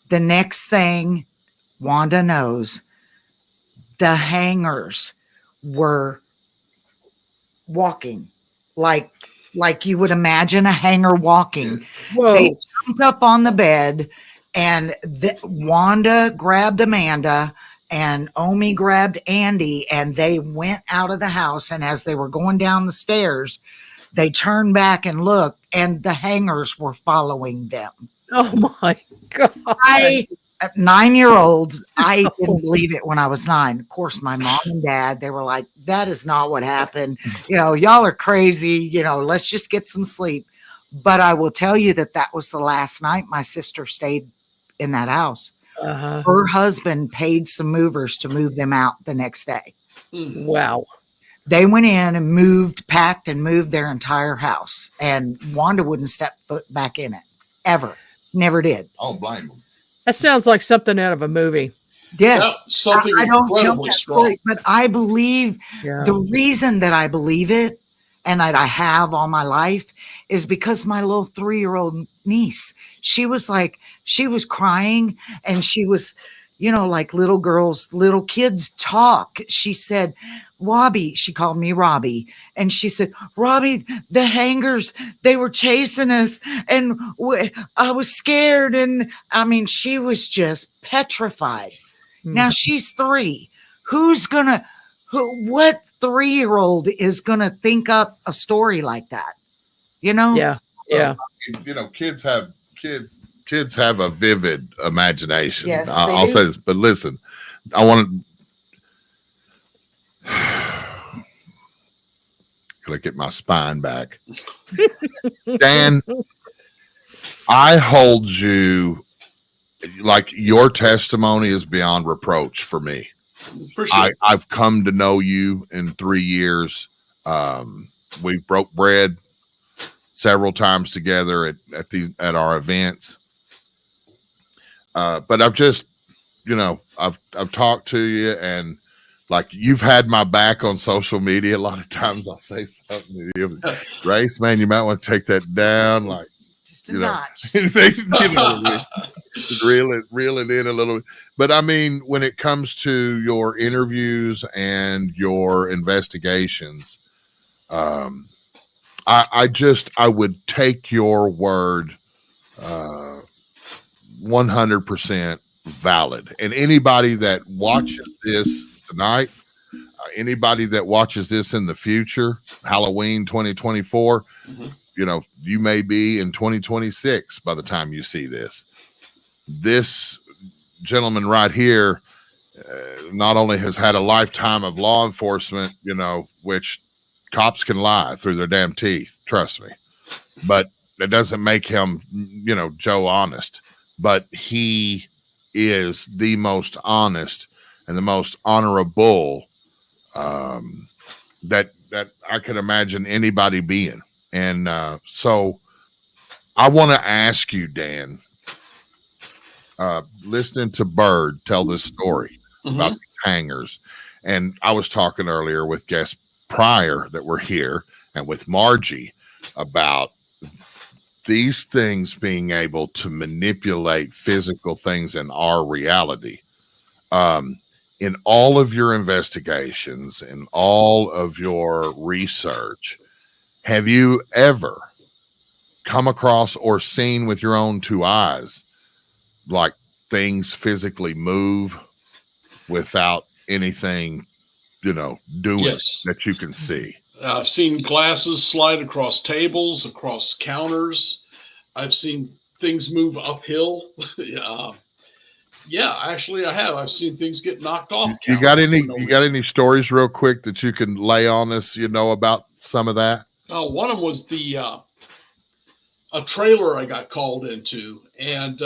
The next thing Wanda knows, the hangers were walking like you would imagine a hanger walking. Whoa. They jumped up on the bed, and Wanda grabbed Amanda and Omi grabbed Andy, and they went out of the house. And as they were going down the stairs, they turned back and looked, and the hangers were following them. Oh my God. 9-year-olds, I didn't believe it when I was 9. Of course, my mom and dad, they were like, that is not what happened. Y'all are crazy. Let's just get some sleep. But I will tell you that was the last night my sister stayed in that house. Uh-huh. Her husband paid some movers to move them out the next day. Wow. They went in and packed and moved their entire house. And Wanda wouldn't step foot back in it. Ever. Never did. I don't blame them. That sounds like something out of a movie. Yes. Something I don't tell incredibly that strong. story, but I believe the reason that I believe it, and that I have all my life, is because my little 3-year-old niece, she was crying, and she was, like little kids talk. She said, Robbie, she called me Robbie. And she said, Robbie, the hangers, they were chasing us, and I was scared. And I mean, she was just petrified. Now she's 3. What 3-year-old is going to think up a story like that? Yeah. Yeah. Kids have a vivid imagination. Yes, I'll say this, but listen, I want to gotta get my spine back. Dan, I hold you like your testimony is beyond reproach for me. I've come to know you in 3 years. We've broke bread several times together at our events. But I've just, I've talked to you, and like you've had my back on social media. A lot of times I'll say something to you, Race, man, you might want to take that down. Like, just a notch. Reel it in a little bit. But I mean, when it comes to your interviews and your investigations, I would take your word 100% valid. And anybody that watches this tonight, anybody that watches this in the future, Halloween 2024, you may be in 2026 by the time you see this. This gentleman right here not only has had a lifetime of law enforcement, which cops can lie through their damn teeth, trust me, but that doesn't make him, Joe Honest. But he is the most honest and the most honorable that I can imagine anybody being. And so I want to ask you, Dan, listening to Bird tell this story about these hangers, and I was talking earlier with guests prior that were here and with Margie about these things being able to manipulate physical things in our reality. In all of your investigations, in all of your research, have you ever come across or seen with your own 2 eyes like things physically move without anything, doing that you can see? I've seen glasses slide across tables, across counters. I've seen things move uphill. Yeah, actually I have. I've seen things get knocked off. You got any stories real quick that you can lay on us, about some of that? One of them was a trailer I got called into, and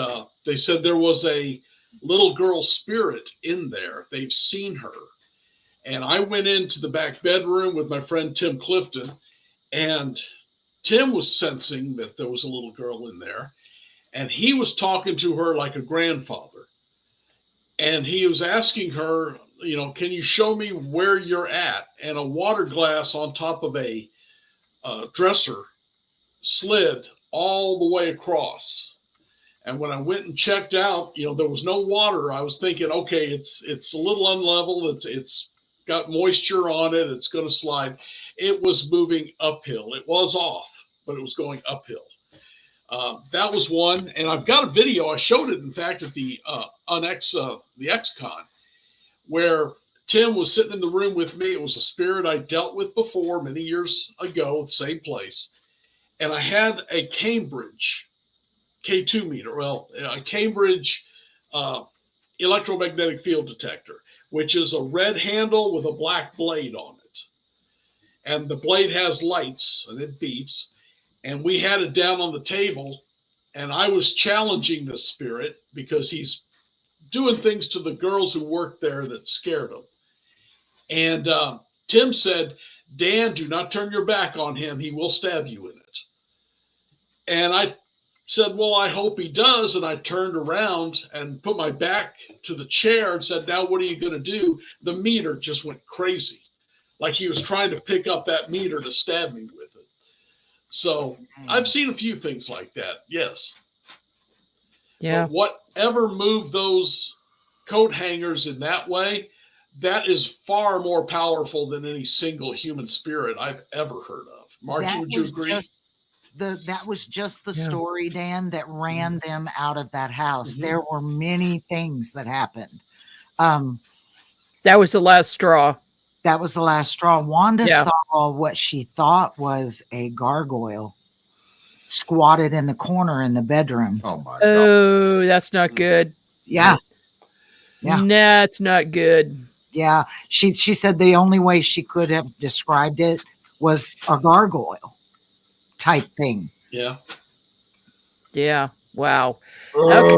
they said there was a little girl spirit in there. They've seen her. And I went into the back bedroom with my friend Tim Clifton, and Tim was sensing that there was a little girl in there, and he was talking to her like a grandfather. And he was asking her, you know, can you show me where you're at? And a water glass on top of a dresser slid all the way across. And when I went and checked out, you know, there was no water. I was thinking, okay, it's a little unlevel. It's got moisture on it. It's going to slide. It was moving uphill. It was off, but it was going uphill. That was one. And I've got a video. I showed it, in fact, at the XCon, where Tim was sitting in the room with me. It was a spirit I dealt with before many years ago, the same place. And I had a Cambridge K2 meter, a Cambridge electromagnetic field detector, which is a red handle with a black blade on it. And the blade has lights and it beeps. And we had it down on the table, and I was challenging this spirit because he's doing things to the girls who worked there that scared him. And Tim said, Dan, do not turn your back on him. He will stab you in it. And I said, well, I hope he does. And I turned around and put my back to the chair and said, now what are you going to do? The meter just went crazy. Like he was trying to pick up that meter to stab me with it. So I've seen a few things like that. Yes. Yeah. But whatever moved those coat hangers in that way, that is far more powerful than any single human spirit I've ever heard of. Margie, would you agree? That was just the story, Dan, that ran them out of that house. There were many things that happened. That was the last straw. That was the last straw. Wanda saw what she thought was a gargoyle squatted in the corner in the bedroom. Oh my God. Oh, that's not good. Yeah. Yeah. That's not good. Yeah. She said the only way she could have described it was a gargoyle type thing. Yeah. Yeah. Wow. Okay.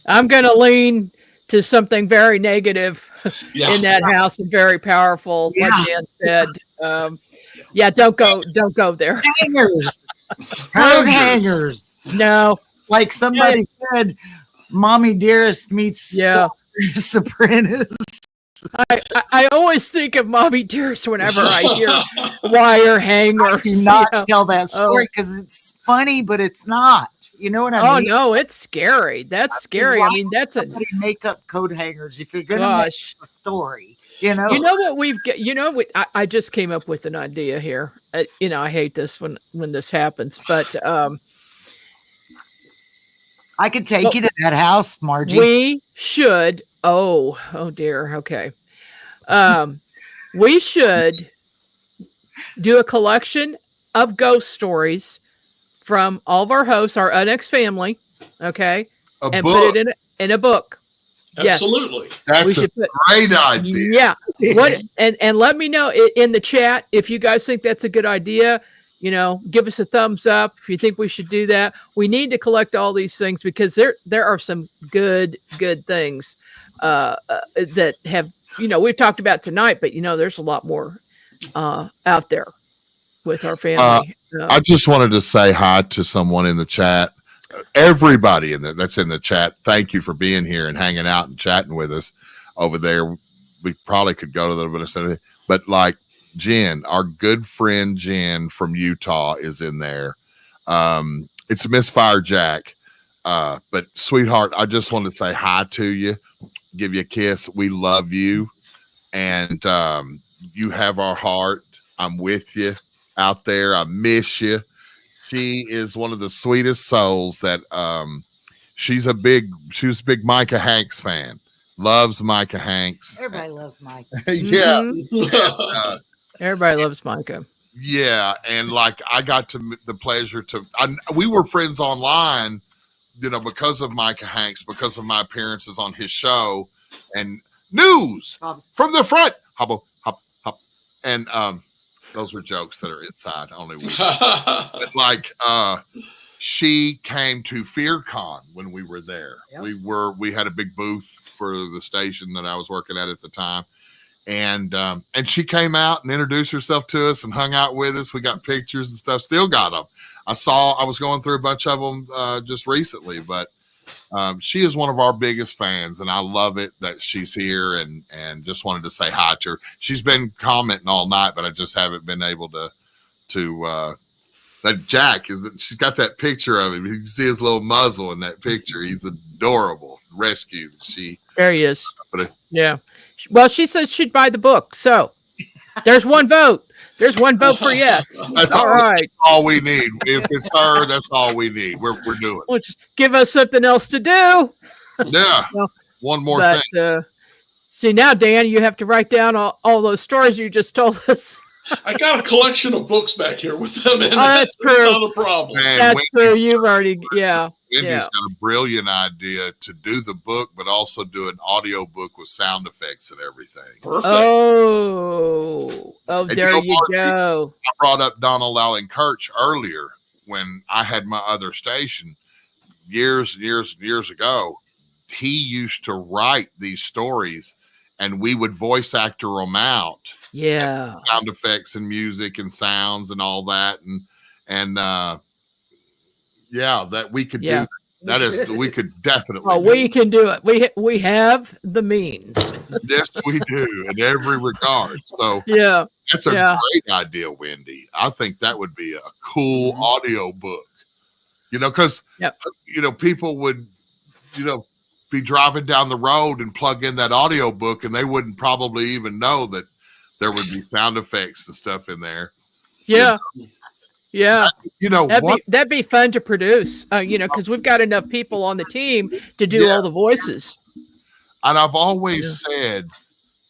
I'm going to lean to something very negative in that house and very powerful. Like Dan said, don't go there. Hangers, coat hangers. No, like somebody said, Mommy Dearest meets Sopranos. I always think of Mommy Dearest whenever I hear wire hangers. I do not tell that story because it's funny, but it's not. You know what I mean? Oh no, it's scary. That's scary. I mean, that's makeup coat hangers. If you're gonna make a story, you know what we've got. You know what? I just came up with an idea here. I hate this when this happens, but I could take you to that house, Margie. We should. Oh dear. Okay. We should do a collection of ghost stories from all of our hosts, our UNX family, okay, put it in a book. Absolutely, that's a great idea. Yeah, and let me know in the chat if you guys think that's a good idea. Give us a thumbs up if you think we should do that. We need to collect all these things because there are some good things that have we've talked about tonight, but there's a lot more out there with our family. I just wanted to say hi to someone in the chat. Everybody that's in the chat, thank you for being here and hanging out and chatting with us over there. We probably could go to the but like Jen, our good friend Jen from Utah is in there. It's Misfire Jack. But sweetheart, I just want to say hi to you, give you a kiss. We love you, and you have our heart. I'm with you out there. I miss you. She is one of the sweetest souls that she was a big Micah Hanks fan. Loves Micah Hanks. Everybody loves Micah. Yeah. Everybody loves Micah. Yeah. And like I got the pleasure we were friends online, because of Micah Hanks, because of my appearances on his show and news Hobbs. From the front. Hop. And those were jokes that are inside only we. But like she came to FearCon when we were there. Yep. We had a big booth for the station that I was working at the time. And she came out and introduced herself to us and hung out with us. We got pictures and stuff. Still got them. I was going through a bunch of them just recently, but she is one of our biggest fans, and I love it that she's here and just wanted to say hi to her. She's been commenting all night, but I just haven't been able to that Jack she's got that picture of him. You can see his little muzzle in that picture. He's adorable. Rescued. There he is. Yeah. Well, she says she'd buy the book. So there's one vote. There's one vote for yes. That's all right. That's all we need. If it's her, that's all we need. We're doing. Well, just give us something else to do. Yeah. One more thing. See, now, Dan, you have to write down all those stories you just told us. I got a collection of books back here with them in. That's true. Not a problem. Man, that's true. You've already, yeah. Wendy's got a brilliant idea to do the book, but also do an audio book with sound effects and everything. Perfect. Oh, and there you go. I brought up Donald Allen Kirch earlier when I had my other station years ago. He used to write these stories, and we would voice actor them out. Yeah. Sound effects and music and sounds and all that. And that we could do that. We could definitely. Oh, we can do it. We have the means. Yes, we do in every regard. So yeah, that's a great idea, Wendy. I think that would be a cool audio book. Because people would, be driving down the road and plug in that audio book, and they wouldn't probably even know that there would be sound effects and stuff in there. Yeah. Yeah. That'd be fun to produce, because we've got enough people on the team to do all the voices. And I've always said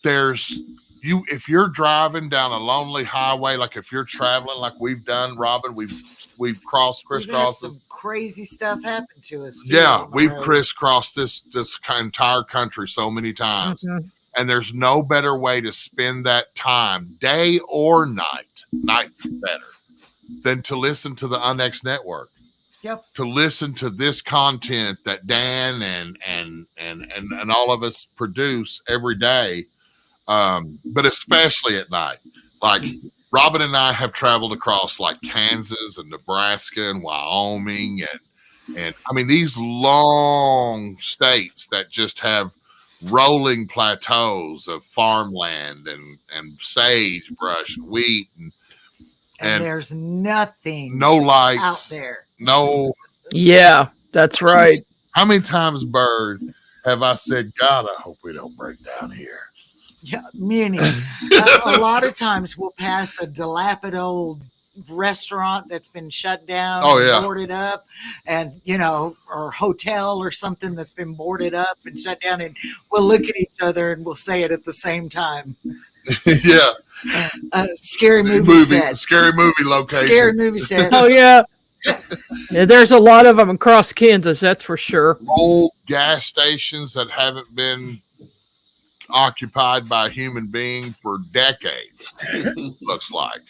if you're driving down a lonely highway, like if you're traveling like we've done, Robin, we've crisscrossed some crazy stuff happened to us. We've crisscrossed this entire country so many times. Mm-hmm. And there's no better way to spend that time, day or night. Night's better than to listen to the UNX network. Yep. To listen to this content that Dan and all of us produce every day, but especially at night. Like Robin and I have traveled across like Kansas and Nebraska and Wyoming and I mean these long states that just have rolling plateaus of farmland and sagebrush and wheat and there's nothing, no lights out there. No. Yeah, that's right. How many times, Bird, have I said, God, I hope we don't break down here? Yeah, many. A lot of times we'll pass a dilapidated old restaurant that's been shut down, boarded up, and or hotel or something that's been boarded up and shut down, and we'll look at each other and we'll say it at the same time. Yeah. Scary movie set. Scary movie location. Scary movie set. Oh yeah. Yeah, there's a lot of them across Kansas, that's for sure. Old gas stations that haven't been occupied by a human being for decades. Looks like,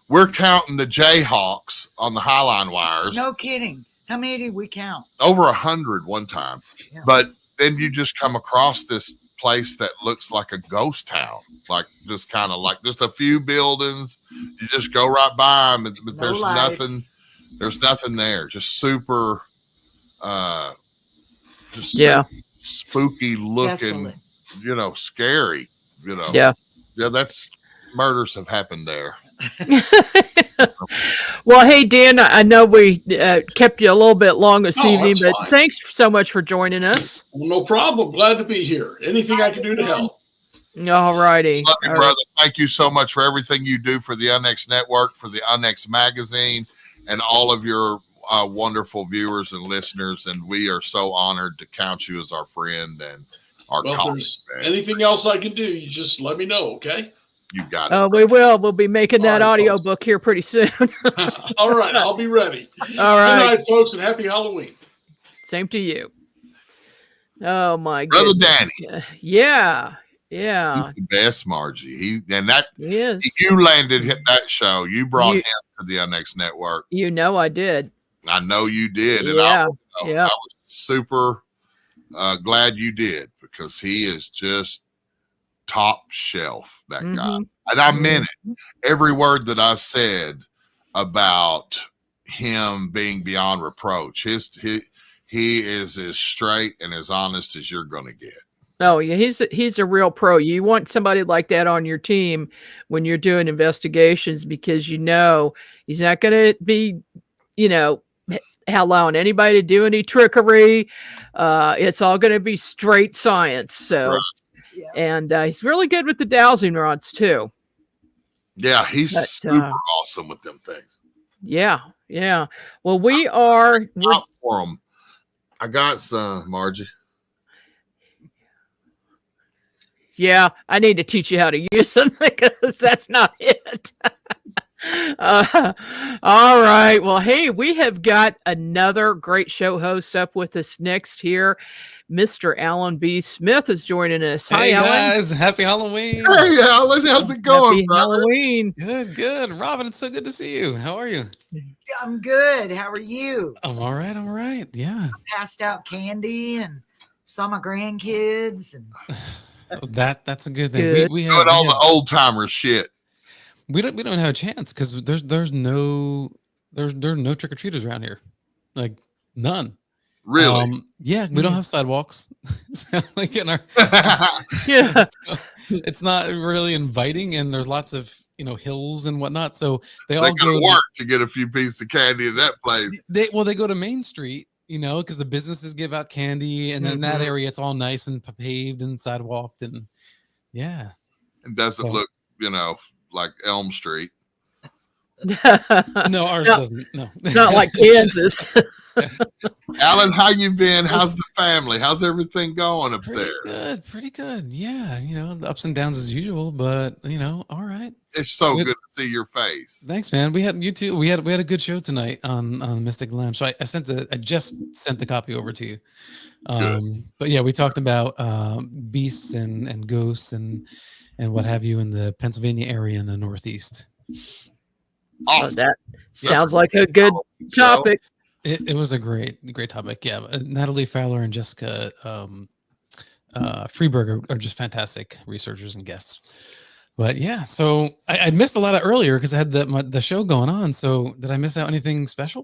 we're counting the Jayhawks on the Highline wires. No kidding. How many did we count? Over 100 one time. Yeah. But then you just come across this place that looks like a ghost town, like just kind of like just a few buildings. You just go right by them, but there's nothing. There's nothing there. Just super, spooky looking. Desolate. Scary. Yeah. That's murders have happened there. Well, hey Dan, I know we kept you a little bit long this evening, but fine. Thanks so much for joining us. Well, no problem. Glad to be here. Anything I can do to help. All righty. Love you, brother. Thank you so much for everything you do for the UNX Network, for the UNX Magazine, and all of your wonderful viewers and listeners. And we are so honored to count you as our friend and our colleague. Anything else I can do, you just let me know, okay? You got it. We will. We'll be making that audio book here pretty soon. All right. I'll be ready. All right. Good night, folks, and happy Halloween. Same to you. Oh, my Brother goodness. Danny. Yeah. He's the best, Margie. He is. You landed that show. You brought him to the UNX Network. I did. I know you did. And Yeah. I was super glad you did, because he is just top shelf, that guy. And I meant it. Every word that I said about him being beyond reproach. He is as straight and as honest as you're going to get. Oh yeah, he's a real pro. You want somebody like that on your team when you're doing investigations, because you know he's not going to be, allowing anybody to do any trickery. It's all going to be straight science. So, right. And he's really good with the dowsing rods too. Yeah, he's super awesome with them things. Yeah. Well, we're for him. I got some, Margie. Yeah, I need to teach you how to use them, because that's not it. All right. Well, hey, we have got another great show host up with us next here. Mr. Alan B. Smith is joining us. Hi, hey Alan. guys, happy Halloween. Hey, Alan, how's it going, happy brother? Halloween. Good. Robin, it's so good to see you. How are you? I'm good. How are you? I'm all right. Yeah. I passed out candy and saw my grandkids. And that's a good thing. Good. We have all the old timer shit. We don't have a chance, because there's no trick-or-treaters around here. Like none. Really? Yeah, we don't have sidewalks. So, like in our Yeah. so it's not really inviting, and there's lots of hills and whatnot. So they all go to work to get a few pieces of candy in that place. They go to Main Street, because the businesses give out candy, and then in that area it's all nice and paved and sidewalked, and yeah. It doesn't look, like Elm Street. No, ours doesn't. No, not like Kansas. Alan, how you been? How's the family? How's everything going up there? Pretty good. Yeah, the ups and downs as usual, but all right. It's so good to see your face. Thanks, man. We had you too. We had a good show tonight on Mystic Lounge. So I just sent the copy over to you. But yeah, we talked about beasts and ghosts and what have you in the Pennsylvania area in the Northeast. Awesome. So that sounds like a good topic. It was a great topic. Yeah, Natalie Fowler and Jessica Freeberg are just fantastic researchers and guests. But yeah, so I missed a lot of earlier because I had the show going on. So did I miss out anything special?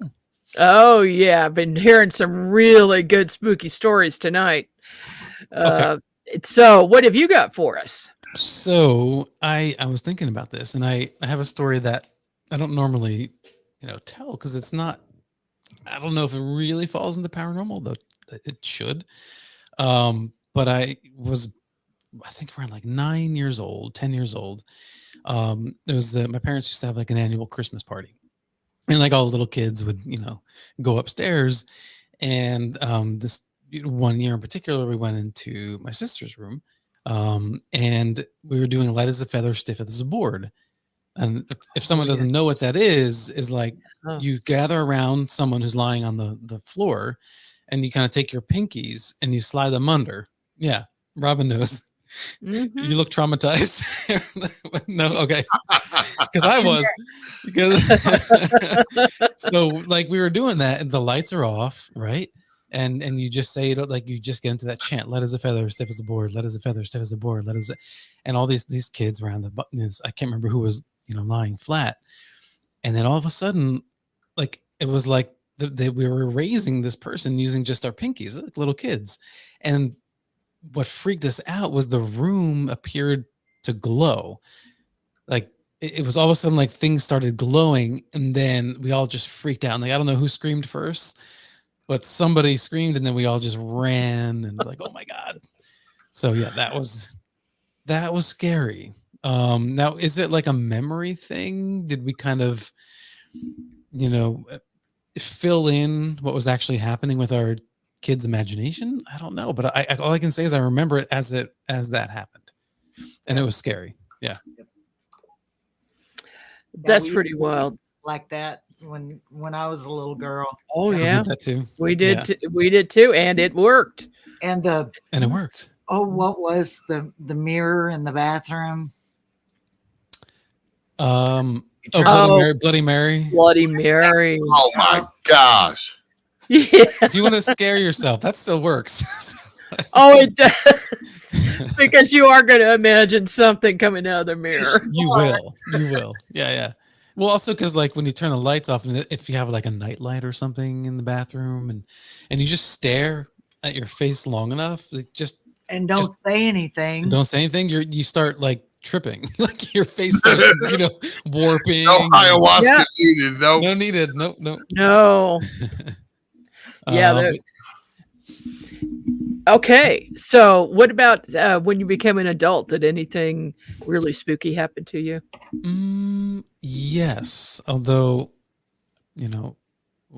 Oh yeah, I've been hearing some really good spooky stories tonight. Okay. So what have you got for us? So I was thinking about this, and I have a story that I don't normally tell, because it's not. I don't know if it really falls into paranormal, though it should. But I think around like 10 years old. There was my parents used to have like an annual Christmas party, and like all the little kids would, go upstairs. And this one year in particular, we went into my sister's room, and we were doing light as a feather, stiff as a board. And if someone doesn't know what that is like you gather around someone who's lying on the floor, and you kind of take your pinkies and you slide them under. Yeah, Robin knows. Mm-hmm. You look traumatized. No, okay. Because I was. So like we were doing that, and the lights are off, right? And you just say it like you just get into that chant, light as a feather, stiff as a board, light as a feather, stiff as a board, and all these kids around the buttons. I can't remember who was lying flat, and then all of a sudden, like it was like we were raising this person using just our pinkies, like little kids. And what freaked us out was the room appeared to glow. Like it was all of a sudden like things started glowing, and then we all just freaked out. And like I don't know who screamed first, but somebody screamed, and then we all just ran and like, oh my God. So yeah, that was scary. Now, is it like a memory thing? Did we kind of, fill in what was actually happening with our kids' imagination? I don't know, but all I can say is I remember it as that happened, and it was scary. Yeah. That's pretty wild. Like that when I was a little girl. Oh We yeah, did that too. we did. We did too, and it worked. And it worked. Oh, what was the mirror in the bathroom? Bloody Mary. Bloody Mary. Oh my gosh. Yeah. If you want to scare yourself, that still works. Oh, it does. Because you are going to imagine something coming out of the mirror. You will. Yeah. Well, also because like when you turn the lights off, and if you have like a night light or something in the bathroom, and you just stare at your face long enough, like and don't say anything. Don't say anything. You start like tripping, like your face starts, warping. No ayahuasca needed. No needed. No. No. Yeah. Okay. So what about when you became an adult? Did anything really spooky happen to you? Yes. Although,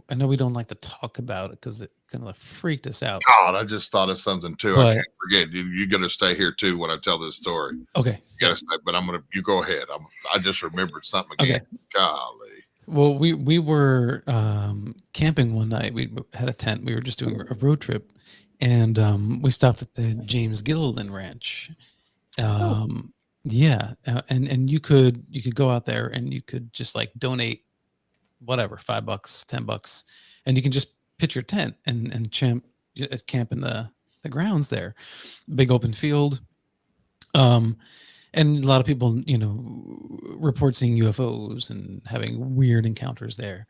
I know we don't like to talk about it because it kind of freaked us out. God, I just thought of something too. I can't forget. You're going to stay here too when I tell this story. Okay. You got to stay, but you go ahead. I just remembered something again. Okay. Golly. Well, we were camping one night. We had a tent. We were just doing a road trip, and we stopped at the James Gilliland Ranch. Yeah, and you could go out there and you could just like donate whatever, $5, $10, and you can just pitch your tent and camp in the grounds there, big open field. And a lot of people, report seeing UFOs and having weird encounters there.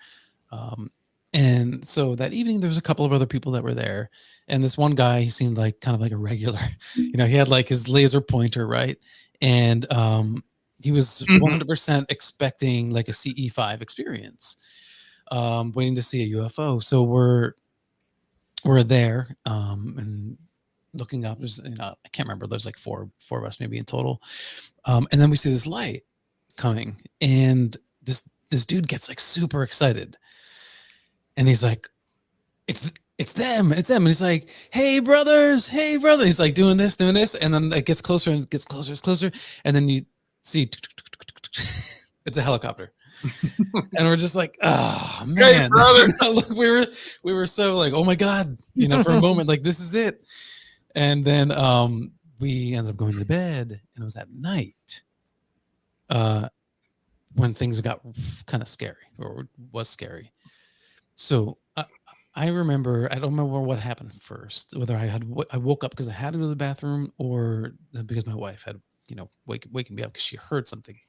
And so that evening, there was a couple of other people that were there. And this one guy, he seemed like kind of like a regular. He had like his laser pointer, right? And he was 100% expecting like a CE5 experience, waiting to see a UFO. So we're there and looking up. There's, I can't remember. There's like four of us maybe in total. And then we see this light coming, and this dude gets like super excited, and he's like, it's them. And he's like, hey brothers. He's like doing this, and then it gets closer and it gets closer, it's closer, and then you see it's a helicopter. And we're just like, oh man, hey, brother. Look, we were so like, oh my god, for a moment, like this is it. And then we ended up going to bed, and it was at night when things got kind of scary, or was scary. So I remember, I don't remember what happened first, whether I woke up because I had to go to the bathroom, or because my wife had, waking me up because she heard something.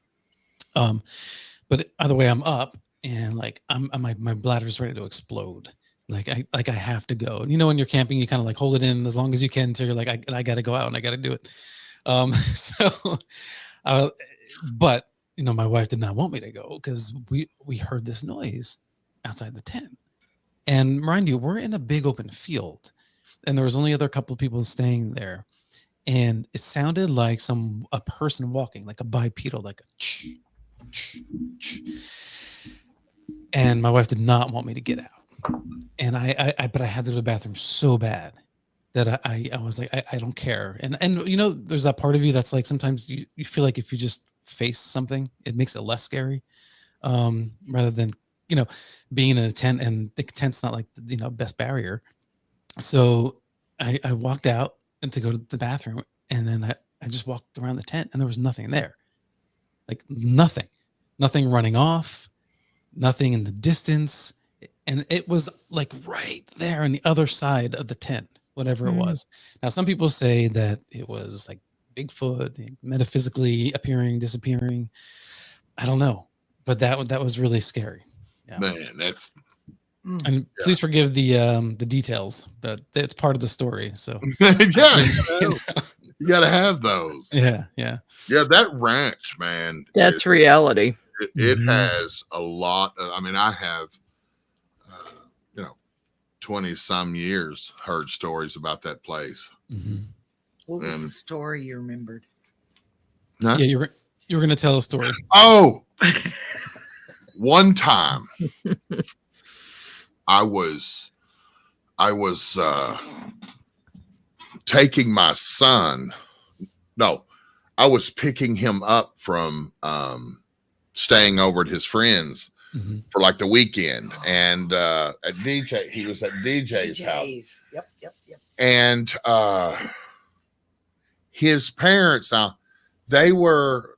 But either way, I'm up, and like my bladder's ready to explode. Like I have to go. When you're camping, you kind of like hold it in as long as you can until you're like, I got to go out and I got to do it. But my wife did not want me to go because we heard this noise outside the tent. And mind you, we're in a big open field, and there was only other couple of people staying there, and it sounded like a person walking, like a bipedal, like a ch, ch, ch. And my wife did not want me to get out. And but I had to go to the bathroom so bad that I was like, I don't care. And there's that part of you that's like, sometimes you feel like if you just face something, it makes it less scary, rather than, being in a tent, and the tent's not like, best barrier. So I walked out and to go to the bathroom, and then I just walked around the tent, and there was nothing there. Like nothing running off, nothing in the distance. And it was like right there on the other side of the tent, whatever it was. Now, some people say that it was like Bigfoot, metaphysically appearing, disappearing. I don't know, but that was really scary. Yeah. Man, that's. And please forgive the details, but it's part of the story. So yeah, you got to have those. Yeah. That ranch, man. That's reality. It has a lot. I have. 20 some years heard stories about that place. What was the story you remembered? Huh? Yeah, you were going to tell a story. Oh, one time I was taking my son. No, I was picking him up from staying over at his friends for like the weekend, and he was at DJ's house. Yep. And his parents, now they were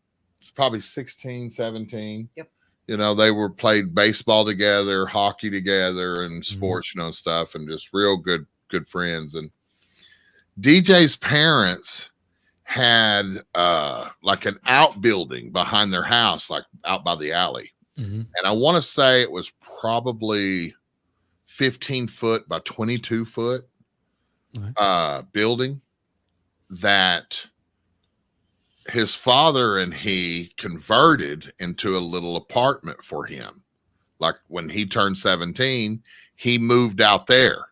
probably 16, 17. Yep. You know, they were played baseball together, hockey together, and sports, you know, stuff, and just real good friends. And DJ's parents had like an outbuilding behind their house, like out by the alley. And I want to say it was probably 15 foot by 22 foot building that his father and he converted into a little apartment for him. Like when he turned 17, he moved out there,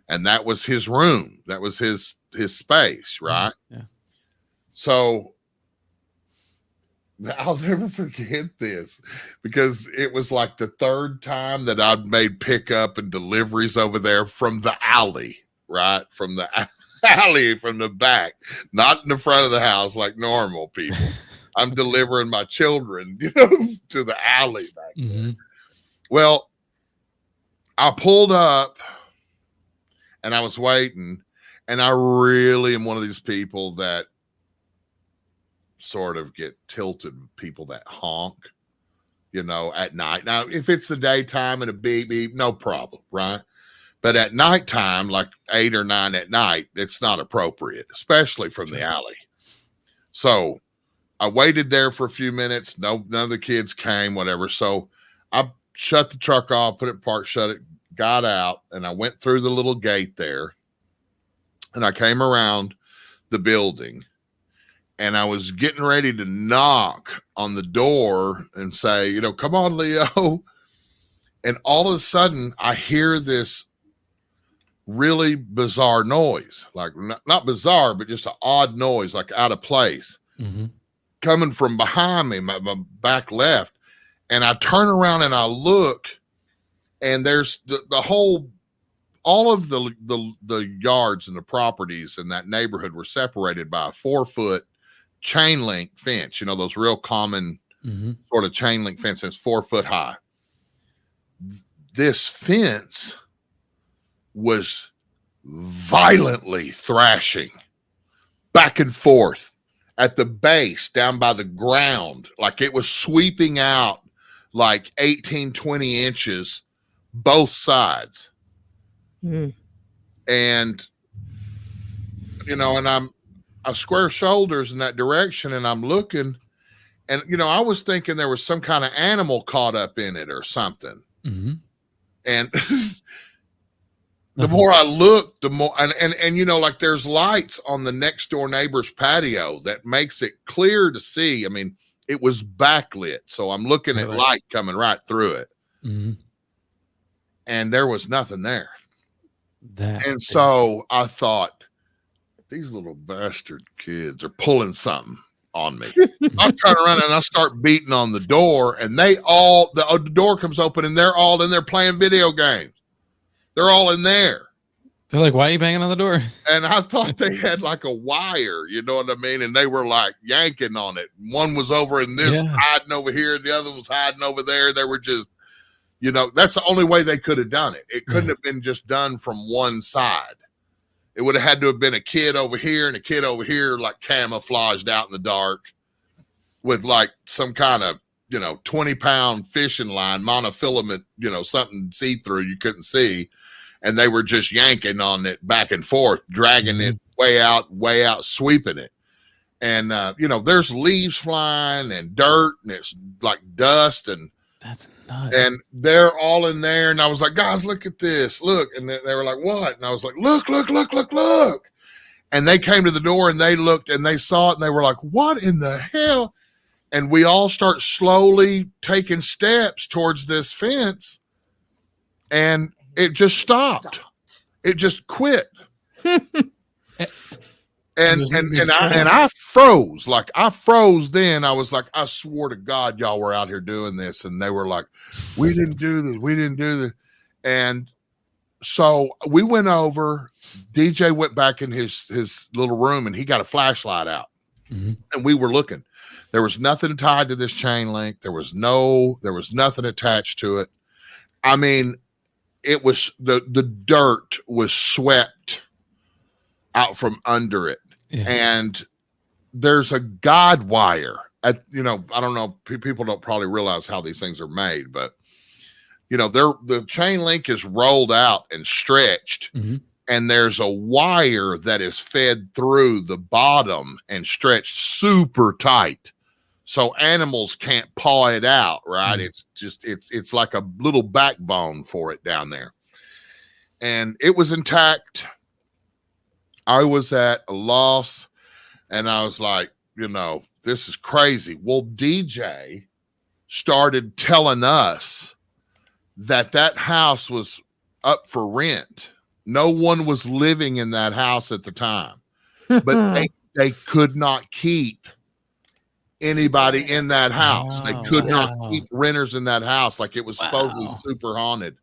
and that was his room. That was his space, right? Yeah. So I'll never forget this, because it was like the third time that I'd made pickup and deliveries over there from the alley, right? From the alley, from the back, not in the front of the house like normal people. I'm delivering my children, you know, to the alley back there. Well, I pulled up and I was waiting, and I really am one of these people that sort of get tilted with people that honk, you know, at night. Now, if it's the daytime and a beep beep, no problem, right? But at nighttime, like 8 or 9 at night, it's not appropriate, especially from the alley. So I waited there for a few minutes. None of the kids came, whatever. So I shut the truck off, put it in park, shut it, got out, and I went through the little gate there, and I came around the building, and I was getting ready to knock on the door and say, you know, come on, Leo. And all of a sudden I hear this really bizarre noise, like not bizarre, but just an odd noise, like out of place, coming from behind me, my back left. And I turn around and I look, and there's the whole, all of the yards and the properties in that neighborhood were separated by a 4-foot chain link fence, you know, those real common sort of chain link fences, 4 foot high. This fence was violently thrashing back and forth at the base down by the ground. Like it was sweeping out like 18, 20 inches, both sides. And, you know, and I square shoulders in that direction, and I'm looking, and, you know, I was thinking there was some kind of animal caught up in it or something. And the more I looked, the more, and, you know, like there's lights on the next door neighbor's patio that makes it clear to see. I mean, it was backlit. So I'm looking at light coming right through it. And there was nothing there. So I thought, these little bastard kids are pulling something on me. I turn around and I start beating on the door, and the door comes open, and they're all in there playing video games. They're all in there. They're like, why are you banging on the door? And I thought they had like a wire, you know what I mean? And they were like yanking on it. One was over in this, hiding over here, and the other one was hiding over there. They were just, you know, that's the only way they could have done it. It couldn't have been just done from one side. It would have had to have been a kid over here and a kid over here, like camouflaged out in the dark with like some kind of, you know, 20-pound fishing line, monofilament, you know, something see-through you couldn't see. And they were just yanking on it back and forth, dragging it way out, sweeping it. And, you know, there's leaves flying and dirt, and it's like dust, and that's nuts. And they're all in there. And I was like, guys, look at this. Look. And they were like, what? And I was like, look. And they came to the door, and they looked, and they saw it, and they were like, what in the hell? And we all start slowly taking steps towards this fence, and it just stopped. It just quit. And I froze. Like I froze then. I was like, I swore to God y'all were out here doing this. And they were like, we didn't do this. And so we went over. DJ went back in his little room, and he got a flashlight out. And we were looking. There was nothing tied to this chain link. There was nothing attached to it. I mean, it was the dirt was swept out from under it. And there's a guide wire you know, I don't know, people don't probably realize how these things are made, but you know, the chain link is rolled out and stretched, and there's a wire that is fed through the bottom and stretched super tight, so animals can't paw it out. Right? It's just it's like a little backbone for it down there, and it was intact. I was at a loss, and I was like, you know, this is crazy. Well, DJ started telling us that that house was up for rent. No one was living in that house at the time, but they could not keep anybody in that house. They could not keep renters in that house. Like, it was supposedly super haunted.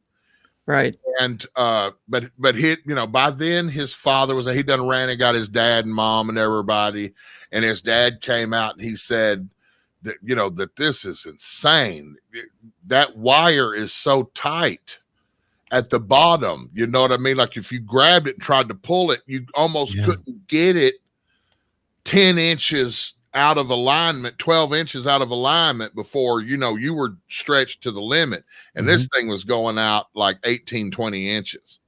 Right. And but he, you know, by then his father was, he done ran and got his dad and mom and everybody, and his dad came out and he said that, you know, that this is insane. That wire is so tight at the bottom, you know what I mean? Like, if you grabbed it and tried to pull it, you almost couldn't get it 10 inches out of alignment, 12 inches out of alignment before, you know, you were stretched to the limit. And this thing was going out like 18, 20 inches.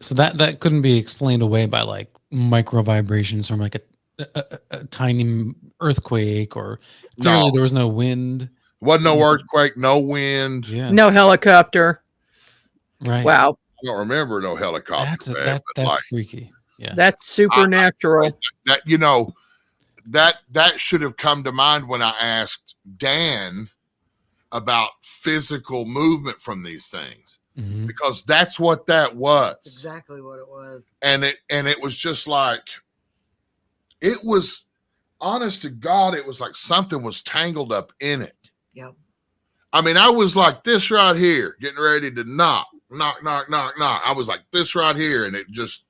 So that couldn't be explained away by like micro vibrations from like a tiny earthquake, or clearly there was no wind. Wasn't no earthquake, no wind. No helicopter. Right. Wow. I don't remember no helicopter. That's like, freaky. Yeah. That's supernatural. That, you know, that should have come to mind when I asked Dan about physical movement from these things, because that's what that was. Exactly what it was. And it was just like, it was, honest to God, it was like something was tangled up in it. Yep. I mean, I was like this right here, getting ready to knock. I was like this right here, and it just,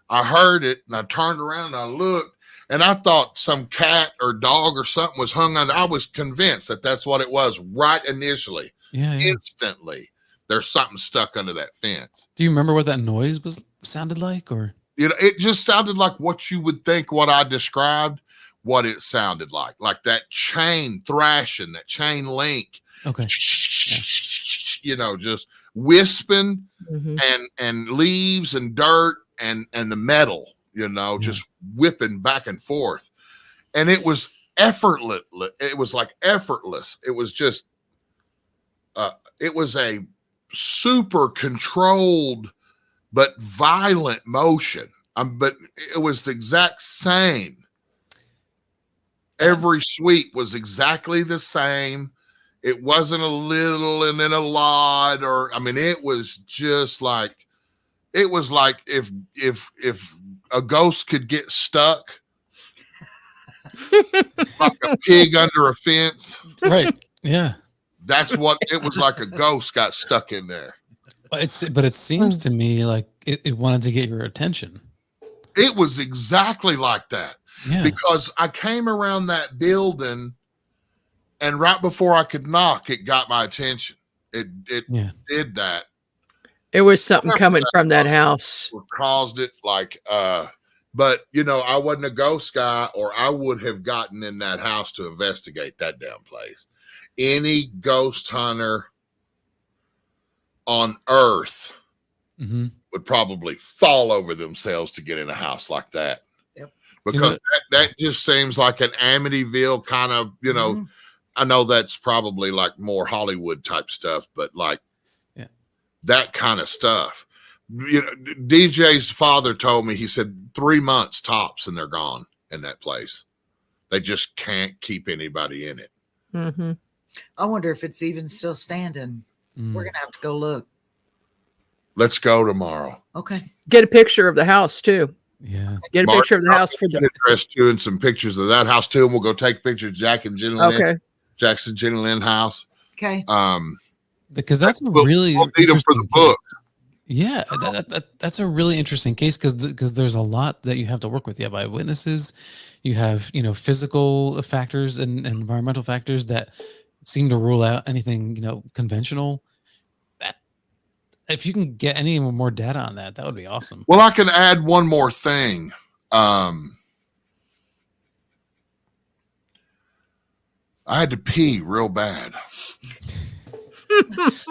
I heard it, and I turned around and I looked, and I thought some cat or dog or something was hung on. I was convinced that that's what it was right initially. Instantly, there's something stuck under that fence. Do you remember what that noise sounded like, or? You know, it just sounded like what you would think, what I described, what it sounded like that chain thrashing, that chain link. Okay. You know, just wisping and leaves and dirt and the metal, you know, just whipping back and forth. And it was effortless. It was like effortless. It was just, it was a super controlled but violent motion. But it was the exact same. Every sweep was exactly the same. It wasn't a little and then a lot, or, I mean, it was just like, it was like if a ghost could get stuck like a pig under a fence. Right. Yeah. That's what it was like. A ghost got stuck in there. But it seems to me like it wanted to get your attention. It was exactly like that. Yeah. Because I came around that building, and right before I could knock, it got my attention. It did that. It was something coming from that house. Caused it, like, but you know, I wasn't a ghost guy, or I would have gotten in that house to investigate that damn place. Any ghost hunter on earth would probably fall over themselves to get in a house like that. Yep. Because that just seems like an Amityville kind of, you know, I know that's probably like more Hollywood type stuff, but like that kind of stuff. You know, DJ's father told me, he said 3 months tops and they're gone in that place. They just can't keep anybody in it. I wonder if it's even still standing. We're going to have to go look. Let's go tomorrow. Okay. Get a picture of the house too. Yeah. Get a picture of the house for the address too, and some pictures of that house too. And we'll go take pictures of Jack and Jenny Lynn. Okay. Jackson Jenny Lynn house. Okay. Because that's a really we'll need them for the book. Yeah, that's a really interesting case because there's a lot that you have to work with. You have eyewitnesses, you have, you know, physical factors and environmental factors that seem to rule out anything, you know, conventional. That if you can get any more data on that, that would be awesome. Well, I can add one more thing. I had to pee real bad.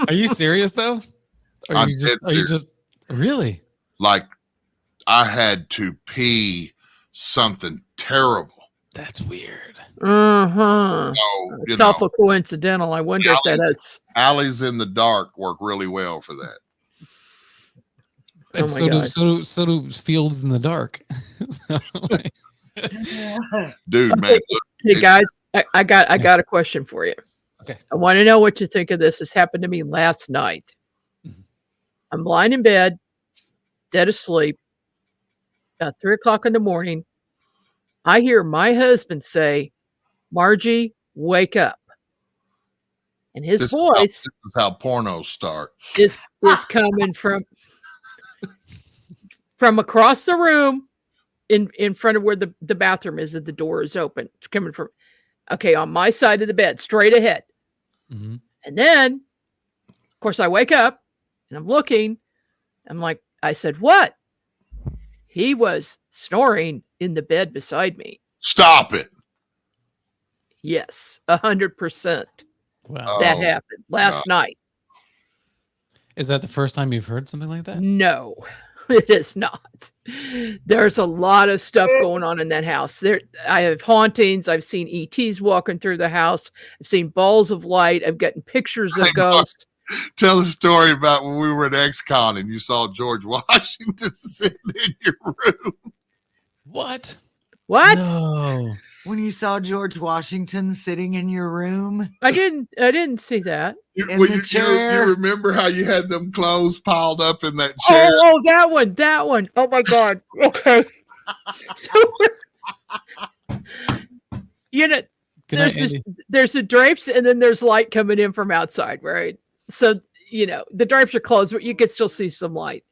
Are you serious though? Are you just really? Like I had to pee something terrible. That's weird. Uh-huh. So, It's awful coincidental. I wonder if that is. Alleys in the dark work really well for that. And so do fields in the dark. Dude, man. Look, Hey guys, I got a question for you. Okay. I want to know what you think of this. This happened to me last night. Mhm. I'm lying in bed, dead asleep. About 3:00 in the morning, I hear my husband say, "Margie, wake up." And his voice this is how pornos start. is coming from across the room in front of where the bathroom is, that the door is open. It's coming from on my side of the bed, straight ahead. Mm-hmm. And then, of course, I wake up and I'm looking. I'm like, I said, "What?" He was snoring in the bed beside me. Stop it. Yes, 100%. Wow. That happened last night. Is that the first time you've heard something like that? No, it is not. There's a lot of stuff going on in that house. I have hauntings. I've seen ETs walking through the house. I've seen balls of light. I've gotten pictures of ghosts. Tell the story about when we were at Ex-Con and you saw George Washington sitting in your room. What? No. When you saw George Washington sitting in your room? I didn't see that. You remember how you had them clothes piled up in that chair? Oh, that one. Oh my God. Okay. So, there's the drapes and then there's light coming in from outside, right? So, the drapes are closed, but you could still see some light.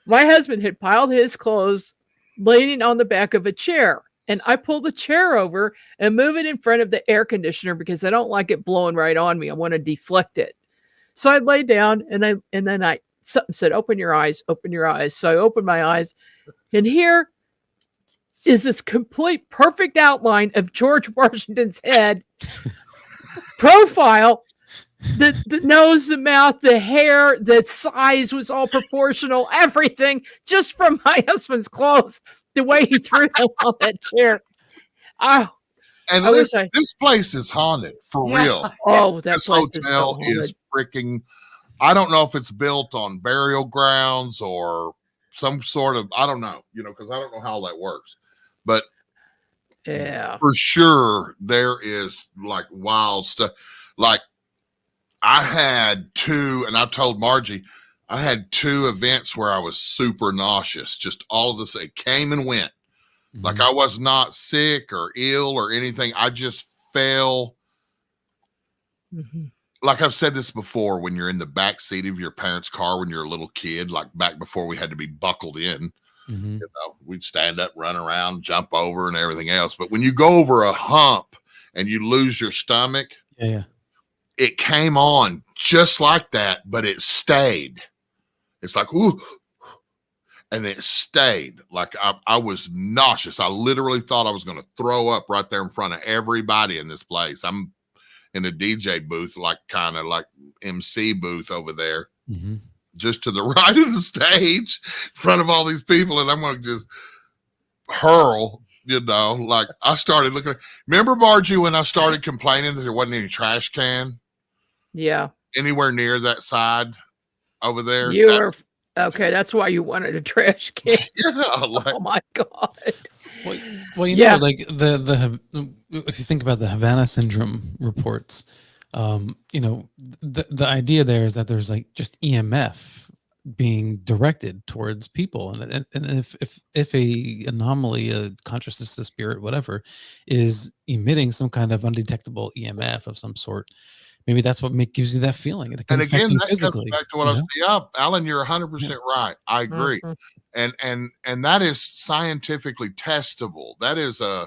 My husband had piled his clothes leaning on the back of a chair. And I pull the chair over and move it in front of the air conditioner because I don't like it blowing right on me. I want to deflect it. So I lay down and then something said, "Open your eyes, open your eyes." So I opened my eyes, and here is this complete perfect outline of George Washington's head, profile, the nose, the mouth, the hair, the size was all proportional, everything just from my husband's clothes. The way he threw them on that chair. Oh, and this place is haunted for real. Oh, this hotel is freaking. I don't know if it's built on burial grounds or some sort of. I don't know, because I don't know how that works. But yeah, for sure there is like wild stuff. Like I had two, and I told Margie. I had two events where I was super nauseous. Just all of this, it came and went. Mm-hmm. Like I was not sick or ill or anything. I just fell. Mm-hmm. Like I've said this before, when you're in the back seat of your parents' car when you're a little kid, like back before we had to be buckled in, mm-hmm. We'd stand up, run around, jump over and everything else. But when you go over a hump and you lose your stomach, it came on just like that, but it stayed. It's like, ooh, and it stayed. Like I was nauseous. I literally thought I was going to throw up right there in front of everybody in this place. I'm in a DJ booth, like kind of like MC booth over there, mm-hmm. just to the right of the stage, in front of all these people, and I'm going to just hurl. Like I started looking. Remember, Margie, when I started complaining that there wasn't any trash can? Yeah. Anywhere near that side. Over there, that's why you wanted a trash can. Oh my God! Well, know, like the if you think about the Havana syndrome reports, the idea there is that there's like just EMF being directed towards people, and if a anomaly, a consciousness, a spirit, whatever, is emitting some kind of undetectable EMF of some sort. Maybe that's what gives you that feeling. And again, that comes back to what I was saying. Alan, you're 100% right. I agree. Mm-hmm. And that is scientifically testable. That is a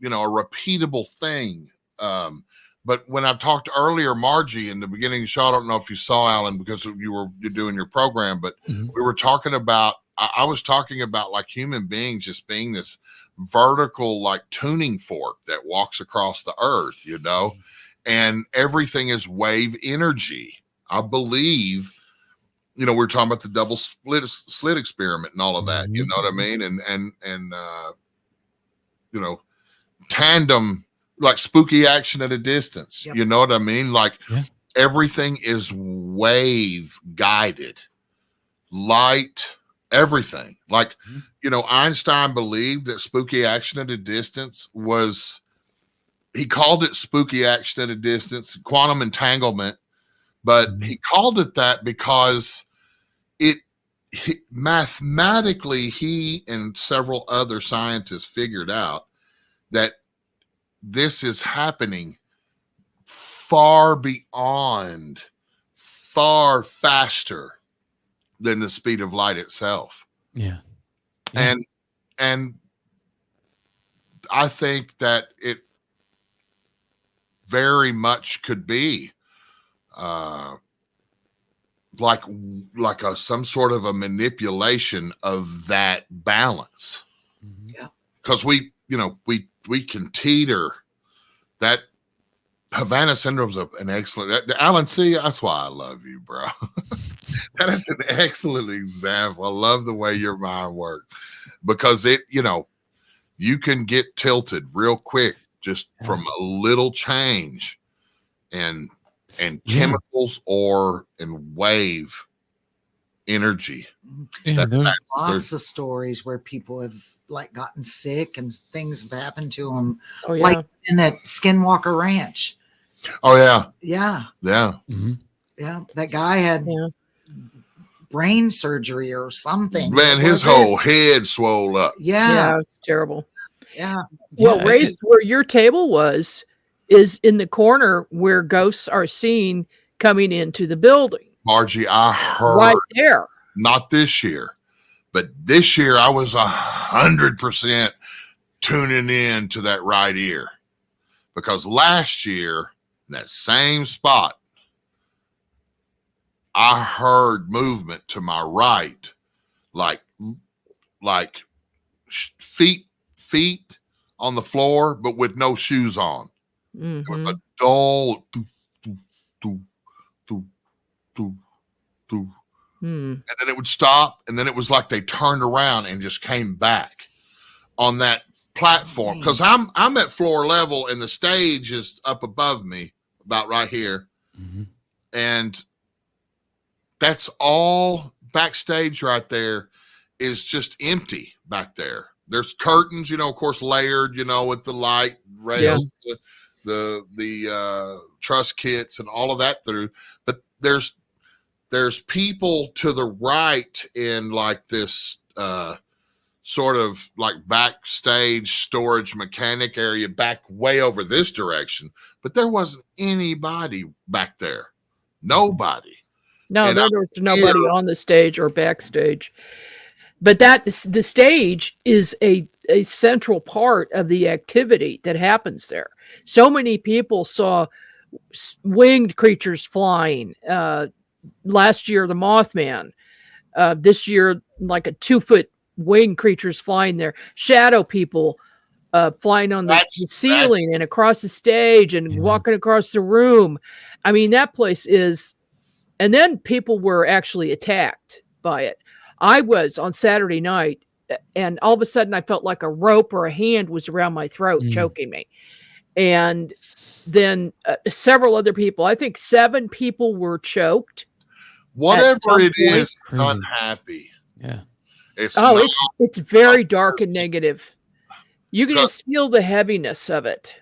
repeatable thing. But when I talked earlier, Margie, in the beginning of the show, I don't know if you saw Alan because you're doing your program, but mm-hmm. we were talking about, I was talking about like human beings just being this vertical like tuning fork that walks across the earth, and everything is wave energy. I believe, we're talking about the double slit experiment and all of that, you know what I mean? And tandem, like spooky action at a distance, you know what I mean? Like everything is wave guided, light, everything. Like, Einstein believed that spooky action at a distance he called it spooky action at a distance, quantum entanglement, but he called it that because mathematically, he and several other scientists figured out that this is happening far faster than the speed of light itself. Yeah. And I think that it very much could be like some sort of a manipulation of that balance. Yeah. Because we can teeter. That Havana syndrome's an excellent, Alan, see, that's why I love you, bro. That is an excellent example. I love the way your mind works, because you can get tilted real quick just from a little change and chemicals and wave energy. Yeah, there's lots of stories where people have like gotten sick and things have happened to them. Oh, yeah. Like in that Skinwalker Ranch. Oh, yeah. Yeah. Yeah. Mm-hmm. Yeah. That guy had brain surgery or something. Man, his whole head swole up. Yeah. Yeah, it's terrible. Yeah. Well, Race, where your table was, is in the corner where ghosts are seen coming into the building. Margie, I heard right there. Not this year, but this year I was 100% tuning in to that right ear, because last year in that same spot, I heard movement to my right, like feet on the floor, but with no shoes on. It was a dull and then it would stop, and then it was like they turned around and just came back on that platform, because I'm at floor level and the stage is up above me about right here, and that's all backstage right there is just empty back there. There's curtains, of course, layered, with the light rails, the truss kits and all of that through, but there's people to the right in like this sort of like backstage storage mechanic area back way over this direction, but there wasn't anybody back there. Nobody. No, there was nobody on the stage or backstage. But the stage is a central part of the activity that happens there. So many people saw winged creatures flying. Last year, the Mothman. This year, like a 2-foot winged creatures flying there. Shadow people flying on the ceiling and across the stage and walking across the room. I mean, that place is... And then people were actually attacked by it. I was on Saturday night, and all of a sudden I felt like a rope or a hand was around my throat, choking me. And then several other people, I think 7 people were choked. Whatever it is, unhappy. Yeah. It's very dark and negative. You can just feel the heaviness of it.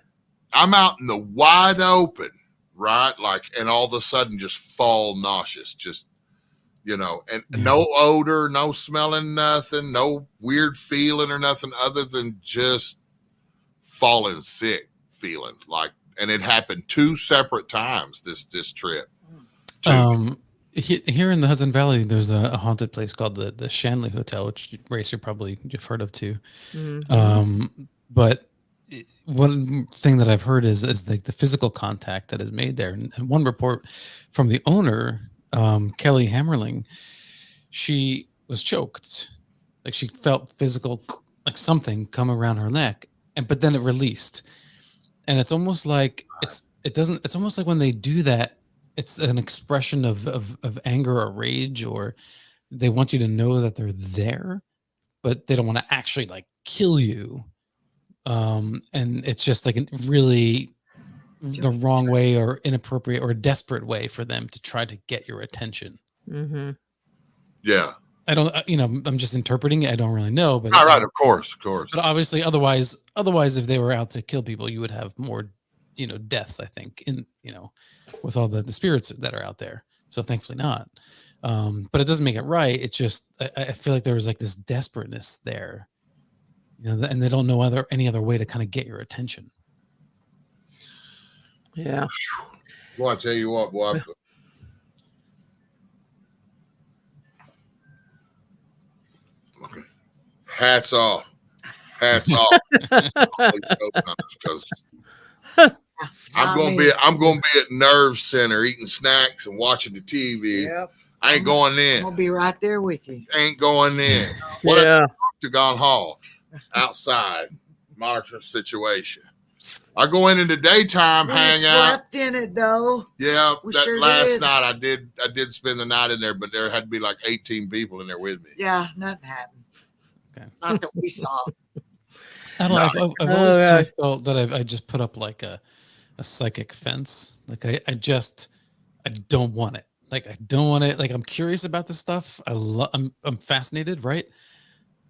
I'm out in the wide open, right? Like, and all of a sudden just fall nauseous, just, and no odor, no smelling nothing, no weird feeling or nothing other than just falling sick feeling. Like, and it happened 2 separate times this trip. Here in the Hudson Valley, there's a haunted place called the Shanley Hotel, which Racer probably you've heard of too. But one thing that I've heard is like the physical contact that is made there. And one report from the owner, Kelly Hammerling, she was choked. Like she felt physical like something come around her neck, but then it released, and it's almost like it's almost like when they do that, it's an expression of anger or rage, or they want you to know that they're there, but they don't want to actually like kill you. And it's just like a really the wrong way or inappropriate or desperate way for them to try to get your attention. Mm-hmm. Yeah. I don't, I'm just interpreting it. I don't really know, but all right, of course. But obviously, otherwise, if they were out to kill people, you would have more, deaths. I think with all the spirits that are out there. So thankfully not. But it doesn't make it right. It's just I feel like there was like this desperateness there, and they don't know any other way to kind of get your attention. Yeah. Well, I tell you what, boy. Okay. Hats off. Because I'm gonna be at Nerve Center eating snacks and watching the TV. Yep. I ain't going in. I'll be right there with you. Ain't going in. What a Octagon Hall outside, monitor situation. I go in the daytime, hang out. Slept in it though. Yeah, last did. night I did spend the night in there, but there had to be like 18 people in there with me. Yeah, nothing happened. Okay. Not that we saw. I don't know. I've always kind of felt that I just put up like a psychic fence. Like I don't want it. Like I don't want it. Like I'm curious about this stuff. I'm fascinated, right?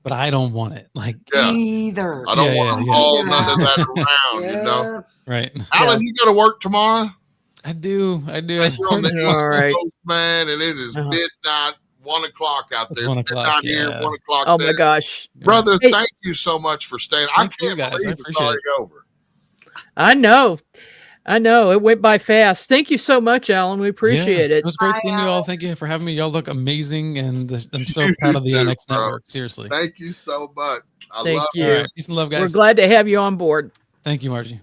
But I don't want it. Like either. I don't want to haul none of that around, Right. Alan, you got to work tomorrow? I do. You're on the East Coast, man, and it is midnight, 1 o'clock out there. 1 o'clock. Midnight here, 1 o'clock Oh there. my gosh. Brother, thank you so much for staying. I can't guys. believe it's already over. I know. It went by fast. Thank you so much, Alan. We appreciate it. It was great seeing you all. Thank you for having me. Y'all look amazing, and I'm so proud of the NX Network. Seriously. Thank you so much. Thank love you. it. Peace and love, guys. We're glad to have you on board. Thank you, Margie.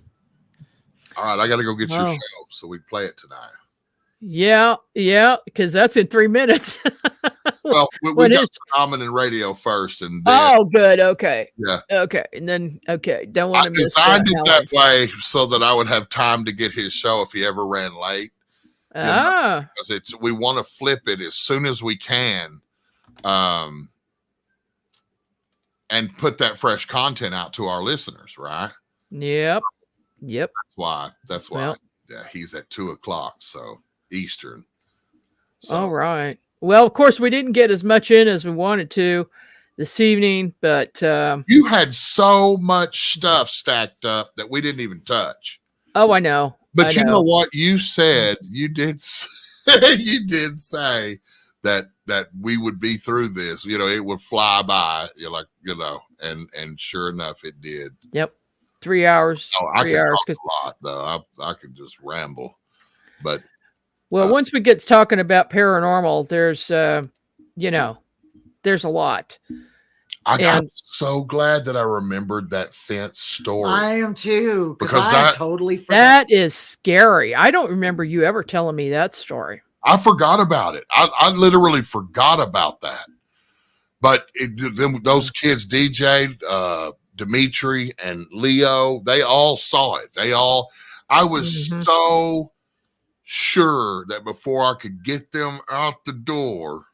All right, I got to go get your show, so we play it tonight. Yeah, because that's in 3 minutes. Well, we got Common and radio first, and then, oh, good. Okay. Yeah. Okay, and then don't want to miss. I designed it that way so that I would have time to get his show if he ever ran late. Because we want to flip it as soon as we can, and put that fresh content out to our listeners, right? Yep. That's why. Well, he's at 2 o'clock, so Eastern. So. All right. Well, of course, we didn't get as much in as we wanted to this evening, but you had so much stuff stacked up that we didn't even touch. Oh, I know. But you know what you said? You did you did say that we would be through this. It would fly by. You're like, and sure enough, it did. Yep. 3 hours. Oh, I can talk a lot though. I could just ramble, but. Well, once we get to talking about paranormal, there's a lot. I'm so glad that I remembered that fence story. I am too, because I totally forgot. That is scary. I don't remember you ever telling me that story. I forgot about it. I literally forgot about that. But those kids, DJ, Dimitri, and Leo, they all saw it. I was so sure that before I could get them out the door,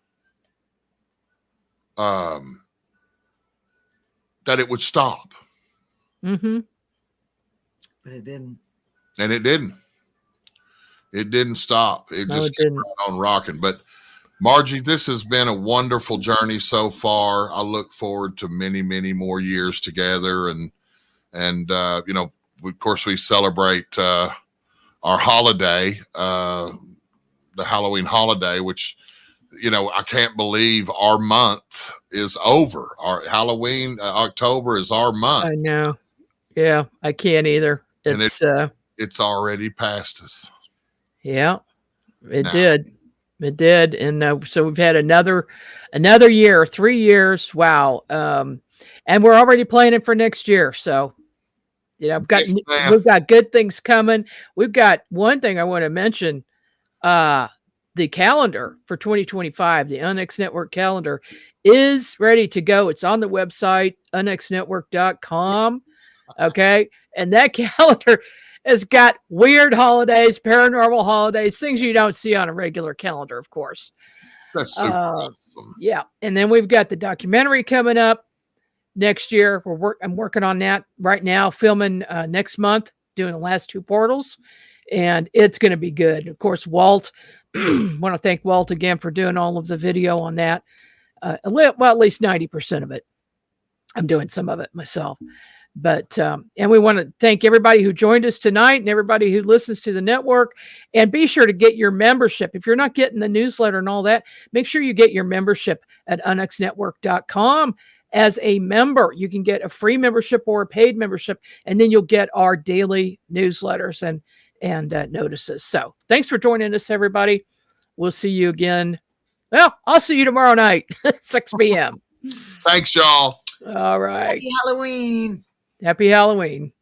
that it would stop. Mm-hmm. But it didn't. And it didn't. It didn't stop. It just kept right on rocking. But Margie, this has been a wonderful journey so far. I look forward to many, many more years together. And of course, we celebrate our holiday, the Halloween holiday, which, I can't believe our month is over. Our Halloween, October is our month. I know. Yeah, I can't either. It's already past us. Yeah, it did. It did. And so we've had another year, 3 years. Wow. And we're already planning for next year. So, we've got good things coming. We've got one thing I want to mention. The the calendar for 2025, the UNX Network calendar, is ready to go. It's on the website, unxnetwork.com. Okay. And that calendar has got weird holidays, paranormal holidays, things you don't see on a regular calendar, of course. That's super awesome. Yeah. And then we've got the documentary coming up next year. I'm working on that right now, filming next month, doing the last 2 portals, and it's going to be good. Of course, Walt, want to thank Walt again for doing all of the video on that. Well, at least 90% of it. I'm doing some of it myself. But, and we want to thank everybody who joined us tonight and everybody who listens to the network. And be sure to get your membership. If you're not getting the newsletter and all that, make sure you get your membership at unxnetwork.com. As a member, you can get a free membership or a paid membership, and then you'll get our daily newsletters and notices. So thanks for joining us, everybody. We'll see you again. Well, I'll see you tomorrow night, 6 p.m. Thanks, y'all. All right. Happy Halloween. Happy Halloween.